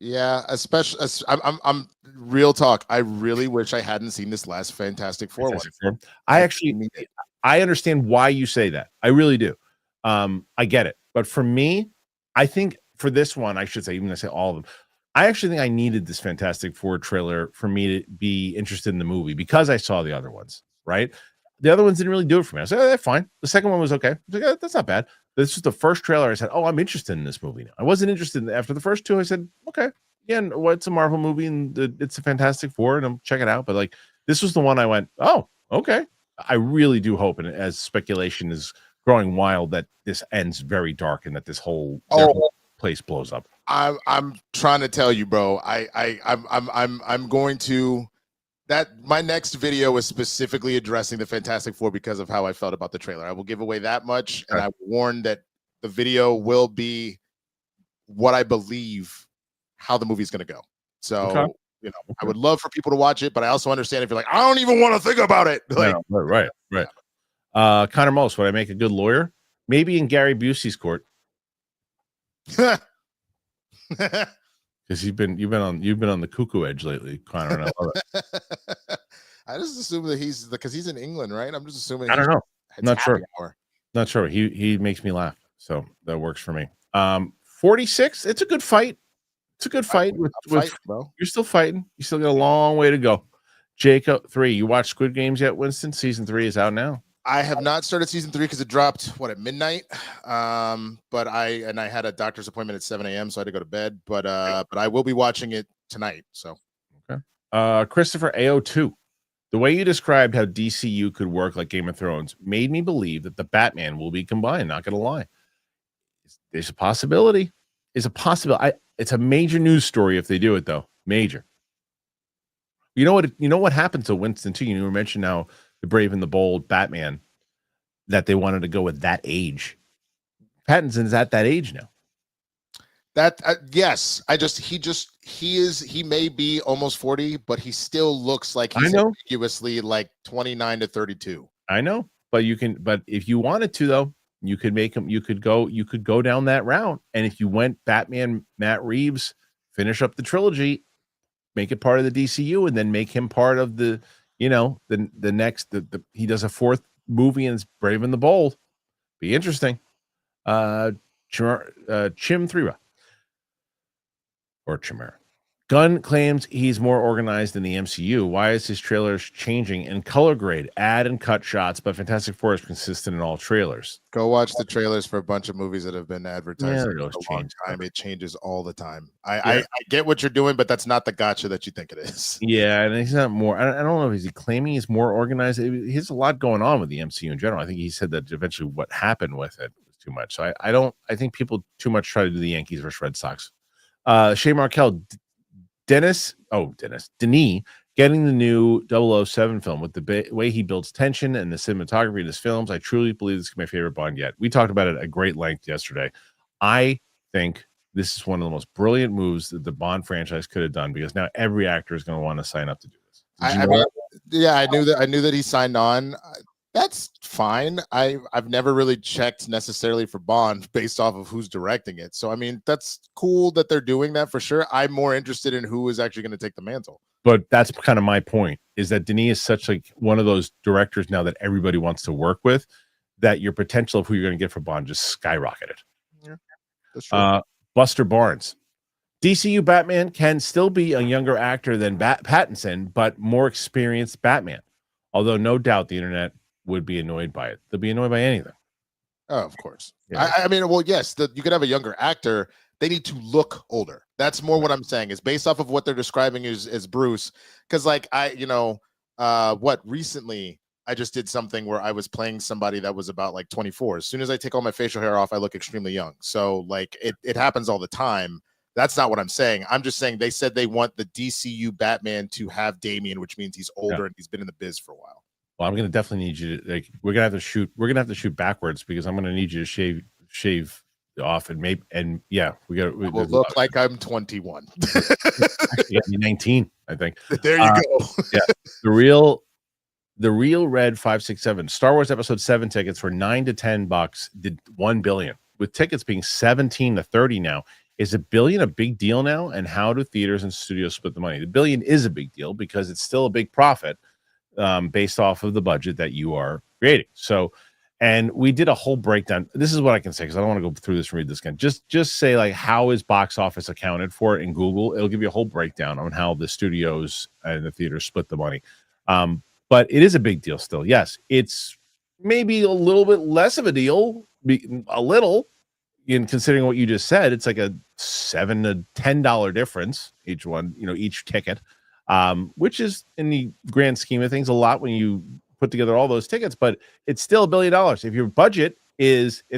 Yeah, especially I'm real talk. I really wish I hadn't seen this last Fantastic Four one. Fantastic Four. I actually need it. I understand why you say that. I really do. I get it. But for me, I think for this one, I should say, even though I say all of them, I actually think I needed this Fantastic Four trailer for me to be interested in the movie because I saw the other ones, right? The other ones didn't really do it for me. I said, oh, that's fine. The second one was okay. I was like, that's not bad. This was the first trailer. I said, oh, I'm interested in this movie now. I wasn't interested in after the first two. I said, okay, yeah, well, it's a Marvel movie and it's a Fantastic Four, and I'm check it out. But like, this was the one I went, oh, okay. I really do hope, and as speculation is growing wild, that this ends very dark and that this whole place blows up. I'm trying to tell you, bro. I'm going to that my next video is specifically addressing the Fantastic Four because of how I felt about the trailer. I will give away that much, and I warn that the video will be what I believe how the movie's going to go. So, you know, I would love for people to watch it, but I also understand if you're like, I don't even want to think about it. Like, right. Connor Most, would I make a good lawyer? Maybe in Gary Busey's court. Because you've been on the cuckoo edge lately, Connor, and I love it. I just assume that because he's in England, right? I'm just assuming. I don't know. Not sure. Hour. Not sure. He makes me laugh, so that works for me. 46. It's a good fight. It's a good fight. Bro. You're still fighting. You still got a long way to go. Jacob 3. You watched Squid Games yet, Winston? Season 3 is out now. I have not started season 3 because it dropped at midnight. But I had a doctor's appointment at 7 a.m. so I had to go to bed. But I will be watching it tonight. So okay. Christopher AO2. The way you described how DCU could work like Game of Thrones made me believe that the Batman will be combined. Not gonna lie. There's a possibility. It's a major news story if they do it, though. Major. You know what happened to Winston too? You mentioned now the Brave and the Bold Batman, that they wanted to go with that age. Pattinson's at that age now. That yes, he may be almost 40, but he still looks like he's ambiguously like 29 to 32. I know, but if you wanted to though, you could make him. You could go down that route, and if you went Batman, Matt Reeves, finish up the trilogy, make it part of the DCU, and then make him part of the, the next. He does a fourth movie and it's Brave and the Bold. Be interesting. Chim 3 or Chimera. Gunn claims he's more organized than the MCU. Why is his trailers changing in color grade, add and cut shots, but Fantastic Four is consistent in all trailers? Go watch the trailers for a bunch of movies that have been advertised for a long time. It changes all the time. I get what you're doing, but that's not the gotcha that you think it is. Yeah, and he's not more. I don't know. Is he claiming he's more organized? He has a lot going on with the MCU in general. I think he said that eventually what happened with it was too much. So I think people too much try to do the Yankees versus Red Sox. Shay Markel. Denis getting the new 007 film with the way he builds tension and the cinematography in his films. I truly believe this is my favorite Bond yet. We talked about it at great length yesterday. I think this is one of the most brilliant moves that the Bond franchise could have done, because now every actor is going to want to sign up to do this. I knew that he signed on. That's fine. I've never really checked necessarily for Bond based off of who's directing it. So, I mean, that's cool that they're doing that for sure. I'm more interested in who is actually going to take the mantle. But that's kind of my point, is that Denis is such like one of those directors now that everybody wants to work with, that your potential of who you're going to get for Bond just skyrocketed. Yeah, that's true. Buster Barnes. DCU Batman can still be a younger actor than Pattinson, but more experienced Batman. Although no doubt the internet would be annoyed by it. They'll be annoyed by anything. Oh, of course. Yeah. I mean, well, yes, you could have a younger actor. They need to look older. That's more what I'm saying, is based off of what they're describing as Bruce. Because like recently I just did something where I was playing somebody that was about like 24. As soon as I take all my facial hair off, I look extremely young. So like it happens all the time. That's not what I'm saying. I'm just saying they said they want the DCU Batman to have Damian, which means he's older and he's been in the biz for a while. Well, I'm gonna definitely need you to we're gonna have to shoot backwards, because I'm gonna need you to shave off and we will look like I'm 21. 19, I think. There you go. Yeah. The real Red 567 Star Wars Episode 7 tickets for $9 to $10 did $1 billion, with tickets being 17 to 30 now. Is $1 billion a big deal now? And how do theaters and studios split the money? The $1 billion is a big deal because it's still a big profit based off of the budget that you are creating. So, and we did a whole breakdown. This is what I can say because I don't want to go through this and read this again. Just say like, how is box office accounted for in Google? It'll give you a whole breakdown on how the studios and the theaters split the money. But it is a big deal still. Yes, it's maybe a little bit less of a deal, a little, in considering what you just said. It's like a $7 to $10 difference each one, each ticket, which is in the grand scheme of things a lot when you put together all those tickets, but it's still $1 billion. If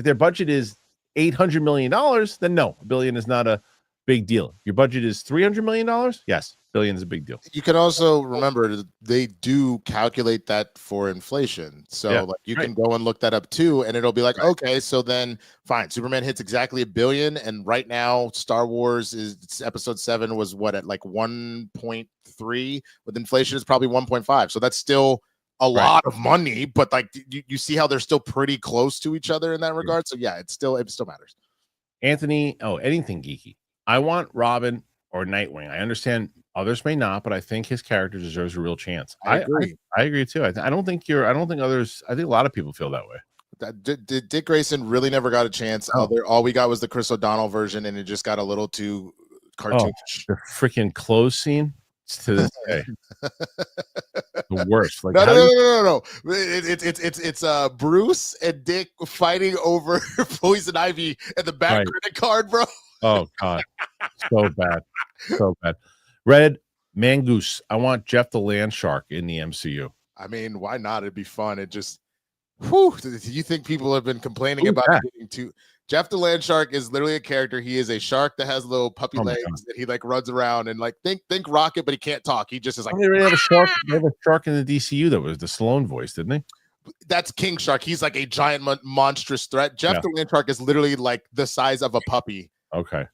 their budget is $800 million, then no, $1 billion is not a big deal. Your budget is $300 million. Yes, $1 billion is a big deal. You can also remember they do calculate that for inflation. So like you can go and look that up too, and it'll be like, okay, so then fine, Superman hits exactly $1 billion, and right now Star Wars is episode 7 was what, at like 1.3, with inflation is probably 1.5. So that's still a lot of money, but like you see how they're still pretty close to each other in that regard. So yeah, it still matters. Anthony, anything geeky. I want Robin or Nightwing. I understand others may not, but I think his character deserves a real chance. I agree. I agree too. I don't think others. I think a lot of people feel that way. Dick Grayson really never got a chance. All we got was the Chris O'Donnell version, and it just got a little too cartoonish. The freaking clothes scene. To this day, the worst. Like, no. It's Bruce and Dick fighting over Poison Ivy and the back credit card, bro. Oh god, so bad. Red Mangoose. I want Jeff the Land Shark in the MCU. I mean, why not? It'd be fun. It just, do you think people have been complaining about getting too? Jeff the Land Shark is literally a character. He is a shark that has little puppy legs that he like runs around and like think Rocket, but he can't talk. He just is like. They already have a shark. They have a shark in the DCU that was the Stallone voice, didn't they? That's King Shark. He's like a giant monstrous threat. Jeff the Land Shark is literally like the size of a puppy. Okay.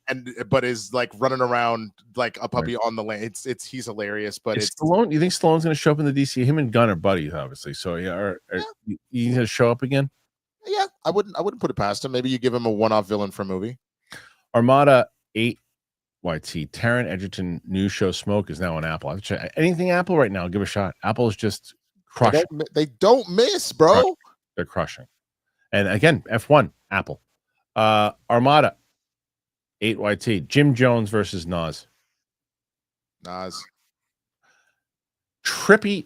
But is like running around like a puppy on the land. He's hilarious. But it's Stallone. You think Stallone's going to show up in the DC? Him and Gunn are buddies, obviously. So you going to show up again? Yeah, I wouldn't put it past him. Maybe you give him a one-off villain for a movie. Armada 8 YT. Taron Egerton new show Smoke is now on Apple. Anything Apple right now, give a shot. Apple is just crushing. They don't miss, bro. They're crushing. And again, F1 Apple. Armada 8 YT. Jim Jones versus Nas. Trappy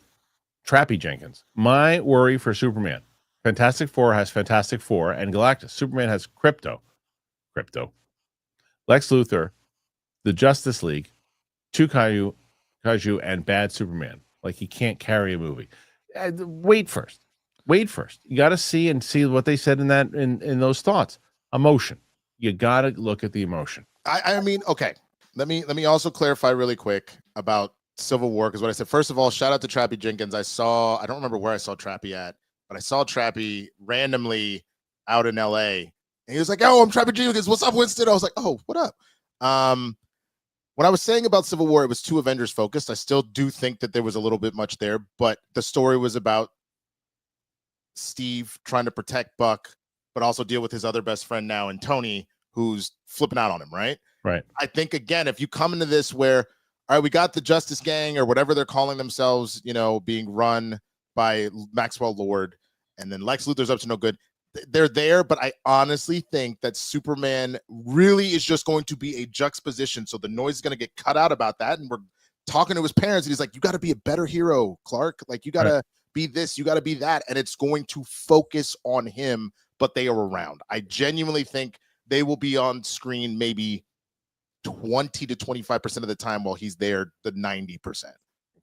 Jenkins. My worry for Superman. Fantastic Four has Fantastic Four and Galactus. Superman has Crypto. Lex Luthor, the Justice League, two Kaiju, and bad Superman. Like he can't carry a movie. Wait first. You got to see what they said in those thoughts. Emotion. You got to look at the emotion. I mean, okay. Let me also clarify really quick about Civil War, because what I said, first of all, shout out to Trappy Jenkins. I don't remember where I saw Trappy at, but I saw Trappy randomly out in LA, and he was like, "Oh, I'm Trappy Jenkins. What's up, Winston?" I was like, "Oh, what up?" When I was saying about Civil War, it was too Avengers focused. I still do think that there was a little bit much there, but the story was about Steve trying to protect Buck, but also deal with his other best friend now, and Tony, who's flipping out on him, right? Right. I think, again, if you come into this where, all right, we got the Justice Gang or whatever they're calling themselves, being run by Maxwell Lord, and then Lex Luthor's up to no good. They're there, but I honestly think that Superman really is just going to be a juxtaposition. So the noise is going to get cut out about that. And we're talking to his parents, and he's like, "You got to be a better hero, Clark. Like, you got to be this, you got to be that." And it's going to focus on him, but they are around. I genuinely think they will be on screen maybe 20 to 25% of the time while he's there, the 90%.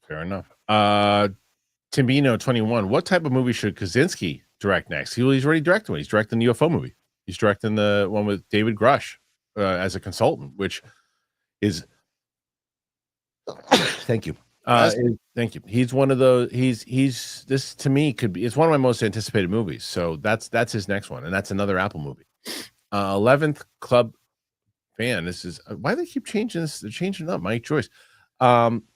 Fair enough. Timbino 21. What type of movie should Kaczynski direct next? He's already directed one. He's directing the UFO movie. He's directing the one with David Grush as a consultant, which is thank you. Thank you. He's one of those. He's this to me could be. It's one of my most anticipated movies. So that's his next one, and that's another Apple movie. 11th Club fan. This is why they keep changing this. They're changing it up. Mike Joyce.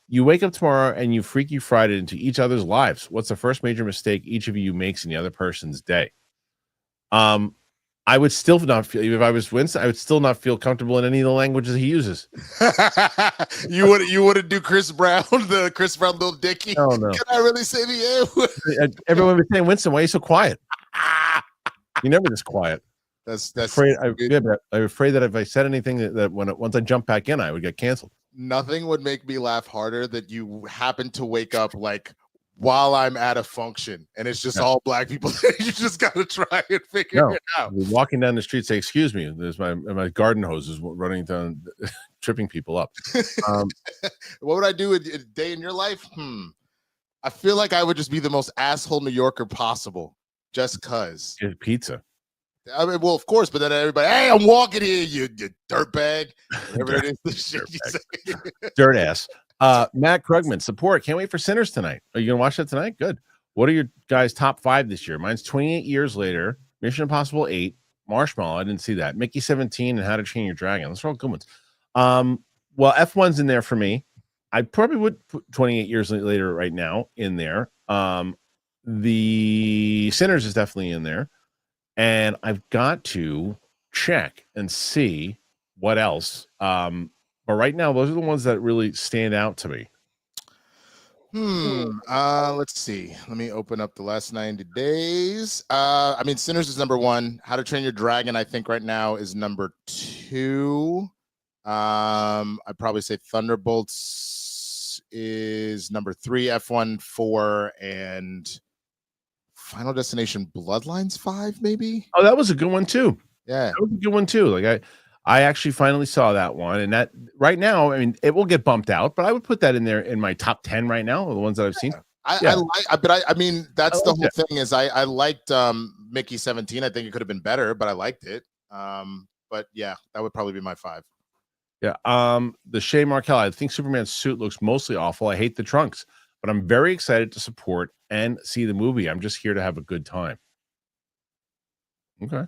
You wake up tomorrow and you Freaky Friday into each other's lives. What's the first major mistake each of you makes in the other person's day? I would still not feel, if I was Winston, I would still not feel comfortable in any of the languages he uses. You wouldn't do Chris Brown, the Chris Brown Little Dicky. Oh no. Can I really say the A? Everyone was saying, Winston, why are you so quiet? You're never this quiet. That's I'm afraid that if I said anything that once I jump back in, I would get canceled. Nothing would make me laugh harder that you happen to wake up like while I'm at a function and it's just all black people. You just got to try and figure it out. Walking down the street, say, excuse me, there's my garden hoses running down, tripping people up. What would I do a day in your life? I feel like I would just be the most asshole New Yorker possible just because. Get pizza. I mean, well, of course, but then everybody, hey, I'm walking here, you dirtbag. Whatever it is, the shit you say. Dirt ass. Matt Krugman, support. Can't wait for Sinners tonight. Are you going to watch that tonight? Good. What are your guys' top 5 this year? Mine's 28 Years Later, Mission Impossible 8, Marshmallow. I didn't see that. Mickey 17 and How to Train Your Dragon. Those are all good ones. Well, F1's in there for me. I probably would put 28 Years Later right now in there. The Sinners is definitely in there. And I've got to check and see what else. But right now, those are the ones that really stand out to me. Let's see. Let me open up the last 90 days. I mean, Sinners is number 1. How to Train Your Dragon, I think right now is number 2. I'd probably say Thunderbolts is number 3, F1 4, and Final Destination Bloodlines 5, maybe. Oh, that was a good one too. Yeah, that was a good one too. Like I actually finally saw that one, and that right now, I mean, it will get bumped out, but I would put that in there in my top 10 right now, the ones that I've seen. I mean, that's the whole thing is I liked Mickey 17. I think it could have been better, but I liked it. But yeah, that would probably be my 5. Yeah. The Shay Markel, I think Superman's suit looks mostly awful. I hate the trunks, but I'm very excited to support and see the movie. I'm just here to have a good time. Okay.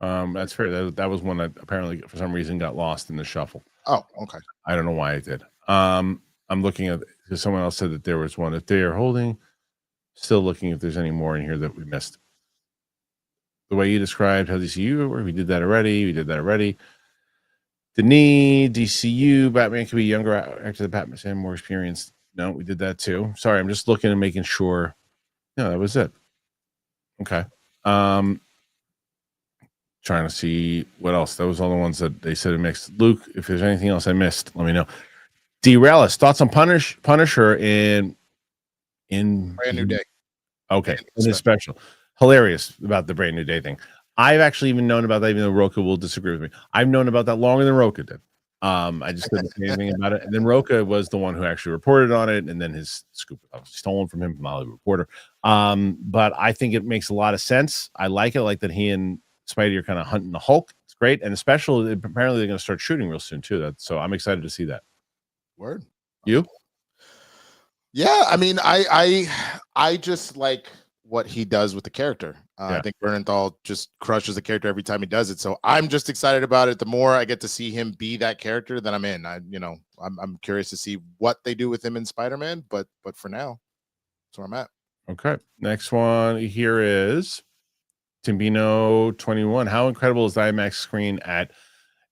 That's fair. That was one that apparently for some reason got lost in the shuffle. Oh, okay. I don't know why it did. I'm looking at, because someone else said that there was one. If they are holding, still looking if there's any more in here that we missed. The way you described how DCU, we did that already. The need, DCU, Batman could be younger after the Batman, and more experienced. No, we did that too. Sorry, I'm just looking and making sure. No, that was it. Okay. Trying to see what else. That was all the ones that they said it mixed. Luke, if there's anything else I missed, let me know. Derailis, thoughts on Punisher in Brand New Day. Okay, in his special. Hilarious about the Brand New Day thing. I've actually even known about that, even though Rocha will disagree with me. I've known about that longer than Rocha did. I just couldn't say anything about it. And then Rocha was the one who actually reported on it, and then his scoop was stolen from him from the Hollywood Reporter. But I think it makes a lot of sense. I like it, like that he and Spidey are kind of hunting the Hulk. It's great, and especially apparently they're going to start shooting real soon too. So I'm excited to see that. Word. You? Yeah, I mean, I just like what he does with the character. I think Bernenthal just crushes the character every time he does it. So I'm just excited about it. The more I get to see him be that character, then I'm in. I'm curious to see what they do with him in Spider-Man, but for now, that's where I'm at. Okay. Next one here is Timbino 21. How incredible is the IMAX screen at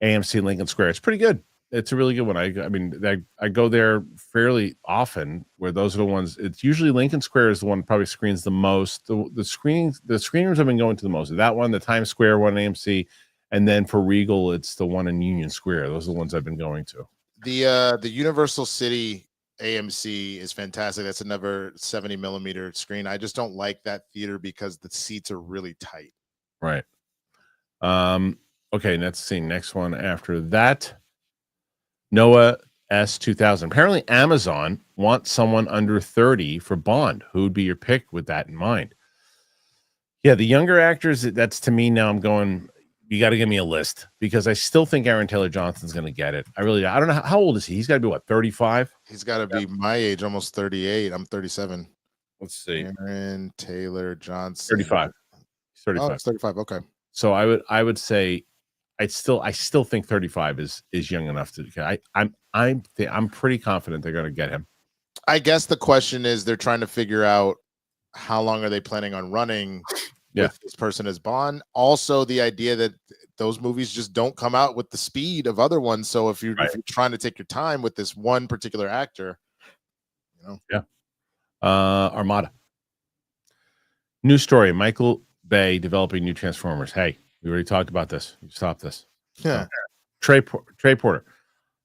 AMC Lincoln Square? It's pretty good. It's a really good one. I mean, I go there fairly often, where those are the ones. It's usually Lincoln Square is the one that probably screens the most. The screeners have been going to the most. That one, the Times Square one, AMC, and then for Regal, it's the one in Union Square. Those are the ones I've been going to. The Universal City AMC is fantastic. That's another 70 millimeter screen. I just don't like that theater because the seats are really tight. Right. Okay, let's see. Next one after that. Noah S2000. Apparently Amazon wants someone under 30 for Bond. Who would be your pick with that in mind? Yeah, the younger actors, that's to me now I'm going, you got to give me a list, because I still think Aaron Taylor Johnson's going to get it. I don't know. How old is he? He's got to be what, 35? He's got to be my age, almost 38. I'm 37. Let's see. Aaron Taylor Johnson. 35. He's 35. Oh, it's 35. Okay. So I would say I still think 35 is young enough to. I'm pretty confident they're going to get him. I guess the question is they're trying to figure out how long are they planning on running with this person as Bond. Also, the idea that those movies just don't come out with the speed of other ones. So if you're trying to take your time with this one particular actor, Armada. New story: Michael Bay developing new Transformers. Hey, we already talked about this. You stop this. Yeah. Trey Porter.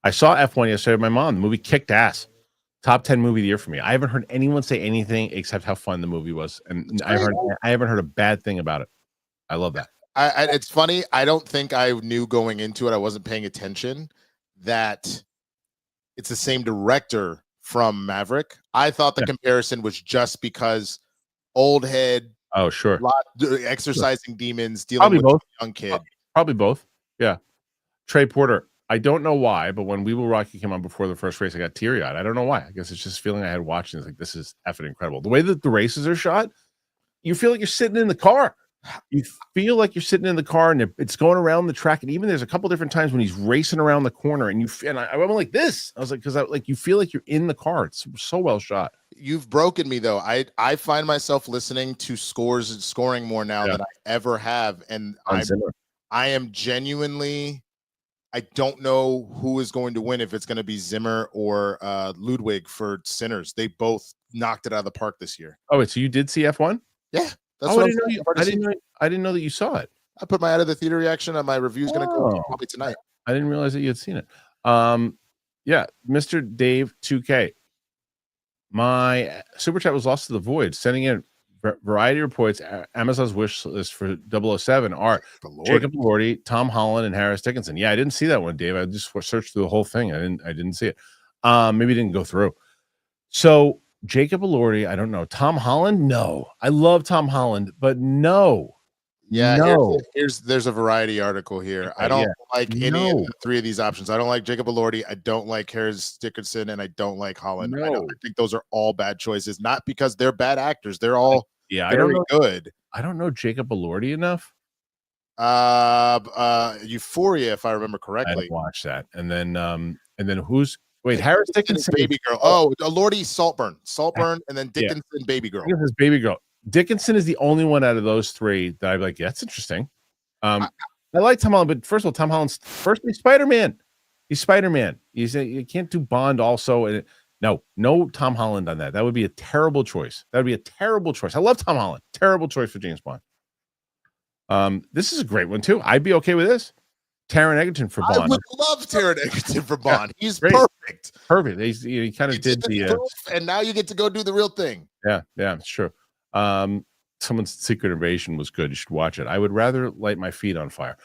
I saw F1 yesterday with my mom. The movie kicked ass. Top 10 movie of the year for me. I haven't heard anyone say anything except how fun the movie was, and I haven't heard a bad thing about it. I love that. It's funny. I don't think I knew going into it. I wasn't paying attention that it's the same director from Maverick. I thought the comparison was just because old head. Oh, sure. Exercising demons, dealing with a young kid. Probably both. Yeah. Trey Porter. I don't know why, but when We Will Rock You came on before the first race, I got teary-eyed. I don't know why. I guess it's just a feeling I had watching. It's like, this is effing incredible. The way that the races are shot, you feel like you're sitting in the car. You feel like you're sitting in the car, and it's going around the track. And even there's a couple different times when he's racing around the corner, and I'm like this. I was like, because you feel like you're in the car. It's so well shot. You've broken me though. I find myself listening to scores and scoring more now than I ever have, and I am genuinely. I don't know who is going to win, if it's going to be Zimmer or Ludwig for Sinners. They both knocked it out of the park this year. Oh, wait, so you did see F1? Yeah. That's I didn't know that you saw it. I put my out of the theater reaction on my review is going to go probably tonight. I didn't realize that you had seen it. Yeah, Mr. Dave 2K. My super chat was lost to the void. Sending in Variety reports Amazon's wish list for 007 are Jacob Elordi, Tom Holland, and Harris Dickinson. Yeah, I didn't see that one, Dave. I just searched through the whole thing. I didn't see it. Maybe it didn't go through. So Jacob Elordi, I don't know. Tom Holland, no. I love Tom Holland, but no. Yeah, no. There's a Variety article here. I don't like any of the three of these options. I don't like Jacob Elordi. I don't like Harris Dickinson, and I don't like Holland. I think those are all bad choices. Not because they're bad actors. They're all very good. I don't know Jacob Elordi enough. Euphoria, if I remember correctly. I didn't watch that. And then who's Harris Dickinson, Baby Girl. Oh, Elordi, Saltburn, and then Dickinson, Baby Girl. Dickinson's Baby Girl. Dickinson is the only one out of those three that I'm like, yeah, that's interesting. I like Tom Holland, but first of all, Tom Holland's firstly Spider-Man. He's Spider-Man. You can't do Bond also. And no Tom Holland on that. That would be a terrible choice. That would be a terrible choice. I love Tom Holland. Terrible choice for James Bond. This is a great one too. I'd be okay with this. Taron Egerton for Bond. I would love Taron Egerton for Bond. He's perfect. Perfect. He kind of did the and now you get to go do the real thing. Yeah, it's true. Someone's Secret Invasion was good. You should watch it. I would rather light my feet on fire.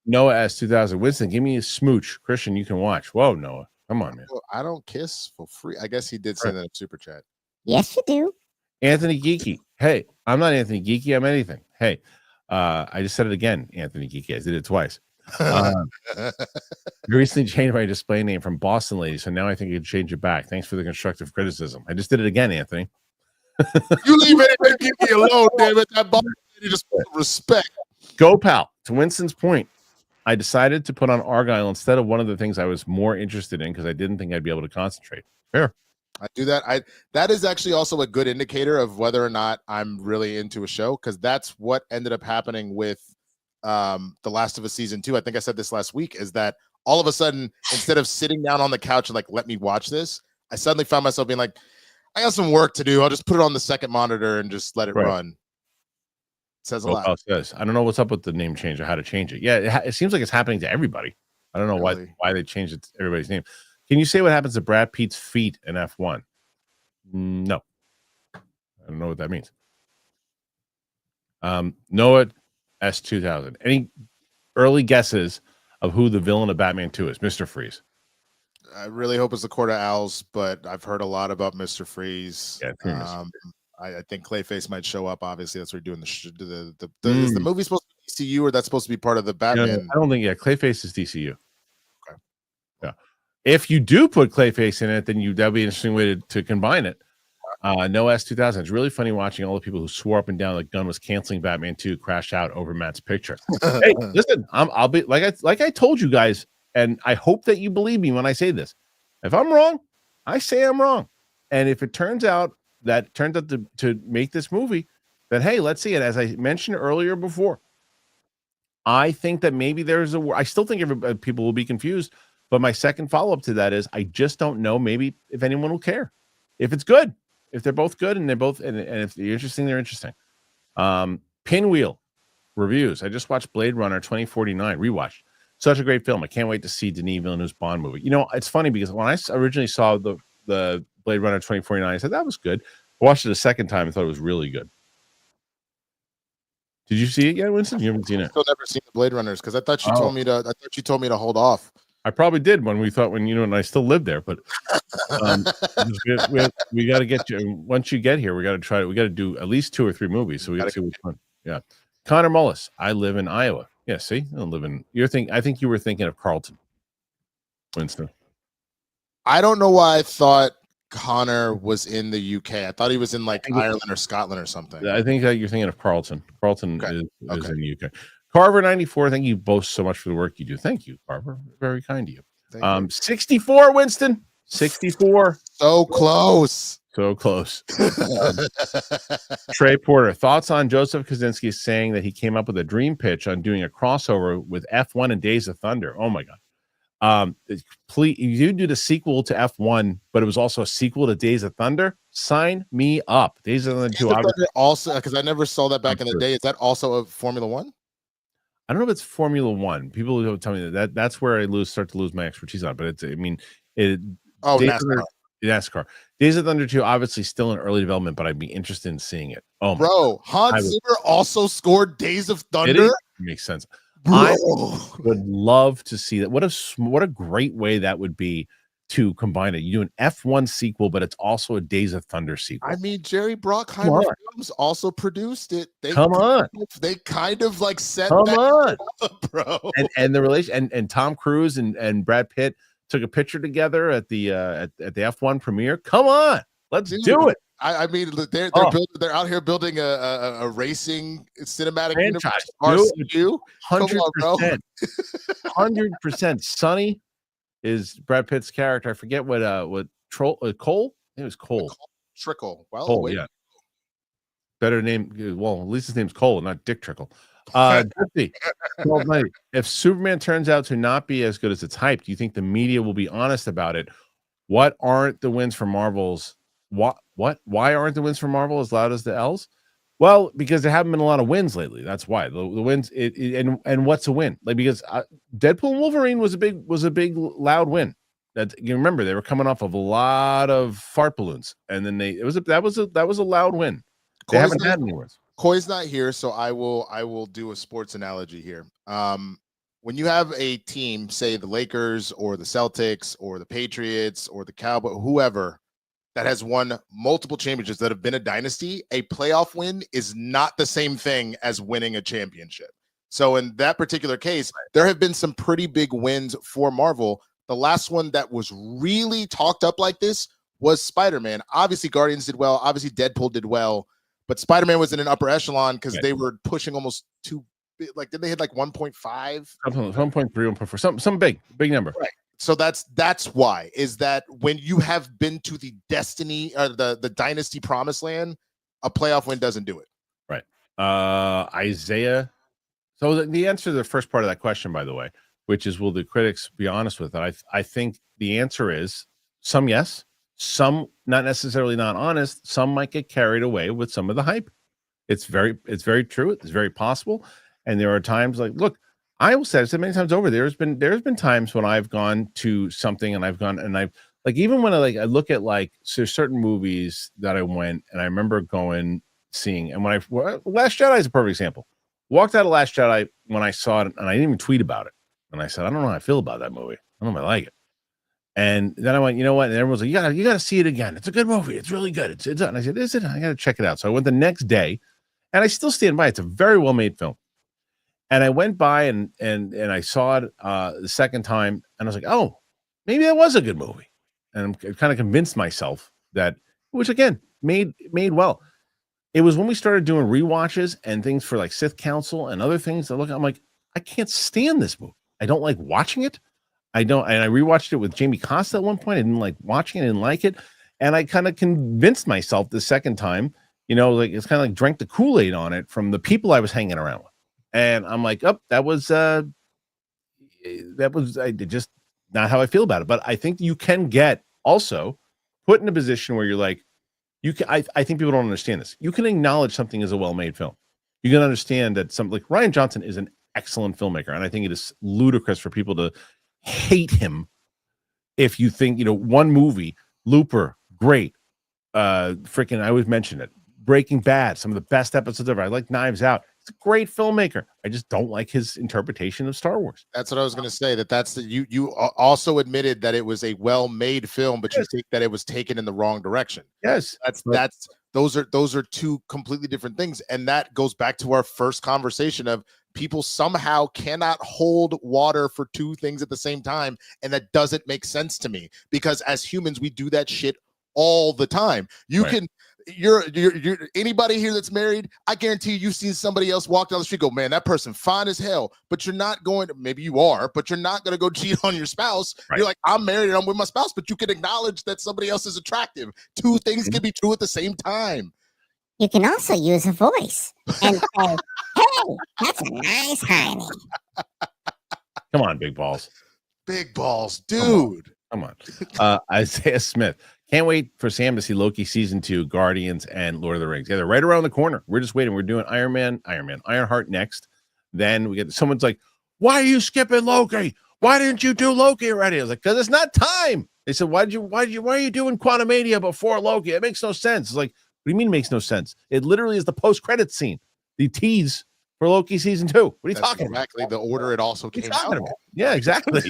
Noah S 2000. Winston, give me a smooch. Kristian, you can watch. Whoa, Noah. Come on, man. I don't kiss for free. I guess he did send that in super chat. Yes, you do. Anthony Geeky. Hey, I'm not Anthony Geeky. I'm anything. Hey, I just said it again, Anthony Geeky. I did it twice. You recently changed my display name from Boston Lady, so now I think you can change it back. Thanks for the constructive criticism. I just did it again, Anthony. You leave anything Geeky alone, damn it. That Boston Lady just respect. Go, pal. To Winston's point, I decided to put on Argyle instead of one of the things I was more interested in because I didn't think I'd be able to concentrate. Fair. I do that. That is actually also a good indicator of whether or not I'm really into a show, because that's what ended up happening with The Last of Us season 2. I think I said this last week, is that all of a sudden, instead of sitting down on the couch and like, let me watch this, I suddenly found myself being like, I got some work to do. I'll just put it on the second monitor and just let it run. It says a lot. Says. I don't know what's up with the name change or how to change it. Yeah, it seems like it's happening to everybody. I don't know why they changed it to everybody's name. Can you say what happens to Brad Pitt's feet in F1? No. I don't know what that means. Noah S 2000. Any early guesses of who the villain of Batman 2 is? Mr. Freeze. I really hope it's the Court of Owls, but I've heard a lot about Mr. Freeze. Yeah, I think Clayface might show up. Obviously, that's what we're doing. Is the movie supposed to be DCU, or that's supposed to be part of the Batman? I don't think. Yeah, Clayface is DCU. Okay. Yeah. If you do put Clayface in it, then that'd be an interesting way to combine it. No S 2000. It's really funny watching all the people who swore up and down that Gunn was canceling Batman 2 crash out over Matt's picture. Hey, listen, I'll be like I told you guys, and I hope that you believe me when I say this. If I'm wrong, I say I'm wrong. And if it turns out to make this movie, that, hey, let's see it. As I mentioned earlier before, I think that maybe I still think people will be confused, but my second follow-up to that is I just don't know maybe if anyone will care. If it's good, if they're both good and they're both, and if they're interesting, they're interesting. Pinwheel reviews. I just watched Blade Runner 2049, rewatched. Such a great film. I can't wait to see Denis Villeneuve's Bond movie. You know, it's funny because when I originally saw the Blade Runner 2049, I said, that was good. I watched it a second time and thought it was really good. Did you see it yet, Winston? You haven't seen it. I've still never seen the Blade Runners because I thought you told me to. I thought you told me to hold off. I probably did when and I still live there, but we got to get you. Once you get here, we got to try it. We got to do at least 2 or 3 movies, so we got to see which one. Yeah, Connor Mullis. I live in Iowa. Yeah, see, I don't live in. I think you were thinking of Carlton, Winston. I don't know why I thought Connor was in the UK. I thought he was in like Ireland or Scotland or something. I think that you're thinking of Carlton. Carlton is in the UK. Carver 94. Thank you both so much for the work you do. Thank you, Carver. Very kind to you. 64, Winston. 64. So close. So close. Trey Porter. Thoughts on Joseph Kosinski saying that he came up with a dream pitch on doing a crossover with F1 and Days of Thunder. Oh my God. Please, you do the sequel to F1, but it was also a sequel to Days of Thunder. Sign me up. Days of Thunder 2 also, because I never saw that back in the day. Is that also a Formula One? I don't know if it's Formula One. People don't tell me that's where I start to lose my expertise on. But it's, I mean, NASCAR. Days of Thunder 2 obviously still in early development, but I'd be interested in seeing it. Oh, bro, Hans Zimmer also scored Days of Thunder. Makes sense. Bro. I would love to see that. What a great way that would be to combine it. You do an F1 sequel, but it's also a Days of Thunder sequel. I mean, Jerry Bruckheimer Films also produced it. They kind of like set that up, bro. And the relation and Tom Cruise and Brad Pitt took a picture together at the F1 premiere. Come on, let's do it. I mean, they're out here building a racing cinematic franchise. RCU. 100%. 100%. Sonny is Brad Pitt's character. I forget what Cole. It was Cole. Trickle. Well, Cole, yeah. Better name. Well, at least his name's Cole, not Dick Trickle. If Superman turns out to not be as good as it's hyped, do you think the media will be honest about it? What aren't the wins for Marvel's? Why aren't the wins for Marvel as loud as the L's? Well, because there haven't been a lot of wins lately. That's why the wins. And what's a win? Like, because Deadpool and Wolverine was a big loud win. That you remember they were coming off of a lot of fart balloons, and then that was a loud win. They haven't had any wins. Coy's not here, so I will do a sports analogy here. When you have a team, say the Lakers or the Celtics or the Patriots or the Cowboys, whoever, that has won multiple championships, that have been a dynasty, a playoff win is not the same thing as winning a championship. So in that particular case, there have been some pretty big wins for Marvel. The last one that was really talked up like this was Spider-Man. Obviously, Guardians did well. Obviously, Deadpool did well. But Spider-Man was in an upper echelon because they were pushing almost 2. Like, did they hit like 1.5? 1.3, 1.4. Some big number. Right. So that's why, is that when you have been to the destiny or the dynasty promised land, a playoff win doesn't do it. Right. Isaiah. So the answer to the first part of that question, by the way, which is, will the critics be honest with it? I think the answer is some yes, some not necessarily not honest. Some might get carried away with some of the hype. It's very true. It's very possible. And there are times like, look, I will say, I've said many times over, there's been times when I've gone to something and I've like, even when I look at like, so certain movies that I went and I remember seeing, and when Last Jedi is a perfect example. Walked out of Last Jedi when I saw it and I didn't even tweet about it. And I said, I don't know how I feel about that movie. I don't know if I like it. And then I went, you know what? And everyone's like, you gotta see it again. It's a good movie. It's really good. It's and I said, is it? I gotta check it out. So I went the next day, and I still stand by. It's a very well made film. And I went by and I saw it the second time, and I was like, oh, maybe that was a good movie. And I kind of convinced myself that, which again made well. It was when we started doing rewatches and things for like Sith Council and other things. I'm like, I can't stand this movie. I don't like watching it. And I rewatched it with Jamie Costa at one point. I didn't like watching it. I didn't like it. And I kind of convinced myself the second time like it's kind of like drank the Kool-Aid on it from the people I was hanging around with. And I'm like, oh, that was just not how I feel about it. But I think you can get also put in a position where you're like, I think people don't understand this. You can acknowledge something as a well-made film. You can understand that something like Rian Johnson is an excellent filmmaker. And I think it is ludicrous for people to hate him if you think, one movie, Looper, great. Freaking, I always mention it. Breaking Bad, some of the best episodes ever. I like Knives Out. He's a great filmmaker. I just don't like his interpretation of Star Wars. That's what I was going to say. You also admitted that it was a well-made film, but you think that it was taken in the wrong direction. Yes, those are two completely different things, and that goes back to our first conversation of people somehow cannot hold water for two things at the same time, and that doesn't make sense to me because as humans we do that shit all the time. You're anybody here that's married, I guarantee you've seen somebody else walk down the street, go, man, that person fine as hell, but you're not going to, maybe you are, but you're not going to go cheat on your spouse. Right. You're like, I'm married and I'm with my spouse, but you can acknowledge that somebody else is attractive. Two things can be true at the same time. You can also use a voice and say, hey, that's a nice hiney. Come on, big balls. Big balls, dude. Come on. Isaiah Smith. Can't wait for Sam to see Loki season 2, Guardians, and Lord of the Rings. Yeah, they're right around the corner. We're just waiting. We're doing Ironheart next. Then we get someone's like, why are you skipping Loki? Why didn't you do Loki already? I was like, because it's not time. They said, why are you doing Quantumania before Loki? It makes no sense. It's like, what do you mean it makes no sense? It literally is the post-credit scene, the tease for Loki season 2. What are you talking about? Exactly the order it also came out. Yeah, exactly.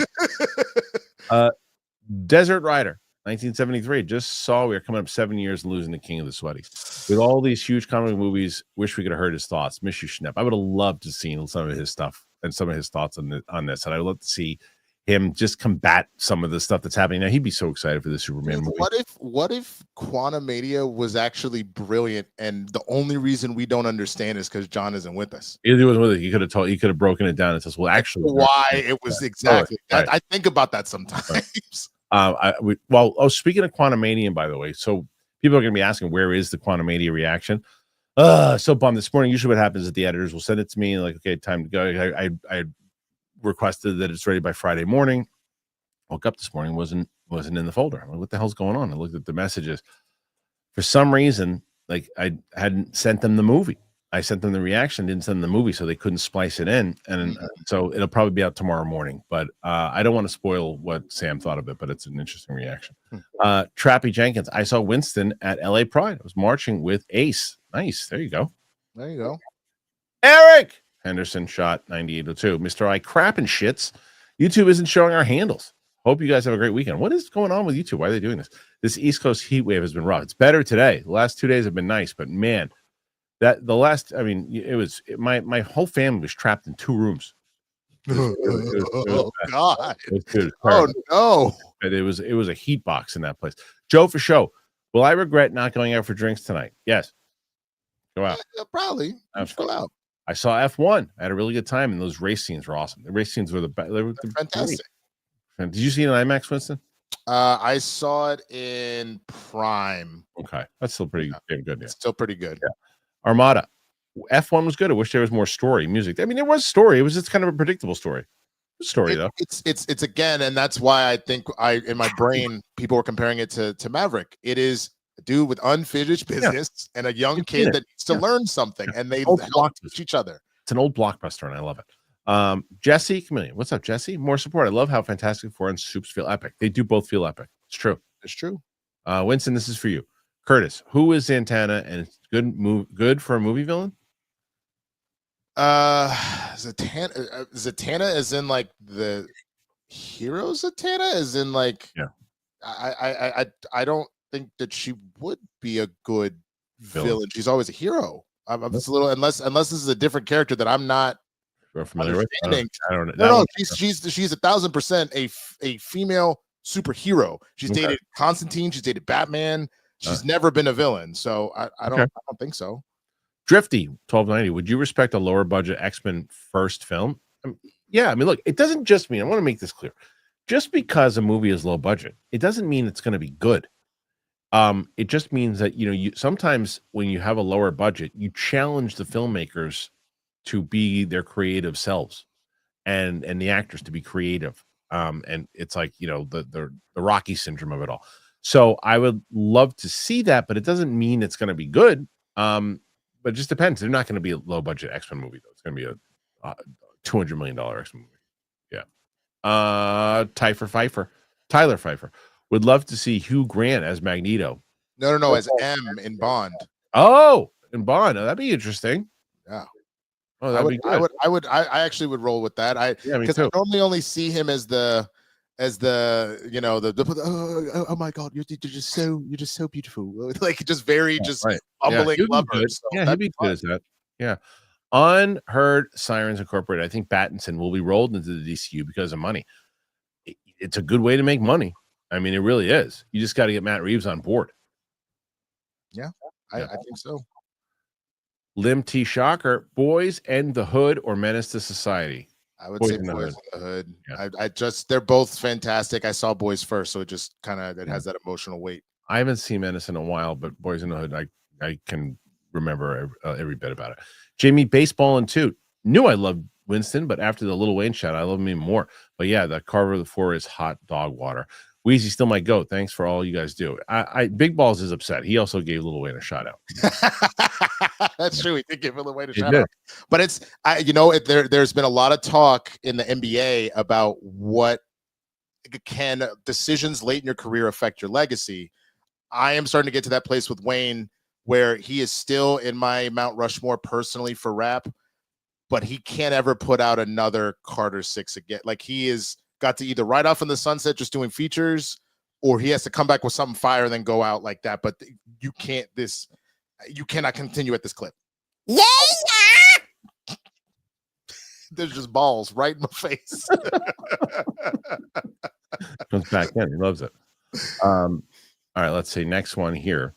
Desert Rider. 1973. Just saw we are coming up 7 years and losing the king of the sweaties. With all these huge comic movies, wish we could have heard his thoughts. Miss you, Schnepp. I would have loved to see some of his stuff and some of his thoughts on this. And I'd love to see him just combat some of the stuff that's happening now. He'd be so excited for the Superman movie. What if Quantumania was actually brilliant and the only reason we don't understand is because John isn't with us? He was with it. He could have broken it down and says, well, actually, why it was exactly. Right. I think about that sometimes. Right. Speaking of Quantumania, by the way, so people are going to be asking, where is the Quantumania reaction? So bummed this morning. Usually what happens is the editors will send it to me and like, okay, time to go. I requested that it's ready by Friday morning. Woke up this morning, wasn't in the folder. I'm like, what the hell's going on? I looked at the messages. For some reason, like I hadn't sent them the movie. I sent them the reaction, didn't send them the movie, so they couldn't splice it in. And so it'll probably be out tomorrow morning. But I don't want to spoil what Sam thought of it, but it's an interesting reaction. Trappy Jenkins. I saw Winston at LA Pride. I was marching with Ace. Nice. There you go. There you go. Eric Henderson shot 9802. Mr. I crap and shits. YouTube isn't showing our handles. Hope you guys have a great weekend. What is going on with YouTube? Why are they doing this? This East Coast heat wave has been rough. It's better today. The last 2 days have been nice, but man, my whole family was trapped in 2 rooms. Oh God! Oh no! It was a heat box in that place. Joe for show. Will I regret not going out for drinks tonight? Yes. Go out. Probably. Go out. I saw F1. I had a really good time, and those race scenes were awesome. The race scenes were the best. They were fantastic. Great. Did you see it in IMAX, Winston? I saw it in Prime. Okay, that's still pretty good. Yeah. It's still pretty good. Yeah. Armada. F1 was good. I wish there was more story, music. I mean, there was story. It was just kind of a predictable story. Though. It's again, and that's why I think in my brain people were comparing it to Maverick. It is a dude with unfinished business and a young kid that needs to learn something, and they help each other. It's an old blockbuster, and I love it. Jesse Chameleon. What's up, Jesse? More support. I love how Fantastic Four and Soups feel epic. They do both feel epic. It's true. It's true. Winston, this is for you. Curtis, who is Zatanna, and it's good for a movie villain? Zatanna is in like the hero Zatanna is in like I don't think that she would be a good villain. She's always a hero. I'm just a little unless this is a different character that I'm not familiar with. I don't know. No, she's 1,000% a female superhero. She's dated Constantine. She's dated Batman. She's never been a villain. So I don't think so. Drifty 1290. Would you respect a lower budget X-Men first film? Yeah. I mean, look, it doesn't just mean, I want to make this clear. Just because a movie is low budget, it doesn't mean it's going to be good. It just means that you sometimes when you have a lower budget, you challenge the filmmakers to be their creative selves and the actors to be creative. And it's like the Rocky syndrome of it all. So I would love to see that, but it doesn't mean it's going to be good. But it just depends. They're not going to be a low budget X-Men movie though. It's going to be a $200 million X-Men movie. Yeah. Tyler Pfeiffer would love to see Hugh Grant as Magneto. No, as M in Bond. Oh, in Bond. Oh, that'd be interesting. Yeah. Oh, that'd be good. I actually would roll with that. Because I normally only see him as the oh my god, you're just so beautiful. Like just very bumbling lover. So he'd be good as that. Yeah. Unheard Sirens Incorporated. I think Pattinson will be rolled into the DCU because of money. It's a good way to make money. I mean, it really is. You just got to get Matt Reeves on board. Yeah, I think so. Lim T. Shocker, Boys and the Hood or Menace to Society? I would say Boys in the Hood. Yeah. They're both fantastic. I saw Boys first, so it just kind of has that emotional weight. I haven't seen Menace in a while, but Boys in the Hood, I can remember every bit about it. Jamie Baseball and Toot. Knew I loved Winston, but after the Lil Wayne shot, I love him even more. But yeah, the Carver of the Four is hot dog water. Wheezy still my goat. Thanks for all you guys do. Big Balls is upset. He also gave Lil Wayne a shout out. That's true. He did give Lil Wayne a shout out. But there's been a lot of talk in the NBA about what can decisions late in your career affect your legacy. I am starting to get to that place with Wayne where he is still in my Mount Rushmore personally for rap, but he can't ever put out another Carter 6 again. Like he is got to either ride off in the sunset just doing features, or he has to come back with something fire and then go out like that. But you cannot continue at this clip. Yeah. There's just balls right in my face. Comes back in. He loves it. All right, let's see. Next one here.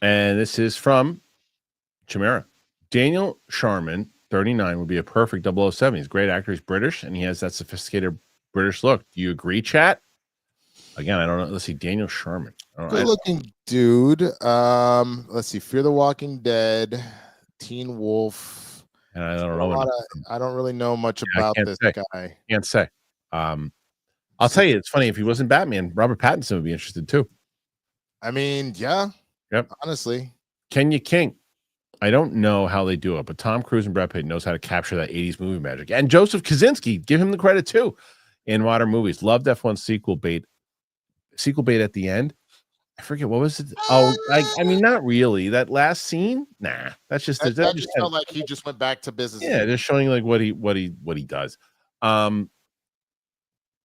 And this is from Chimera. Daniel Sharman, 39, would be a perfect 007. He's a great actor. He's British, and he has that sophisticated British look. Do you agree, chat? Again, I don't know. Let's see. Daniel Sharman. Good looking dude. Let's see. Fear the Walking Dead, Teen Wolf. And I don't know. I don't really know much about this guy. Can't say. I'll tell you, it's funny. If he wasn't Batman, Robert Pattinson would be interested too. I mean, yeah. Yep. Honestly. Kenya King. I don't know how they do it, but Tom Cruise and Brad Pitt knows how to capture that 80s movie magic. And Joseph Kaczynski, give him the credit too. In modern movies. Loved F1 sequel bait at the end. I forget what was it. Oh, I mean, not really. That last scene, nah. That's just that just felt like he just went back to business. Yeah, just showing like what he does.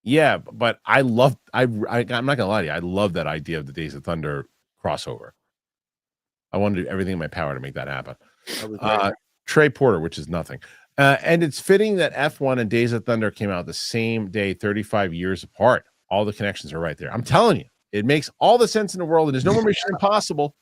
Yeah, but I'm not gonna lie to you. I love that idea of the Days of Thunder crossover. I want to do everything in my power to make that happen. Trey Porter, which is nothing. And it's fitting that F1 and Days of Thunder came out the same day, 35 years apart. All the connections are right there. I'm telling you, it makes all the sense in the world, and there's no more Mission Impossible.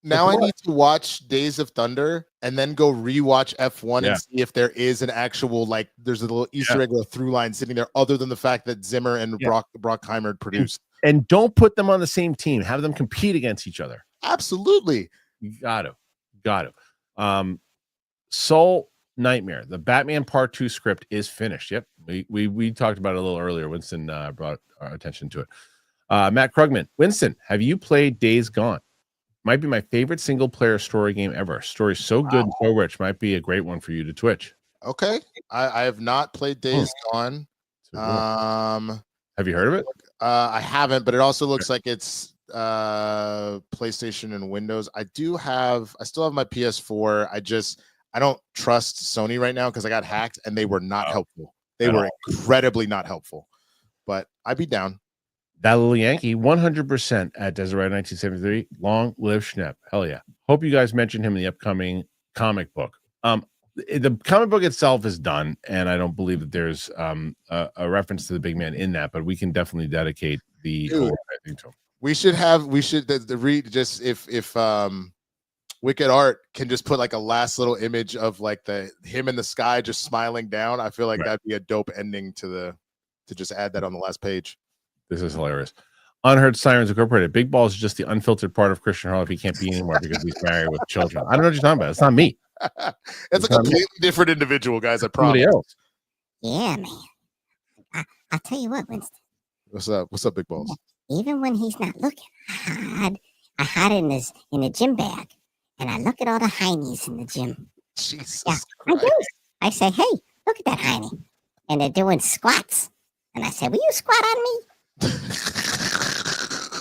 Now I need to watch Days of Thunder and then go rewatch F1 and see if there is an actual, like, there's a little Easter egg or a through line sitting there other than the fact that Zimmer and Brockheimer produced. And don't put them on the same team. Have them compete against each other. Absolutely. You got to. Soul Nightmare. The Batman Part 2 script is finished. Yep. We talked about it a little earlier. Winston brought our attention to it. Matt Krugman. Winston, have you played Days Gone? Might be my favorite single-player story game ever. Story so good and so rich. Might be a great one for you to Twitch. Okay. I have not played Days Gone. Have you heard of it? I haven't, but it also looks like it's PlayStation and Windows. I still have my PS4. I don't trust Sony right now because I got hacked and they were not helpful. They were incredibly not helpful. But I'd be down. That little Yankee, 100% at Deseret 1973. Long live Schnepp. Hell yeah. Hope you guys mentioned him in the upcoming comic book. The comic book itself is done, and I don't believe that there's a reference to the big man in that, but we can definitely dedicate the whole thing to him. We should read just if Wicked Art can just put like a last little image of like him in the sky just smiling down. I feel like that'd be a dope ending to just add that on the last page. This is hilarious. Unheard Sirens Incorporated. Big Balls is just the unfiltered part of Kristian Harloff. He can't be anymore because he's married with children. I don't know what you're talking about. It's not me. It's a completely different individual, guys. I promise. Somebody else. Yeah, man. I'll tell you what, Winston. What's up? What's up, Big Balls? Even when he's not looking, I hide in the gym bag, and I look at all the heinies in the gym. Jesus Yeah, I Christ. do. I say, hey, look at that heiny, and they're doing squats, and I say, will you squat on me?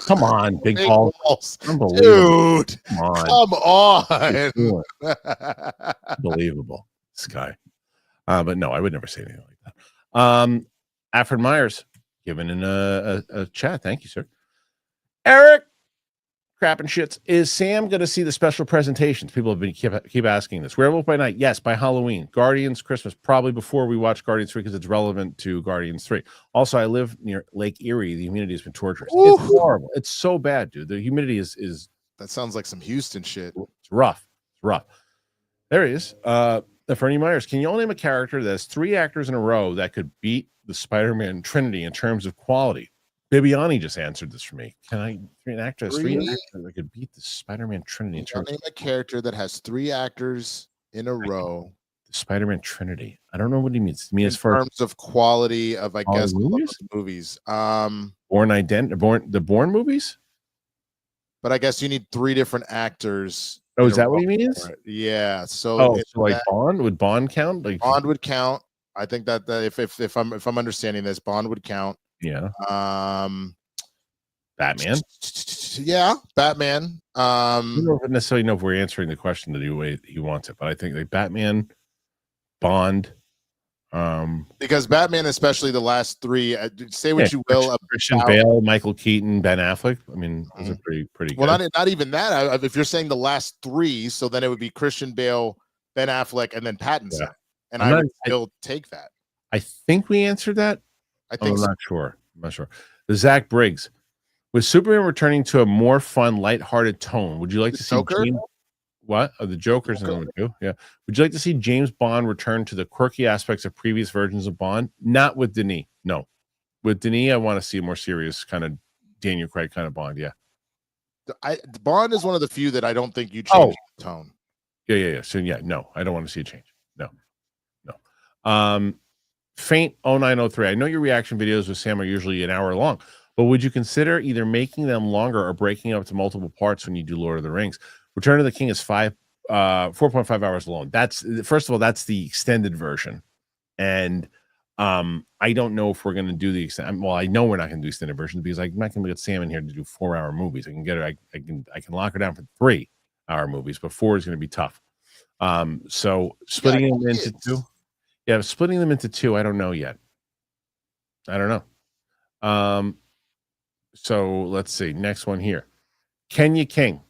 Come on, Big Big Balls. Balls. Unbelievable. Dude, Come on. come on. Unbelievable. This guy. But no, I would never say anything like that. Alfred Myers, given in a chat. Thank you, sir. Eric, crap and shits. Is Sam going to see the special presentations? People have been keep asking this. Werewolf by Night, yes, by Halloween. Guardians, Christmas, probably before we watch Guardians 3 because it's relevant to Guardians 3. Also, I live near Lake Erie. The humidity has been torturous. Ooh. It's horrible. It's so bad, dude. The humidity is That sounds like some Houston shit. it's rough. It's rough. There he is. Fernie Myers, can you all name a character that has 3 actors in a row that could beat the Spider-Man Trinity in terms of quality? Bibiani just answered this for me. Can I three actors that could beat the Spider-Man Trinity in terms Name a character that has 3 actors in a row. The Spider-Man Trinity. I don't know what he means. To me, In as far as terms of quality of, I guess, movies? movies. the Bourne movies. But I guess you need 3 different actors. Oh, in is a that what row he means? for it. Yeah. So, Oh, so like Bond? Would Bond count? Like Bond would count. I think that if I'm understanding this, Bond would count. Yeah. Batman. Yeah, Batman. I don't necessarily know if we're answering the question the way he wants it, but I think like Batman, Bond, because Batman, especially the last 3, say what you will about Christian Bale, Michael Keaton, Ben Affleck. I mean, those are pretty good. Well, not even that. If you're saying the last 3, so then it would be Christian Bale, Ben Affleck, and then Pattinson. Yeah. And I would still take that. I think we answered that. I think I'm not sure. I'm not sure. The Zach Briggs. With Superman returning to a more fun, lighthearted tone, would you like to see Joker? what? Oh, the Joker's in number 2. Yeah. Would you like to see James Bond return to the quirky aspects of previous versions of Bond? Not with Denis. No. With Denis, I want to see a more serious kind of Daniel Craig kind of Bond. Yeah. Bond is one of the few that I don't think you change the tone. Yeah. So yeah, no, I don't want to see a change. No. Faint 0903. I know your reaction videos with Sam are usually an hour long, but would you consider either making them longer or breaking up to multiple parts when you do Lord of the Rings? Return of the King is 4.5 hours long. That's, first of all, that's the extended version. And I don't know if we're going to do the extended. Well, I know we're not going to do extended versions because I'm not going to get Sam in here to do 4-hour movies. I can get her. I can lock her down for 3-hour movies, but 4 is going to be tough. So splitting them into 2. Yeah, splitting them into 2, I don't know yet. I don't know. So let's see. Next one here. Kenya King,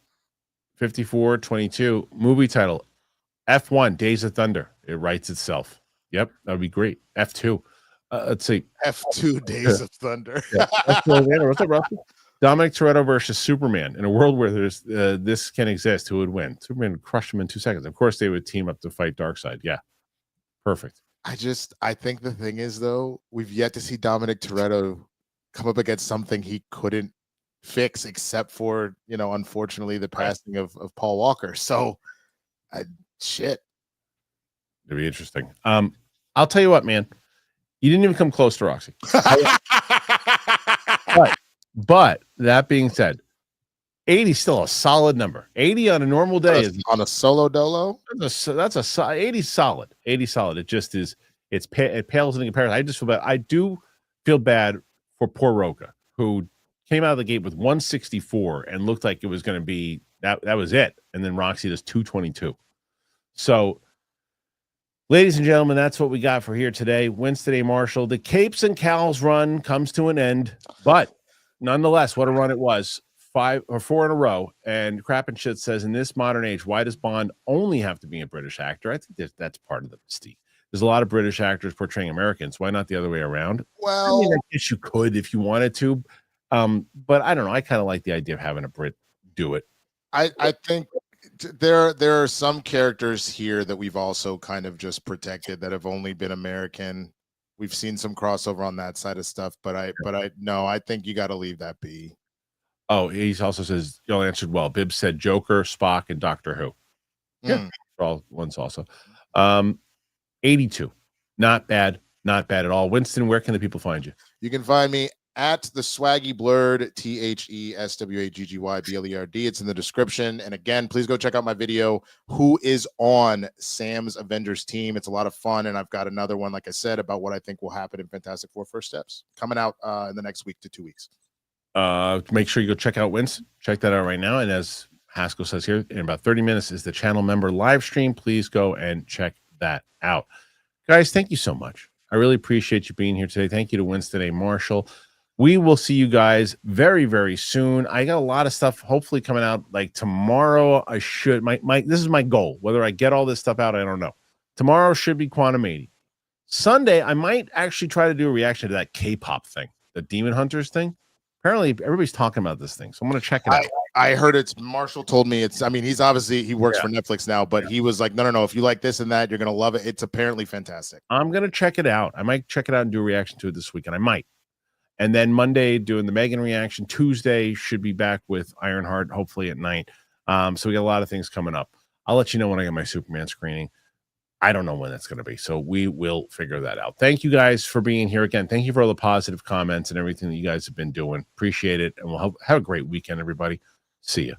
5422. Movie title, F1, Days of Thunder. It writes itself. Yep, that would be great. F2. Let's see. F2, Days of Thunder. Yeah. What's up, Russell? Dominic Toretto versus Superman. In a world where there's this can exist, who would win? Superman would crush him in 2 seconds. Of course, they would team up to fight Darkseid. Yeah, perfect. I think the thing is, though, we've yet to see Dominic Toretto come up against something he couldn't fix, except for, unfortunately, the passing of Paul Walker. So, shit. It'd be interesting. I'll tell you what, man. You didn't even come close to Roxy. But that being said, 80 is still a solid number. 80 on a normal day is on a solo dolo. That's a 80 solid. 80 solid. It just is. It pales in comparison. I just feel bad. I do feel bad for poor Rocha, who came out of the gate with 164 and looked like it was going to be that was it. And then Roxy does 222. So, ladies and gentlemen, that's what we got for here today. Winston A. Marshall. The Capes and Cowls run comes to an end, but nonetheless, what a run it was. 5 or 4 in a row. And Crap and Shit says, in this modern age, why does Bond only have to be a British actor? I think that's part of the mystique. There's a lot of British actors portraying Americans. Why not the other way around? Well, I guess you could if you wanted to. But I don't know. I kind of like the idea of having a Brit do it. I think there are some characters here that we've also kind of just protected that have only been American. We've seen some crossover on that side of stuff, but I think you got to leave that be. Oh, he also says y'all answered well. Bibb said Joker, Spock, and Doctor Who. Yeah, for all ones also. 82. Not bad. Not bad at all. Winston, where can the people find you? You can find me at the Swaggy Blurred, TheSwaggyBlerd. It's in the description. And again, please go check out my video, Who is on Sam's Avengers team. It's a lot of fun. And I've got another one, like I said, about what I think will happen in Fantastic Four First Steps coming out in the next week to 2 weeks. Make sure you go check out Winston. Check that out right now. And as Haskell says here, in about 30 minutes is the channel member live stream. Please go and check that out. Guys, thank you so much. I really appreciate you being here today. Thank you to Winston A. Marshall. We will see you guys very, very soon. I got a lot of stuff hopefully coming out like tomorrow. I should this is my goal. Whether I get all this stuff out, I don't know. Tomorrow should be Quantum 80. Sunday, I might actually try to do a reaction to that K-pop thing, the Demon Hunters thing. Apparently, everybody's talking about this thing, so I'm going to check it out. I heard Marshall told me it's. I mean, he works for Netflix now, but he was like, no. If you like this and that, you're going to love it. It's apparently fantastic. I'm going to check it out. I might check it out and do a reaction to it this weekend. I might. And then Monday, doing the Megan reaction. Tuesday, should be back with Ironheart, hopefully at night. So we got a lot of things coming up. I'll let you know when I get my Superman screening. I don't know when that's going to be, so we will figure that out. Thank you guys for being here again. Thank you for all the positive comments and everything that you guys have been doing. Appreciate it, and we'll have a great weekend, everybody. See you.